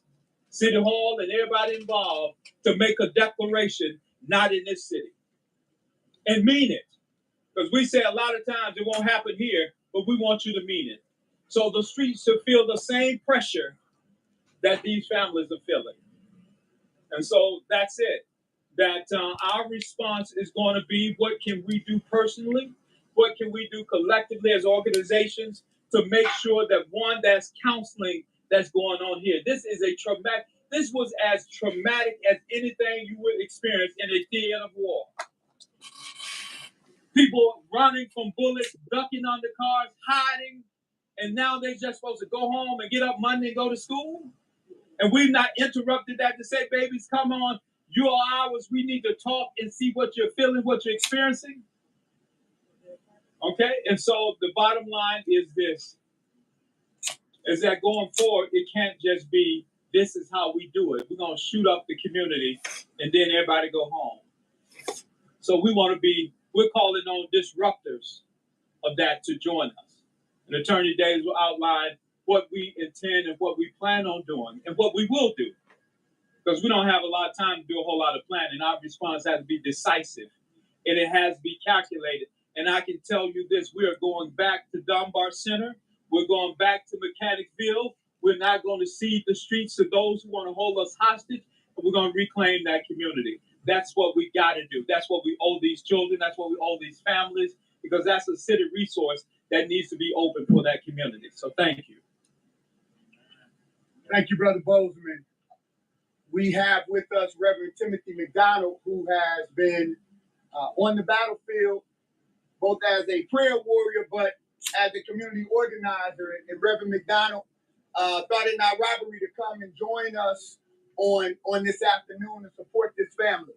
City Hall, and everybody involved to make a declaration, not in this city. And mean it. Because we say a lot of times it won't happen here, but we want you to mean it. So the streets to feel the same pressure that these families are feeling. And so that's it. That our response is going to be, what can we do personally? What can we do collectively as organizations to make sure that, one, that's counseling that's going on here. This was as traumatic as anything you would experience in a theater of war. People running from bullets, ducking under cars, hiding, and now they're just supposed to go home and get up Monday and go to school? And we've not interrupted that to say, babies, come on, you are ours. We need to talk and see what you're feeling, what you're experiencing. Okay? And so the bottom line is this, is that going forward, it can't just be, this is how we do it. We're going to shoot up the community and then everybody go home. So we're calling on disruptors of that to join us. And Attorney Davis will outline what we intend and what we plan on doing and what we will do. Because we don't have a lot of time to do a whole lot of planning. Our response has to be decisive, and it has to be calculated. And I can tell you this, we are going back to Dunbar Center. We're going back to Mechanicsville. We're not going to cede the streets to those who want to hold us hostage, but we're going to reclaim that community. That's what we got to do. That's what we owe these children. That's what we owe these families, because that's a city resource that needs to be open for that community. So thank you. Thank you, Brother Bozeman. We have with us Reverend Timothy McDonald, who has been on the battlefield, both as a prayer warrior, but as a community organizer. And Reverend McDonald thought it not robbery to come and join us on this afternoon and support this family.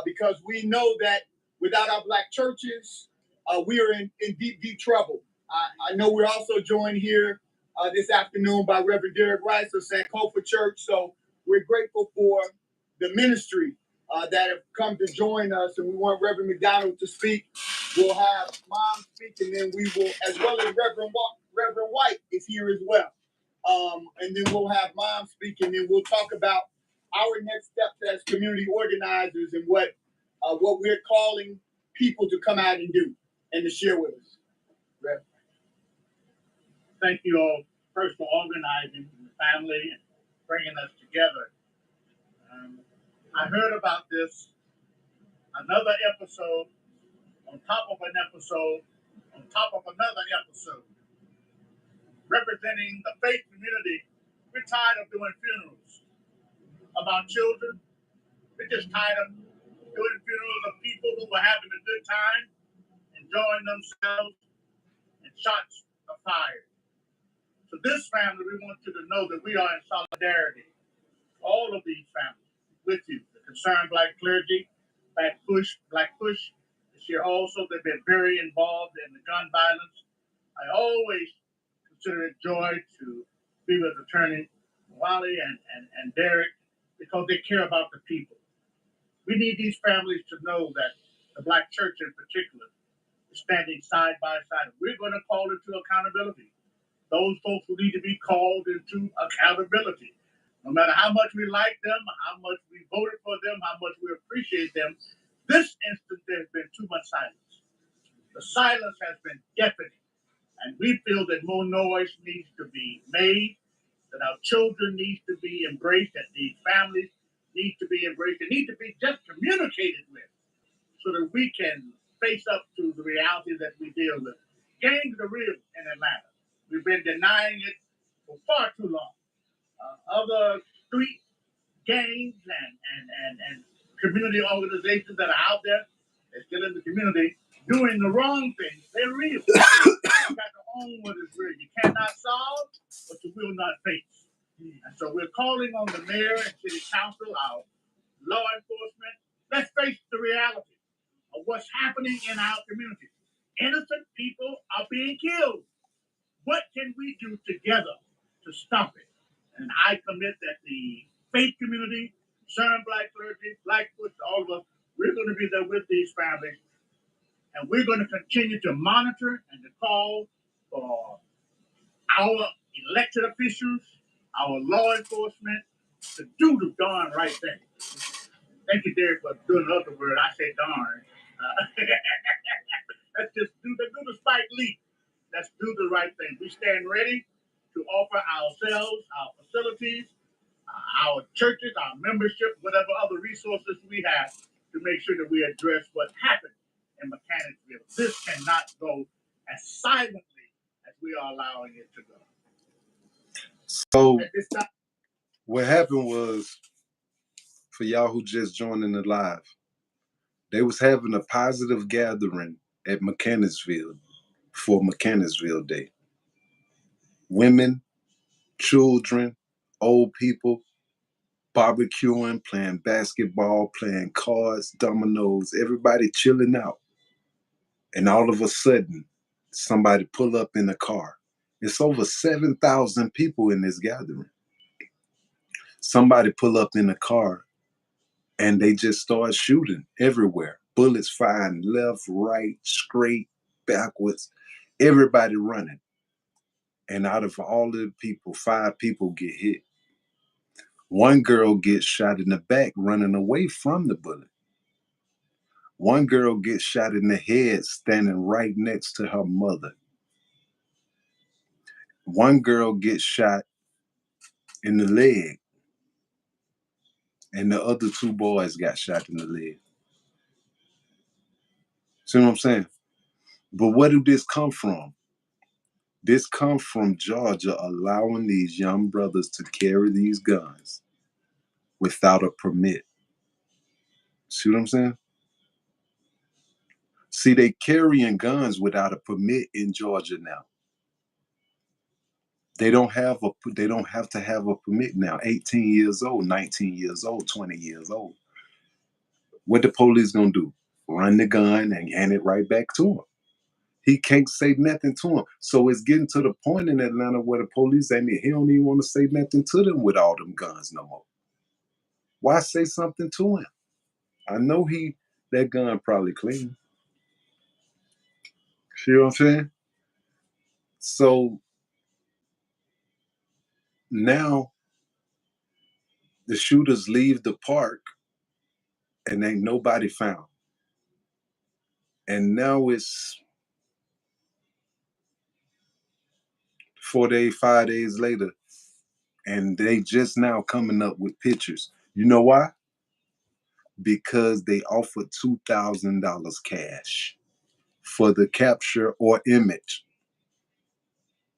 Because we know that without our Black churches, we are in deep, deep trouble. I know we're also joined here this afternoon by Reverend Derek Rice of Sankofa Church. So we're grateful for the ministry that have come to join us, and we want Reverend McDonald to speak. We'll have Mom speak, and then we will, as well as Reverend White is here as well. And then we'll have Mom speak, and then we'll talk about our next steps as community organizers and what we're calling people to come out and do and to share with us. Rev. Thank you all first for organizing the family and bringing us together. I heard about this, another episode on top of an episode on top of another episode. Representing the faith community, we're tired of doing funerals of our children. We're just tired of doing funerals of people who were having a good time, enjoying themselves, and shots are fired. So this family, we want you to know that we are in solidarity, all of these families, with you. The Concerned Black Clergy, Black Push this year also, they've been very involved in the gun violence. I always consider it joy to be with Attorney Wally and Derek, because they care about the people. We need these families to know that the Black church in particular is standing side by side. We're going to call it to accountability. those folks who need to be called into accountability. No matter how much we like them, how much we voted for them, how much we appreciate them, this instance there's been too much silence. The silence has been deafening, and we feel that more noise needs to be made, that our children need to be embraced, that these families need to be embraced, they need to be just communicated with, so that we can face up to the realities that we deal with. Gangs are real in Atlanta. We've been denying it for far too long. Other street gangs and community organizations that are out there, they're still in the community doing the wrong things. They're real. You got to own what is real. You cannot solve what you will not face. And so we're calling on the mayor and city council, our law enforcement. Let's face the reality of what's happening in our community. Innocent people are being killed. What can we do together to stop it? And I commit that the faith community, Southern Black clergy, Blackfoot, all of us, we're going to be there with these families. And we're going to continue to monitor and to call for our elected officials, our law enforcement, to do the darn right thing. Thank you, Derek, for doing the other word. I say darn. Let's just do the Spike Lee. Let's do the right thing. We stand ready to offer ourselves, our facilities, our churches, our membership, whatever other resources we have to make sure that we address what happened in Mechanicsville. This cannot go as silently as we are allowing it to go. So what happened was, for y'all who just joined in the live, they was having a positive gathering at Mechanicsville for Mechanicsville Day. Women, children, old people, barbecuing, playing basketball, playing cards, dominoes, everybody chilling out. And all of a sudden, somebody pull up in a car. It's over 7,000 people in this gathering. Somebody pull up in a car and they just start shooting everywhere. Bullets flying left, right, straight, backwards, everybody running. And out of all the people, 5 people get hit. One girl gets shot in the back running away from the bullet. One girl gets shot in the head standing right next to her mother. One girl gets shot in the leg. And the other 2 boys got shot in the leg. See what I'm saying? But where did this come from? This comes from Georgia allowing these young brothers to carry these guns without a permit. See what I'm saying? See, they carrying guns without a permit in Georgia now. They don't have to have a permit now. 18 years old, 19 years old, 20 years old. What the police gonna do? Run the gun and hand it right back to him. He can't say nothing to him. So it's getting to the point in Atlanta where the police ain't, he don't even want to say nothing to them with all them guns no more. Why say something to him? I know that gun probably clean. See what I'm saying? So now the shooters leave the park and ain't nobody found. And now it's 4 days, 5 days later, and they just now coming up with pictures. You know why? Because they offered $2,000 cash for the capture or image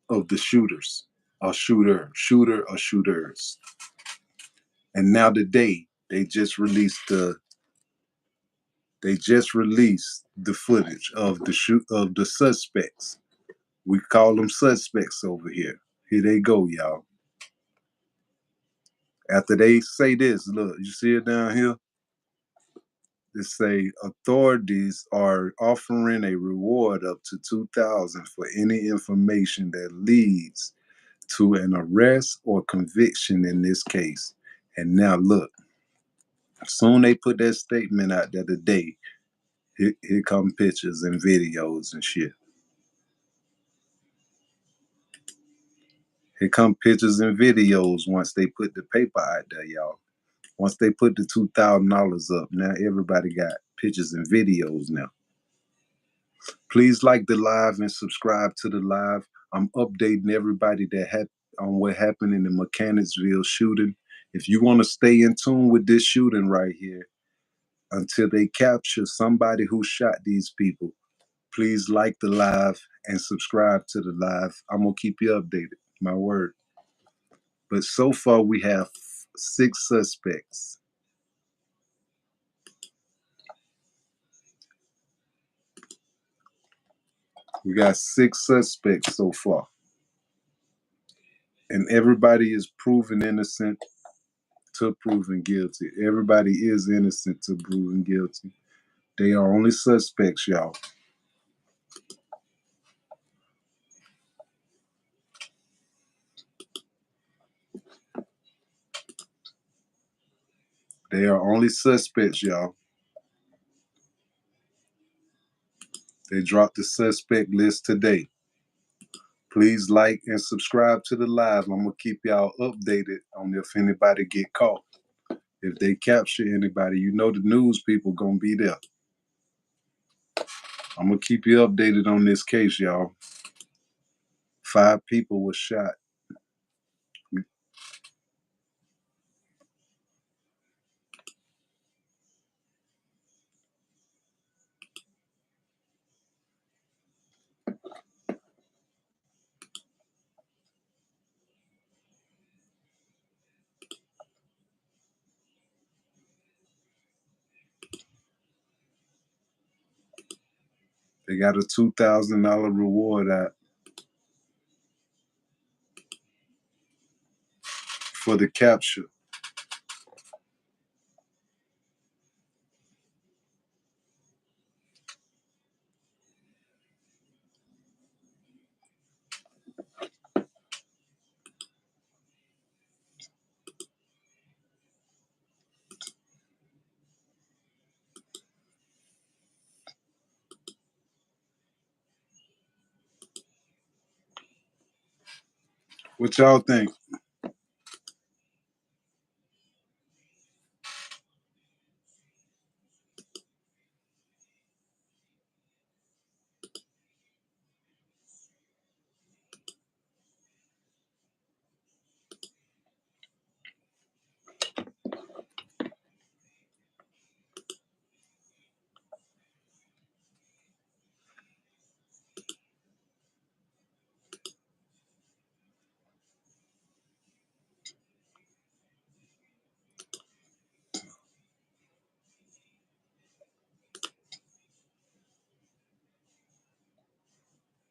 of the shooters, or shooter or shooters. And now today, they just released the footage of the suspects. We call them suspects over here. Here they go, y'all. After they say this, look, you see it down here? They say authorities are offering a reward up to $2,000 for any information that leads to an arrest or conviction in this case. And now look, soon they put that statement out there today. Here come pictures and videos and shit. Here come pictures and videos once they put the paper out there, y'all. Once they put the $2,000 up, now everybody got pictures and videos now. Please like the live and subscribe to the live. I'm updating everybody that on what happened in the Mechanicsville shooting. If you want to stay in tune with this shooting right here until they capture somebody who shot these people, please like the live and subscribe to the live. I'm going to keep you updated, my word. But so far, we have 6 suspects. We got 6 suspects so far. And everybody is proven innocent to proven guilty. Everybody is innocent to proven guilty. They are only suspects, y'all. They are only suspects, y'all. They dropped the suspect list today. Please like and subscribe to the live. I'm going to keep y'all updated on if anybody get caught. If they capture anybody, you know the news people going to be there. I'm going to keep you updated on this case, y'all. 5 people were shot. They got a $2,000 reward out for the capture. What y'all think?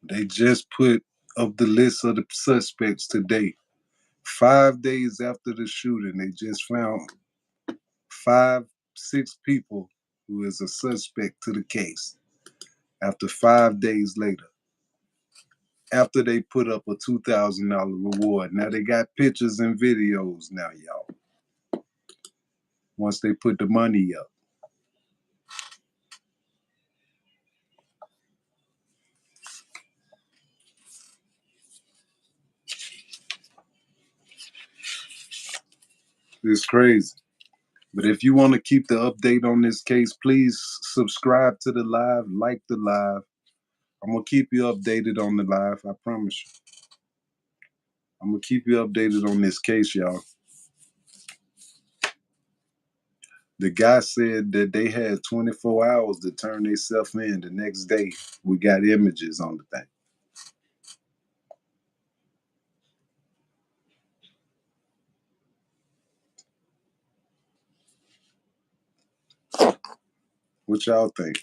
They just put up the list of the suspects today. 5 days after the shooting, they just found 6 people who is a suspect to the case. After 5 days later, after they put up a $2,000 reward, now they got pictures and videos now, y'all. Once they put the money up. It's crazy. But if you want to keep the update on this case, please subscribe to the live, like the live. I'm going to keep you updated on the live, I promise you. I'm going to keep you updated on this case, y'all. The guy said that they had 24 hours to turn themselves in. The next day, we got images on the thing. What y'all think?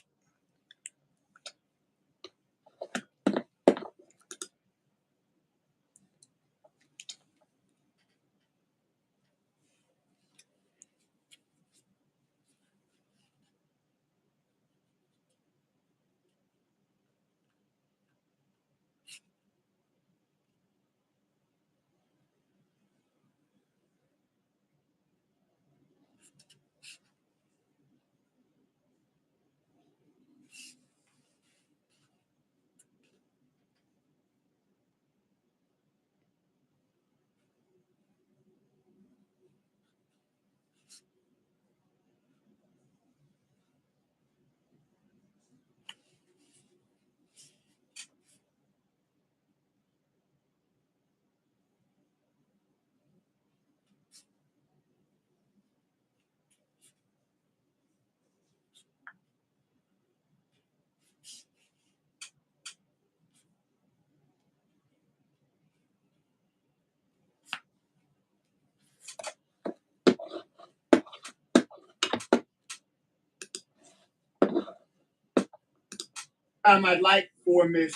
I'd like for Miss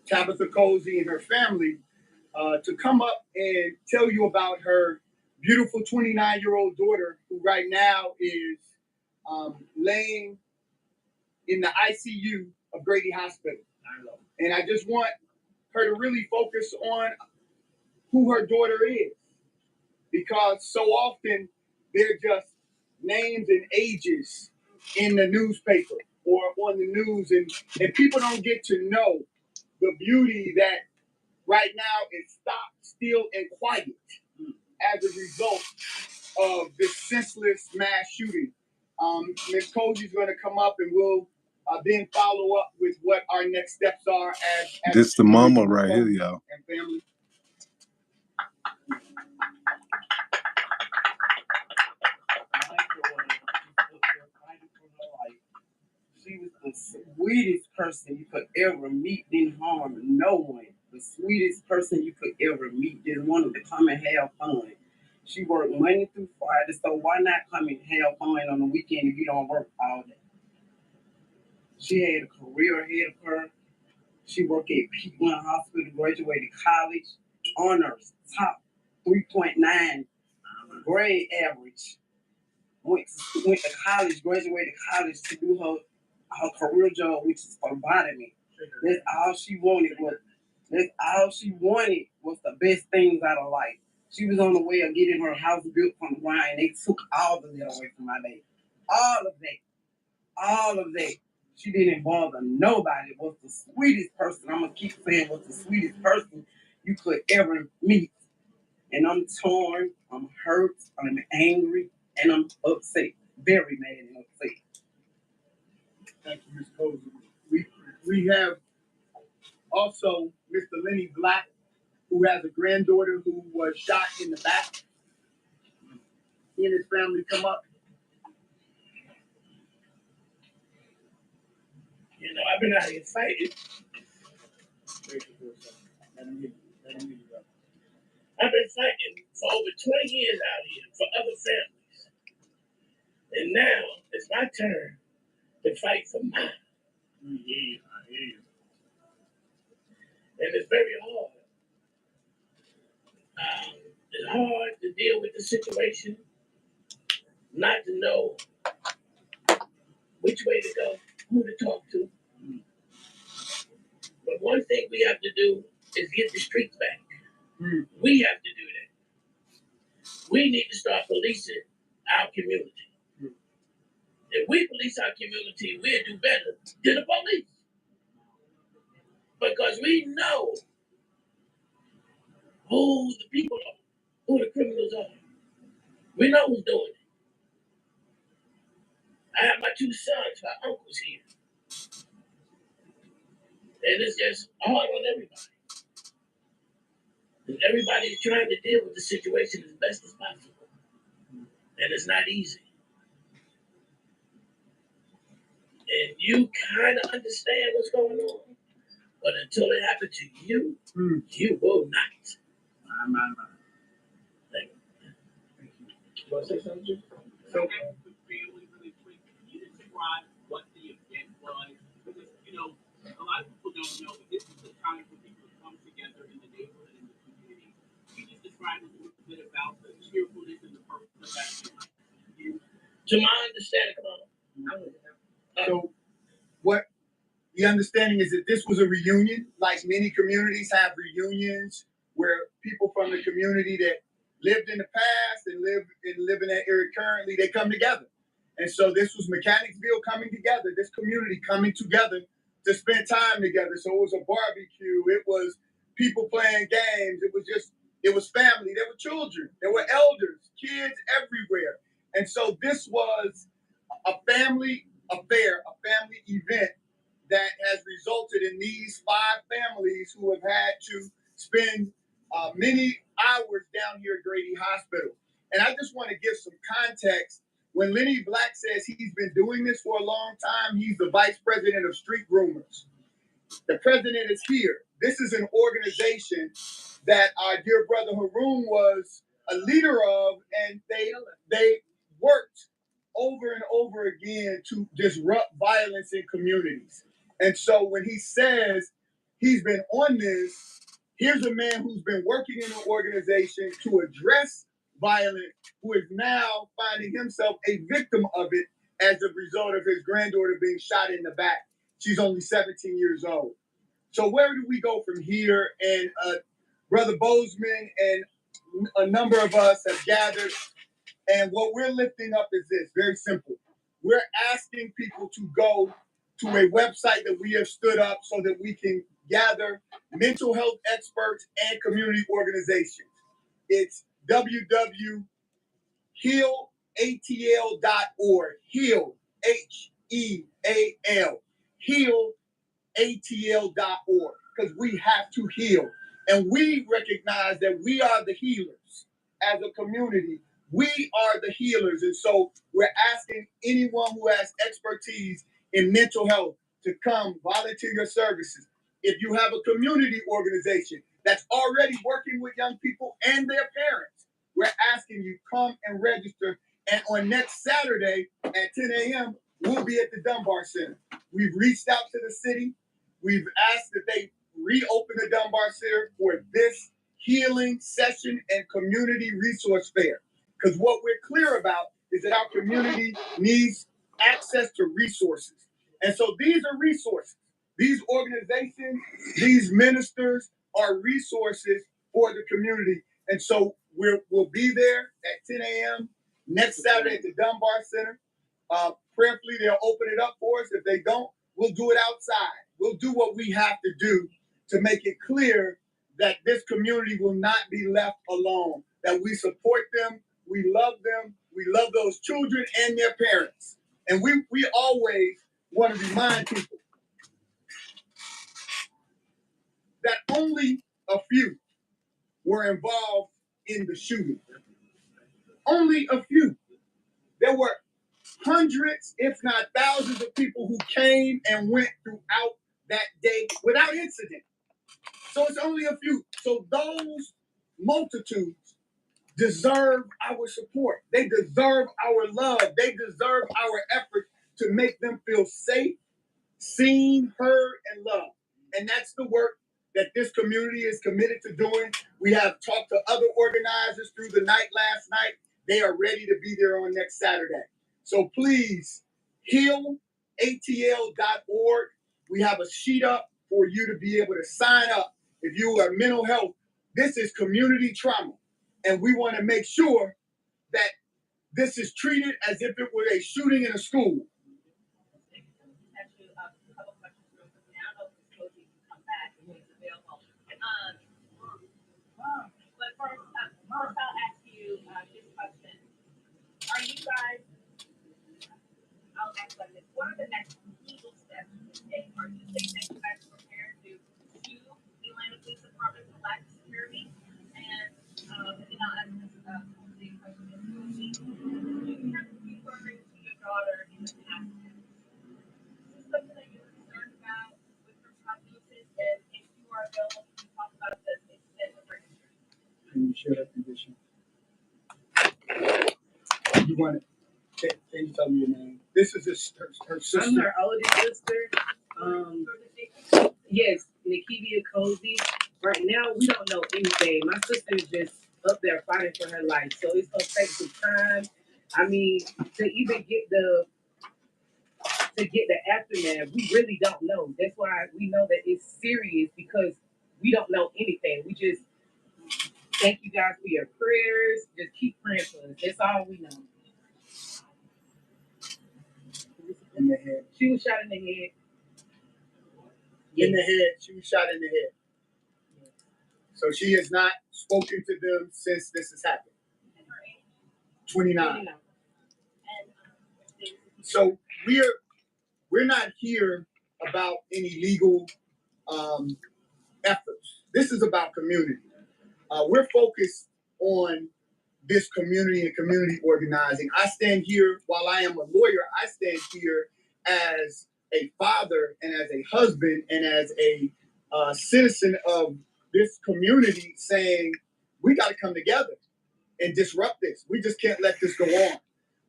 Tabitha Cozy and her family to come up and tell you about her beautiful 29-year-old daughter, who right now is laying in the ICU of Grady Hospital. And I just want her to really focus on who her daughter is, because so often they're just names and ages in the newspaper or on the news, and people don't get to know the beauty that right now is stopped, still, and quiet as a result of this senseless mass shooting. Ms. Cozy's going to come up, and we'll then follow up with what our next steps are as this the mama right here, y'all. And family. She was the sweetest person you could ever meet, didn't harm no one. The sweetest person you could ever meet, just wanted to come and have fun. She worked Monday through Friday, so why not come and have fun on the weekend if you don't work all day? She had a career ahead of her. She worked at P1 Hospital, graduated college, honors, top 3.9 grade average. Went to college, graduated college to do her career job, which is phlebotomy. That's all she wanted was the best things out of life. She was on the way of getting her house built from the ground, and they took all of that away from my baby. All of that. She didn't bother nobody. Was the sweetest person. I'm gonna keep saying was the sweetest person you could ever meet. And I'm torn, I'm hurt, I'm angry, and I'm upset. Very mad and upset. Thank you, Ms. Cozy. We have also Mr. Lenny Black, who has a granddaughter who was shot in the back. He and his family come up. You know, I've been out here fighting. I've been fighting for over 20 years out here for other families. And now it's my turn to fight for mine. Yeah, I hear you. And it's very hard. It's hard to deal with the situation, not to know which way to go, who to talk to. But one thing we have to do is get the streets back. We have to do that. We need to start policing our community. If we police our community, we'll do better than the police. Because we know who the people are, who the criminals are. We know who's doing it. I have my two sons, my uncles here. And it's just hard on everybody. And everybody's trying to deal with the situation as best as possible. And it's not easy. And you kind of understand what's going on. But until it happens to you, you will not. Thank you. You want to say something, Jim? So, really quick, can you describe what the event was? Because, you know, a lot of people don't know that this is the time for people to come together in the neighborhood and the community. Can you just describe a little bit about the cheerfulness and the purpose of that event? To my understanding, come on. So what the understanding is that this was a reunion, like many communities have reunions where people from the community that lived in the past and live in that area currently, they come together. And so this was Mechanicsville coming together, this community coming together to spend time together. So it was a barbecue, it was people playing games, it was family, there were children, there were elders, kids everywhere. And so this was a family affair, a family event that has resulted in these 5 families who have had to spend many hours down here at Grady Hospital. And I just want to give some context. When Lenny Black says he's been doing this for a long time, he's the vice president of Street Groomers. The president is here. This is an organization that our dear brother Haroon was a leader of, and they worked over and over again to disrupt violence in communities. And so when he says he's been on this, here's a man who's been working in an organization to address violence, who is now finding himself a victim of it as a result of his granddaughter being shot in the back. She's only 17 years old. So where do we go from here? And Brother Bozeman and a number of us have gathered. And what we're lifting up is this, very simple. We're asking people to go to a website that we have stood up so that we can gather mental health experts and community organizations. It's www.healatl.org. Heal, H-E-A-L. Healatl.org. Because we have to heal. And we recognize that we are the healers as a community. We are the healers. And so we're asking anyone who has expertise in mental health to come volunteer your services. If you have a community organization that's already working with young people and their parents, we're asking you come and register. And on next Saturday at 10 a.m., we'll be at the Dunbar Center. We've reached out to the city. We've asked that they reopen the Dunbar Center for this healing session and community resource fair. Because what we're clear about is that our community needs access to resources. And so these are resources. These organizations, these ministers are resources for the community. And so we'll be there at 10 a.m. next Saturday at the Dunbar Center. Prayerfully, they'll open it up for us. If they don't, we'll do it outside. We'll do what we have to do to make it clear that this community will not be left alone, that we support them, we love them, we love those children and their parents. And we always want to remind people that only a few were involved in the shooting. Only a few. There were hundreds, if not thousands of people who came and went throughout that day without incident. So it's only a few. So those multitudes deserve our support. They deserve our love. They deserve our effort to make them feel safe, seen, heard, and loved. And that's the work that this community is committed to doing. We have talked to other organizers through the night last night. They are ready to be there on next Saturday. So please, healatl.org. We have a sheet up for you to be able to sign up if you are mental health. This is community trauma. And we want to make sure that this is treated as if it were a shooting in a school. But first I'll ask you this question. Are you guys, I'll ask like this, what are the next legal steps to take? Are you saying that you guys are prepared to sue the Atlanta Police Department for lack of security? And then I'll ask this same question. Do you have referring to your daughter in the past? Is this something that you're concerned about with her prognosis? And if you are available, can you talk about the extent of her history? Can you share that condition? You want to, can you tell me your name? This is her sister. I'm her oldest sister. Yes, Nikivia Cozy. Right now, we don't know anything. My sister is just up there fighting for her life, so it's gonna take some time. I mean, to even get the aftermath, we really don't know. That's why we know that it's serious, because we don't know anything. We just thank you guys for your prayers. Just keep praying for us. That's all we know. In the head. She was shot in the head. In the head. She was shot in the head. So she has not spoken to them since this has happened. 29. So we're not here about any legal efforts. This is about community. We're focused on this community and community organizing. I stand here, while I am a lawyer, I stand here as a father and as a husband and as a citizen of this community, saying we got to come together and disrupt this. We just can't let this go on.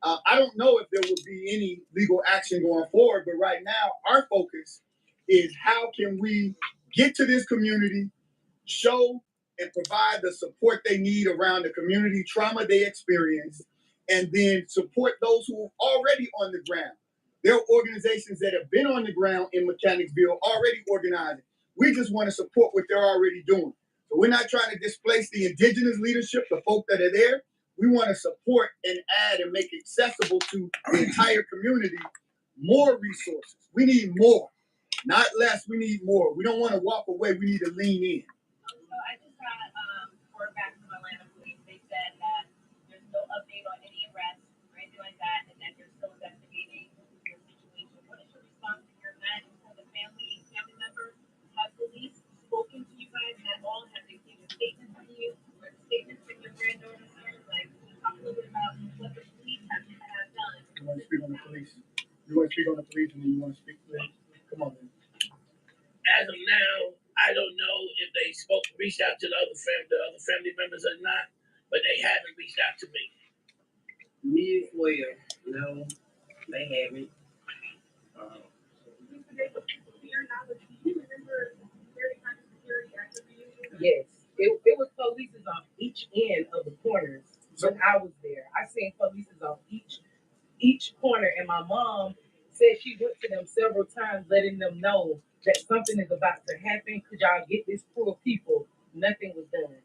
I don't know if there will be any legal action going forward, but right now our focus is how can we get to this community, show and provide the support they need around the community trauma they experience, and then support those who are already on the ground. There are organizations that have been on the ground in Mechanicsville already organizing. We just want to support what they're already doing. So we're not trying to displace the indigenous leadership, the folk that are there. We want to support and add and make accessible to the entire community more resources. We need more, not less. We need more. We don't want to walk away. We need to lean in. So I just got word back from Atlanta police. They said that there's no update on any arrests or anything like that, and that they're still investigating your situation. What is your response to your men and for the family members? Have police spoken to you guys at all? Have they given statements from you or statements from your granddaughter? Like, talk a little bit about what the police have done. You want to speak on the police? You want to speak on the police, and then you want to speak to them? Come on, man. As of now, I don't know if they reached out to the other family members or not, but they haven't reached out to me. Me as well. No, they haven't. Yes, it was police on each end of the corners when I was there. I seen police on each corner, and my mom said she went to them several times, letting them know that something is about to happen. Could y'all get this crew of people? Nothing was done.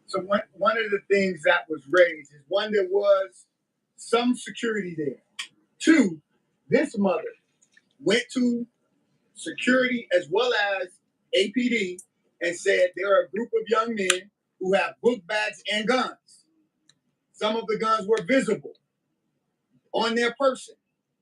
So one of the things that was raised is, one, there was some security there. Two, this mother went to security as well as APD and said there are a group of young men who have book bags and guns. Some of the guns were visible on their person,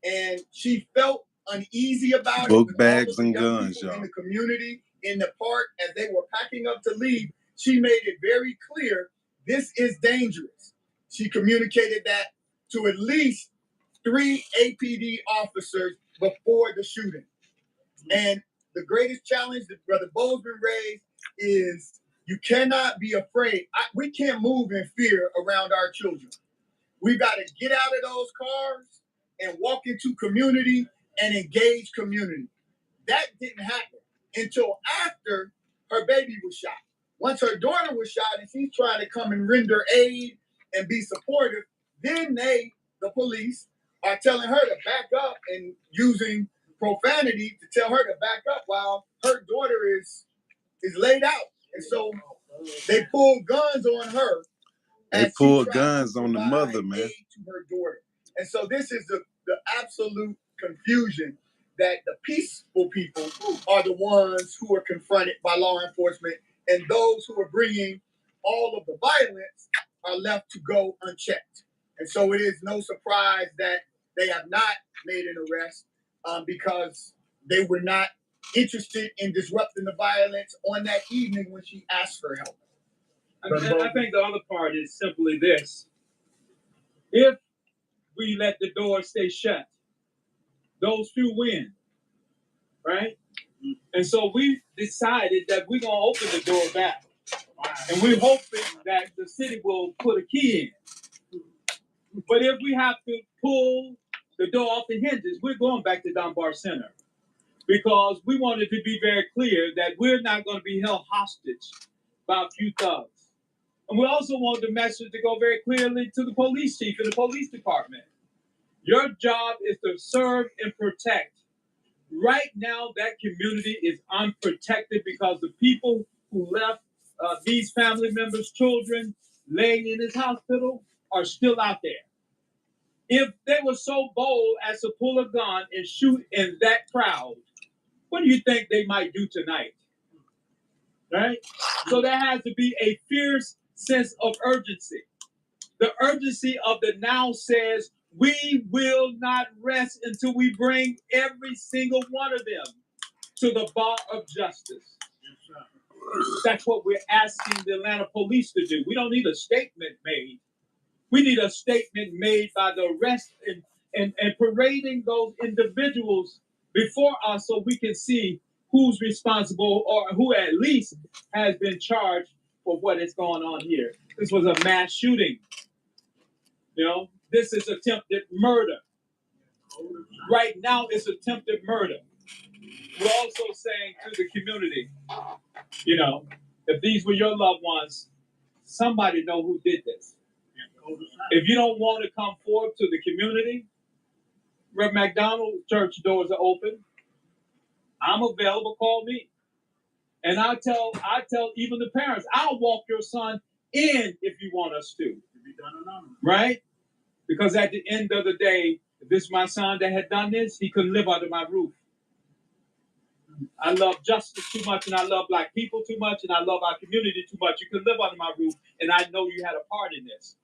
and she felt uneasy about book it. bags and guns, y'all. In the community, in the park, as they were packing up to leave, she made it very clear this is dangerous. She communicated that to at least 3 APD officers before the shooting. And the greatest challenge that Brother Bozeman raised is you cannot be afraid. We can't move in fear around our children. We've got to get out of those cars and walk into community and engage community. That didn't happen until after her baby was shot. Once her daughter was shot and she's trying to come and render aid and be supportive, then the police, are telling her to back up and using profanity to tell her to back up while her daughter is laid out. And so they pulled guns on her. They pulled guns on the mother, man. To her daughter. And so this is the absolute confusion that the peaceful people are the ones who are confronted by law enforcement, and those who are bringing all of the violence are left to go unchecked. And so it is no surprise that they have not made an arrest because they were not interested in disrupting the violence on that evening when she asked for help. I think the other part is simply this. If we let the door stay shut, those few win, right? And so we decided that we're going to open the door back. And we're hoping that the city will put a key in. But if we have to pull the door off the hinges, we're going back to Dunbar Center. Because we wanted to be very clear that we're not going to be held hostage by a few thugs. And we also want the message to go very clearly to the police chief and the police department. Your job is to serve and protect. Right now, that community is unprotected because the people who left these family members' children laying in this hospital are still out there. If they were so bold as to pull a gun and shoot in that crowd, what do you think they might do tonight? Right? So there has to be a fierce sense of urgency. The urgency of the now says, we will not rest until we bring every single one of them to the bar of justice. That's what we're asking the Atlanta police to do. We don't need a statement made. We need a statement made by the arrest and parading those individuals before us so we can see who's responsible or who at least has been charged for what is going on here. This was a mass shooting. You know, this is attempted murder. Right now, it's attempted murder. we're also saying to the community, you know, if these were your loved ones, somebody know who did this. If you don't want to come forward to the community, Rev. McDonald church doors are open. I'm available. Call me. And I tell even the parents, I'll walk your son in if you want us to. Right? Because at the end of the day, if this is my son that had done this, he couldn't live under my roof. I love justice too much, and I love black people too much, and I love our community too much. You could live under my roof, and I know you had a part in this.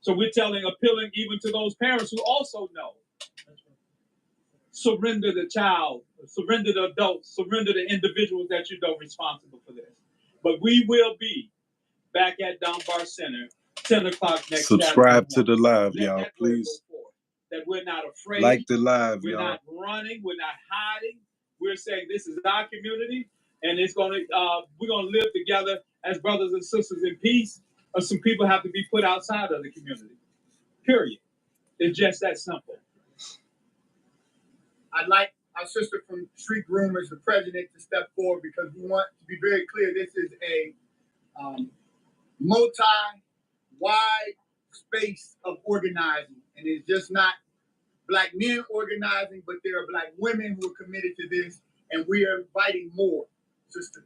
So we're appealing even to those parents who also know. Surrender the child, surrender the adults, surrender the individuals that you know responsible for this. But we will be back at Dunbar Center, 10 o'clock next Subscribe Saturday. To the live, y'all, please. That we're not afraid. Like the live, we're y'all. Not running. We're not hiding. We're saying this is our community, and we're gonna live together as brothers and sisters in peace. Or some people have to be put outside of the community. Period. It's just that simple. I'd like our sister from Street Groomers, the president, to step forward because we want to be very clear. This is a multi-wide space of organizing, and it's just not black men organizing, but there are black women who are committed to this, and we are inviting more. Sister.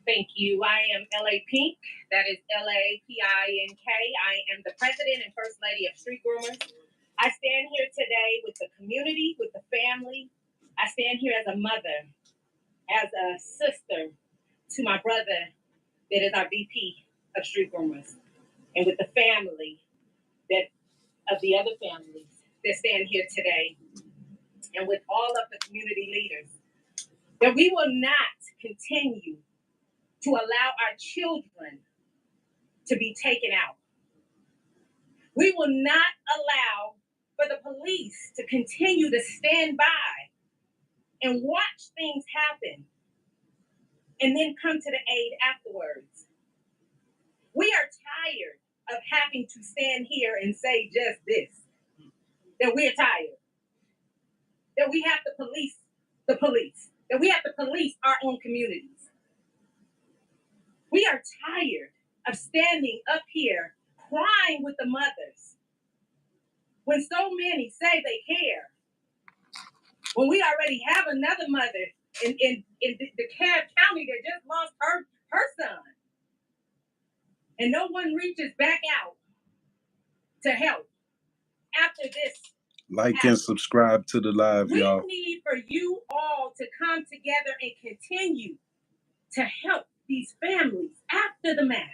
Thank you. I am L.A. Pink. That is L-A-P-I-N-K. I am the president and first lady of Street Groomers. I stand here today with the community, with the family. I stand here as a mother, as a sister to my brother that is our VP of Street Groomers, and with the family of the other families that stand here today, and with all of the community leaders, that we will not continue to allow our children to be taken out. We will not allow for the police to continue to stand by and watch things happen and then come to the aid afterwards. We are tired of having to stand here and say just this, that we're tired, that we have to police the police, that we have to police our own communities. We are tired of standing up here crying with the mothers when so many say they care. When we already have another mother in DeKalb County that just lost her son. And no one reaches back out to help after this. Like happens. And subscribe to the live, y'all. We need for you all to come together and continue to help these families after the math.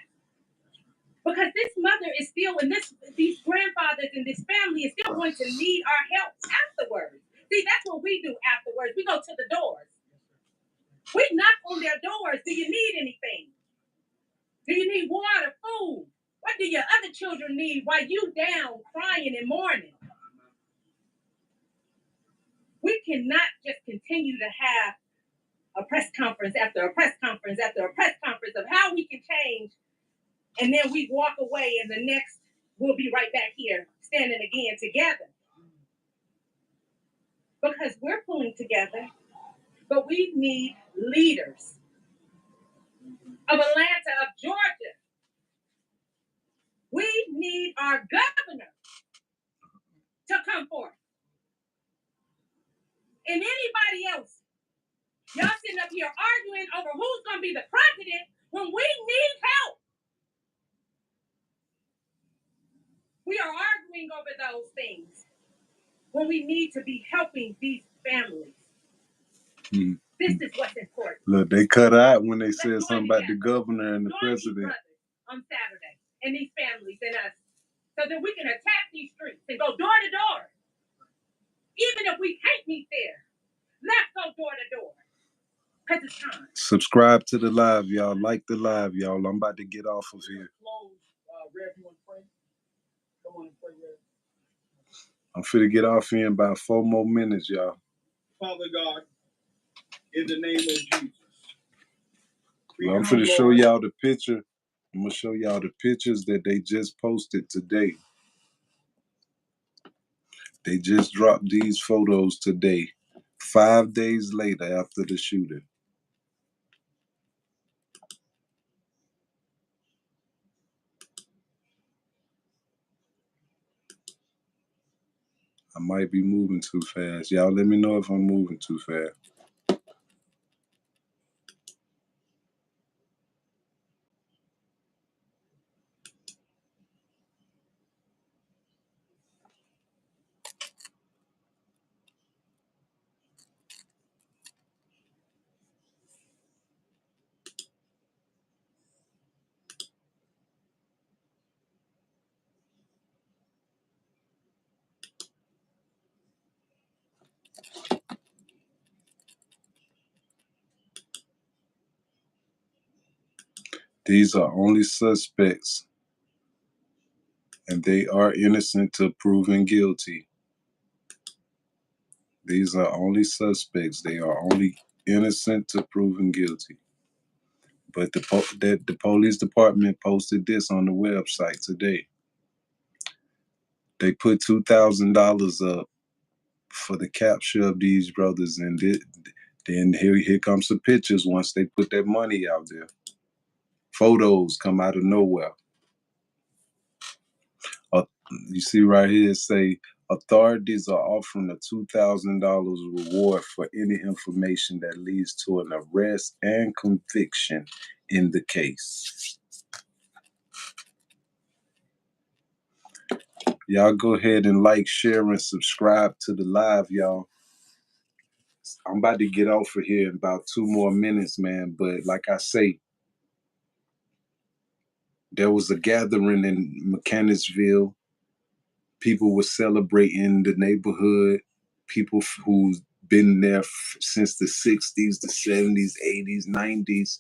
Because this mother is still, and these grandfathers and this family is still going to need our help afterwards. See, that's what we do afterwards. We go to the doors. We knock on their doors. Do you need anything? Do you need water, food? What do your other children need while you down crying and mourning? We cannot just continue to have a press conference after a press conference after a press conference of how we can change, and then we walk away and the next we'll be right back here standing again together. Because we're pulling together, but we need leaders of Atlanta, of Georgia. We need our governor to come forth. And anybody else, y'all sitting up here arguing over who's going to be the president when we need help. We are arguing over those things when we need to be helping these families. This is what's important. Look, they cut out when they said something about the governor and the president. On Saturday, and these families and us, so that we can attack these streets and go door to door. Even if we can't meet there, let's go door to door. Because it's time. Subscribe to the live, y'all. Like the live, y'all. I'm about to get off of here. Rev, you want to pray? Come on and pray, Rev. I'm finna get off here in about 4 more minutes, y'all. Father God, in the name of Jesus. Well, I'm finna show y'all the picture. I'm gonna show y'all the pictures that they just posted today. They just dropped these photos today. 5 days later after the shooting. I might be moving too fast. Y'all let me know if I'm moving too fast. These are only suspects, and they are innocent till proven guilty. These are only suspects. They are only innocent till proven guilty. But the police department posted this on the website today. They put $2,000 up for the capture of these brothers, and then here comes the pictures once they put that money out there. Photos come out of nowhere. You see right here, it say authorities are offering a $2,000 reward for any information that leads to an arrest and conviction in the case. Y'all go ahead and like, share, and subscribe to the live, y'all. I'm about to get off of here in about 2 more minutes, man. But like I say, there was a gathering in Mechanicsville. People were celebrating the neighborhood. People who's been there since the 60s, the 70s, 80s, 90s.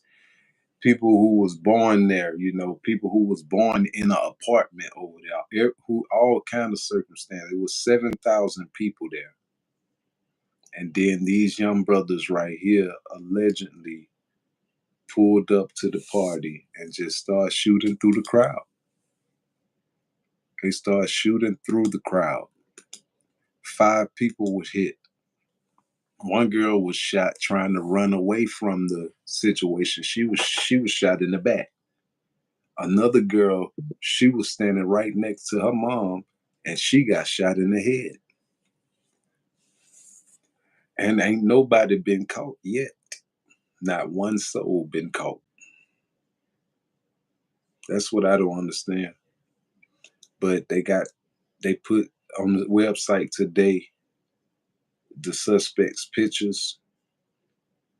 People who was born there, people who was born in an apartment over there, who all kind of circumstances. It was 7,000 people there. And then these young brothers right here allegedly pulled up to the party and just started shooting through the crowd. They started shooting through the crowd. 5 people were hit. One girl was shot trying to run away from the situation. She was shot in the back. Another girl, she was standing right next to her mom, and she got shot in the head. And ain't nobody been caught yet. Not one soul been caught. That's what I don't understand. But they put on the website today the suspects' pictures,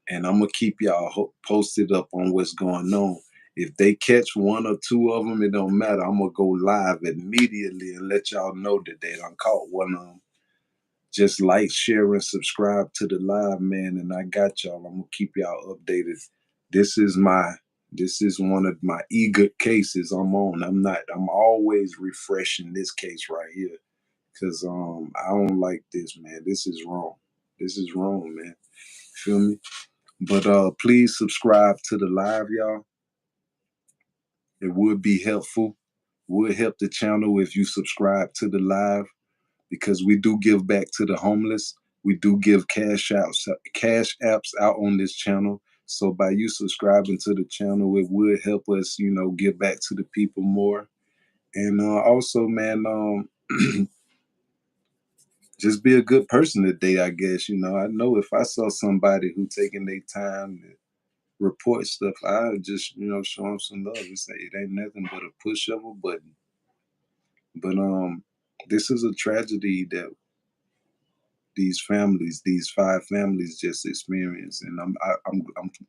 and I'm gonna keep y'all posted up on what's going on. If they catch 1 or 2 of them, it don't matter. I'm gonna go live immediately and let y'all know that they done caught one of them. Just like, share, and subscribe to the live, man, and I got y'all. I'm gonna keep y'all updated. This is one of my eager cases I'm on. I'm always refreshing this case right here. Cause I don't like this, man. This is wrong. This is wrong, man. Feel me? But please subscribe to the live, y'all. It would be helpful. Would help the channel if you subscribe to the live, because we do give back to the homeless. We do give cash apps out on this channel. So by you subscribing to the channel, it would help us, give back to the people more. And also, man, just be a good person today, I guess. I know if I saw somebody who taking their time to report stuff, I would just, show them some love and say it ain't nothing but a push of a button. But this is a tragedy that these 5 families just experienced, and I'm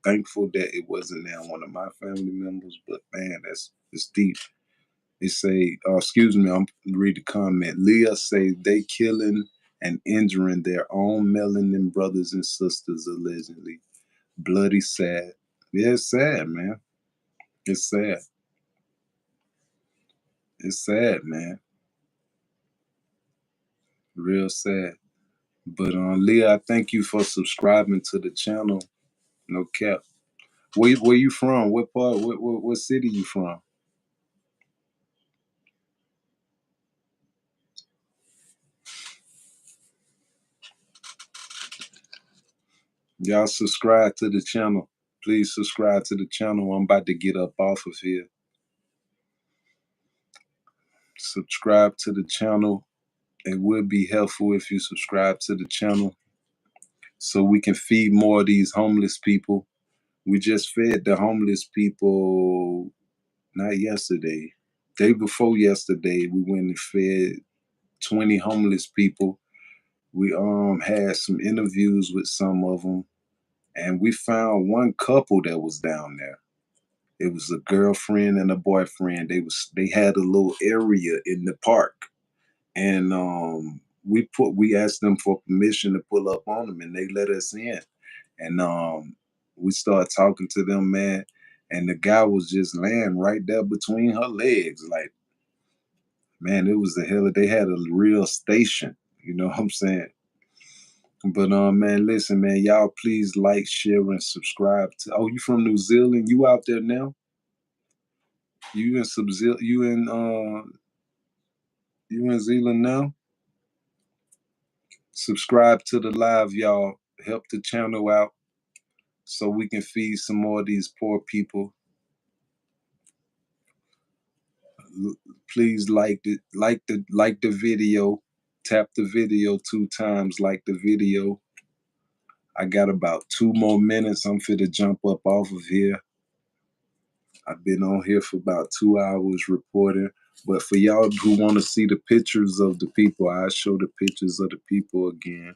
thankful that it wasn't now one of my family members. But man, it's deep. It say, excuse me, I'm read the comment. Leah say they killing and injuring their own melanin brothers and sisters allegedly. Bloody sad. Yeah, it's sad, man. It's sad. It's sad, man. Real sad. But Leah, I thank you for subscribing to the channel. No cap. Where you from? What part? What city you from? Y'all subscribe to the channel. Please subscribe to the channel. I'm about to get up off of here. Subscribe to the channel. It would be helpful if you subscribe to the channel so we can feed more of these homeless people. We just fed the homeless people, not yesterday, day before yesterday, we went and fed 20 homeless people. We had some interviews with some of them, and we found one couple that was down there. It was a girlfriend and a boyfriend. They had a little area in the park, and we asked them for permission to pull up on them, and they let us in. And we started talking to them, man, and the guy was just laying right there between her legs, like, man, it was the hell. They had a real station, you know what I'm saying? But man, listen, man, y'all please like, share, and subscribe to. Oh, you from New Zealand? You out there now? You in you in Zealand now? Subscribe to the live, y'all. Help the channel out so we can feed some more of these poor people. Please like the video. Tap the video 2 times. Like the video. I got about 2 more minutes. I'm finna jump up off of here. I've been on here for about 2 hours reporting. But for y'all who want to see the pictures of the people, I'll show the pictures of the people again.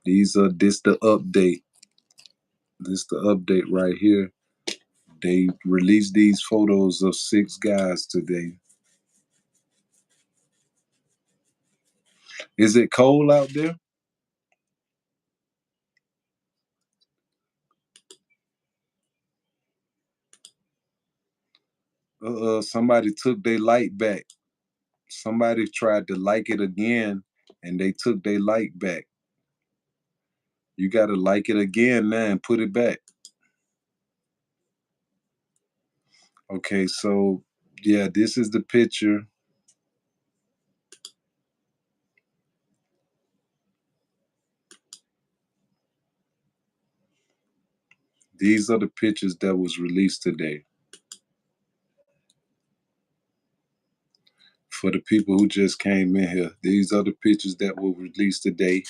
This the update. This the update right here. They released these photos of 6 guys today. Is it cold out there? Somebody took their light back. Somebody tried to like it again, and they took their light back. You got to like it again now and put it back. Okay, so yeah, this is the picture. These are the pictures that was released today. For the people who just came in here, these are the pictures that were released today.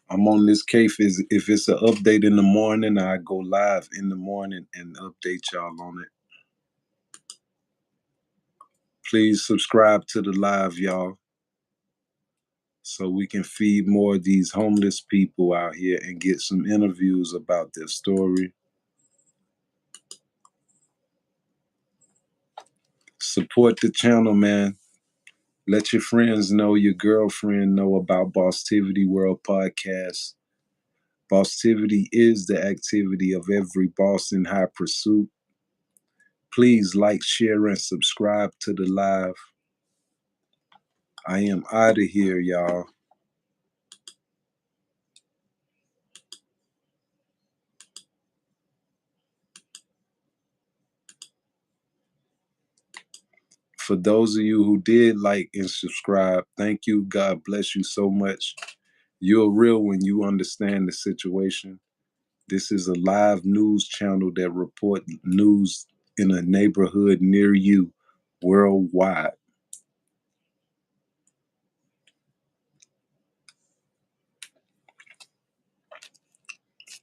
I'm on this case. If it's an update in the morning, I go live in the morning and update y'all on it. Please subscribe to the live, y'all, so we can feed more of these homeless people out here and get some interviews about their story. Support the channel, man. Let your friends know, your girlfriend know about Bosstivity World Podcast. Bosstivity is the activity of every boss in high pursuit. Please like, share, and subscribe to the live. I am out of here, y'all. For those of you who did like and subscribe, thank you. God bless you so much. You're real when you understand the situation. This is a live news channel that report news in a neighborhood near you worldwide.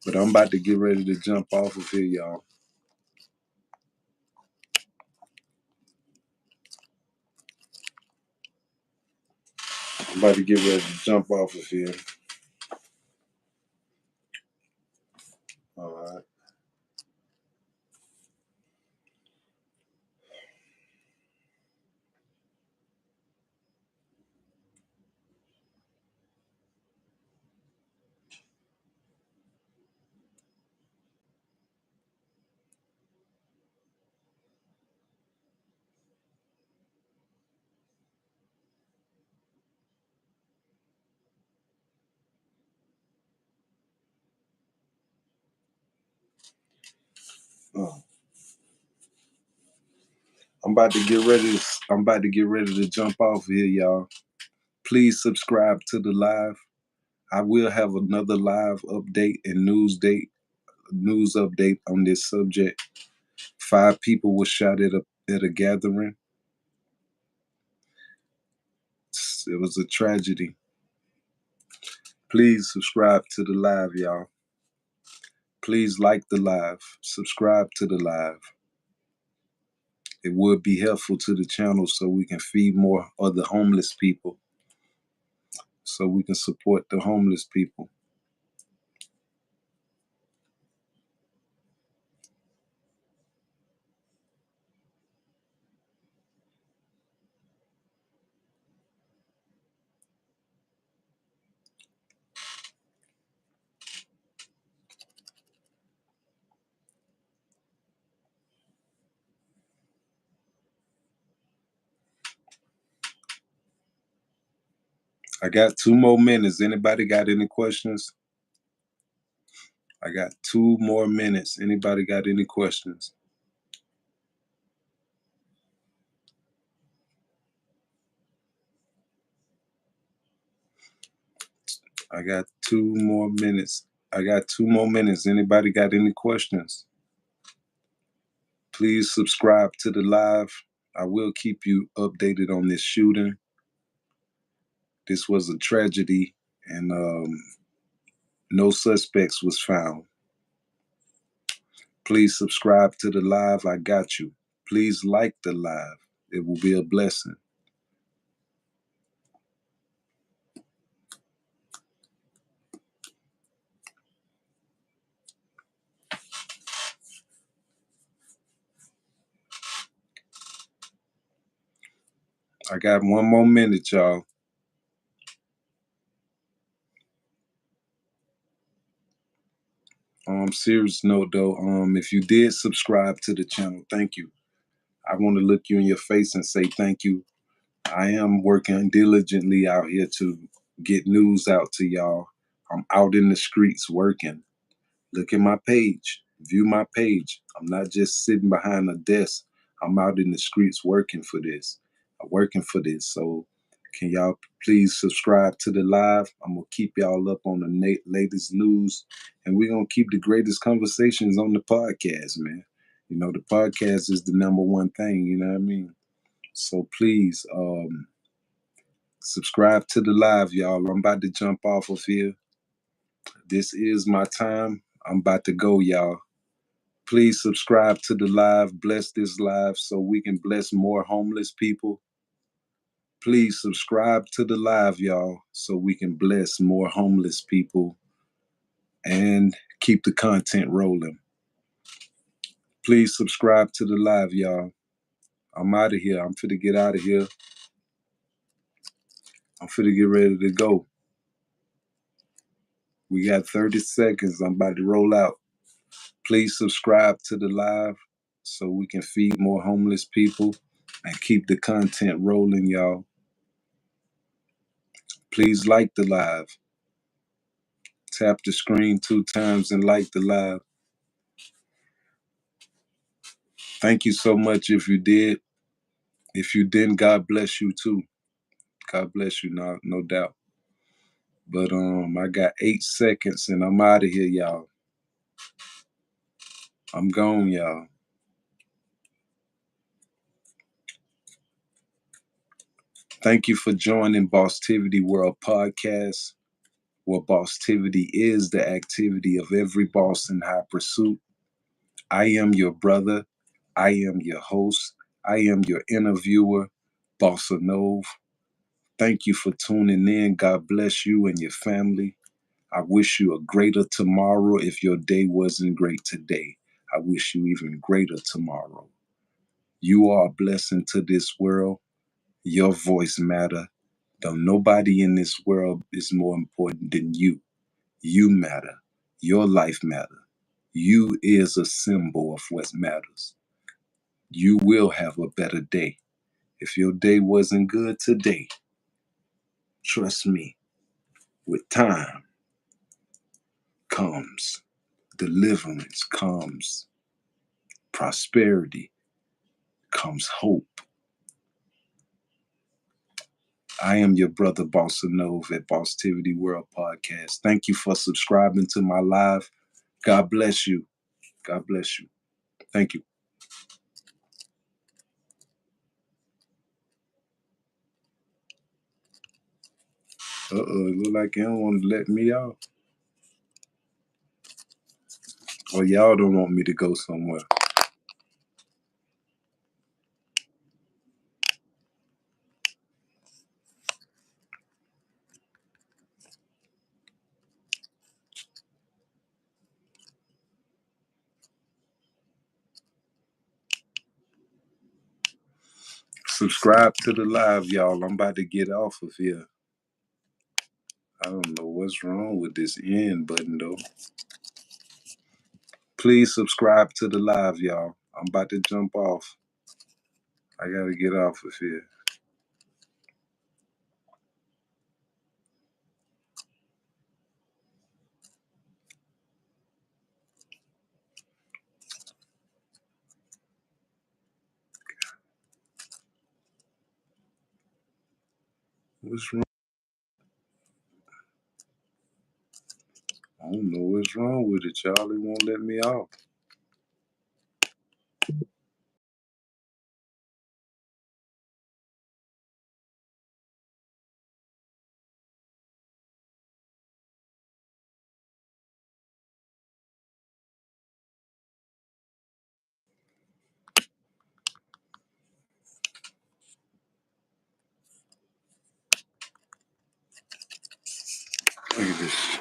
But I'm about to get ready to jump off of here, y'all. I'm about to get ready to jump off of here. All right. I'm about to get ready to jump off here, y'all. Please subscribe to the live. I will have another live update and news update on this subject. 5 people were shot at a gathering. It was a tragedy. Please subscribe to the live, y'all. Please like the live. Subscribe to the live. It would be helpful to the channel so we can feed more other homeless people. So we can support the homeless people. I got 2 more minutes. Anybody got any questions? I got 2 more minutes. Anybody got any questions? I got 2 more minutes. Anybody got any questions? Please subscribe to the live. I will keep you updated on this shooting. This was a tragedy, and no suspects was found. Please subscribe to the live. I got you. Please like the live. It will be a blessing. I got 1 more minute, y'all. Serious note though, if you did subscribe to the channel, thank you. I want to look you in your face and say thank you. I am working diligently out here to get news out to y'all. I'm out in the streets working. Look at my page. View my page. I'm not just sitting behind a desk. I'm out in the streets working for this. So can y'all please subscribe to the live? I'm going to keep y'all up on the latest news. And we're going to keep the greatest conversations on the podcast, man. You know, the podcast is the #1 thing, you know what I mean? So please subscribe to the live, y'all. I'm about to jump off of here. This is my time. I'm about to go, y'all. Please subscribe to the live. Bless this live so we can bless more homeless people. Please subscribe to the live, y'all, so we can bless more homeless people and keep the content rolling. Please subscribe to the live, y'all. I'm out of here. I'm finna get out of here. I'm finna get ready to go. We got 30 seconds. I'm about to roll out. Please subscribe to the live so we can feed more homeless people and keep the content rolling, y'all. Please like the live. Tap the screen 2 times and like the live. Thank you so much if you did. If you didn't, God bless you too. God bless you, no doubt. But I got 8 seconds and I'm out of here, y'all. I'm gone, y'all. Thank you for joining Bosstivity World Podcast, where Bosstivity is the activity of every boss in high pursuit. I am your brother. I am your host. I am your interviewer, Bossa Nove. Thank you for tuning in. God bless you and your family. I wish you a greater tomorrow if your day wasn't great today. I wish you even greater tomorrow. You are a blessing to this world. Your voice matter. Though nobody in this world is more important than you. You matter. Your life matter. You is a symbol of what matters. You will have a better day. If your day wasn't good today, trust me, with time comes deliverance, comes prosperity, comes hope. I am your brother, Bossa Nove at Bosstivity World Podcast. Thank you for subscribing to my live. God bless you. God bless you. Thank you. It look like you don't want to let me out. Or y'all don't want me to go somewhere. Subscribe to the live, y'all. I'm about to get off of here. I don't know what's wrong with this end button, though. Please subscribe to the live, y'all. I'm about to jump off. I gotta get off of here. What's wrong? I don't know what's wrong with it, y'all. It won't let me off. Look at this.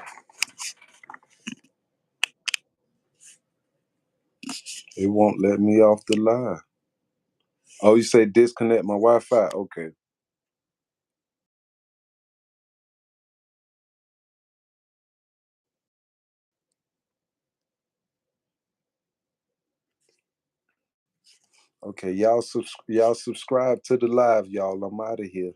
It won't let me off the live. Oh, you say disconnect my Wi-Fi? Okay. Okay, y'all subscribe to the live, y'all. I'm out of here.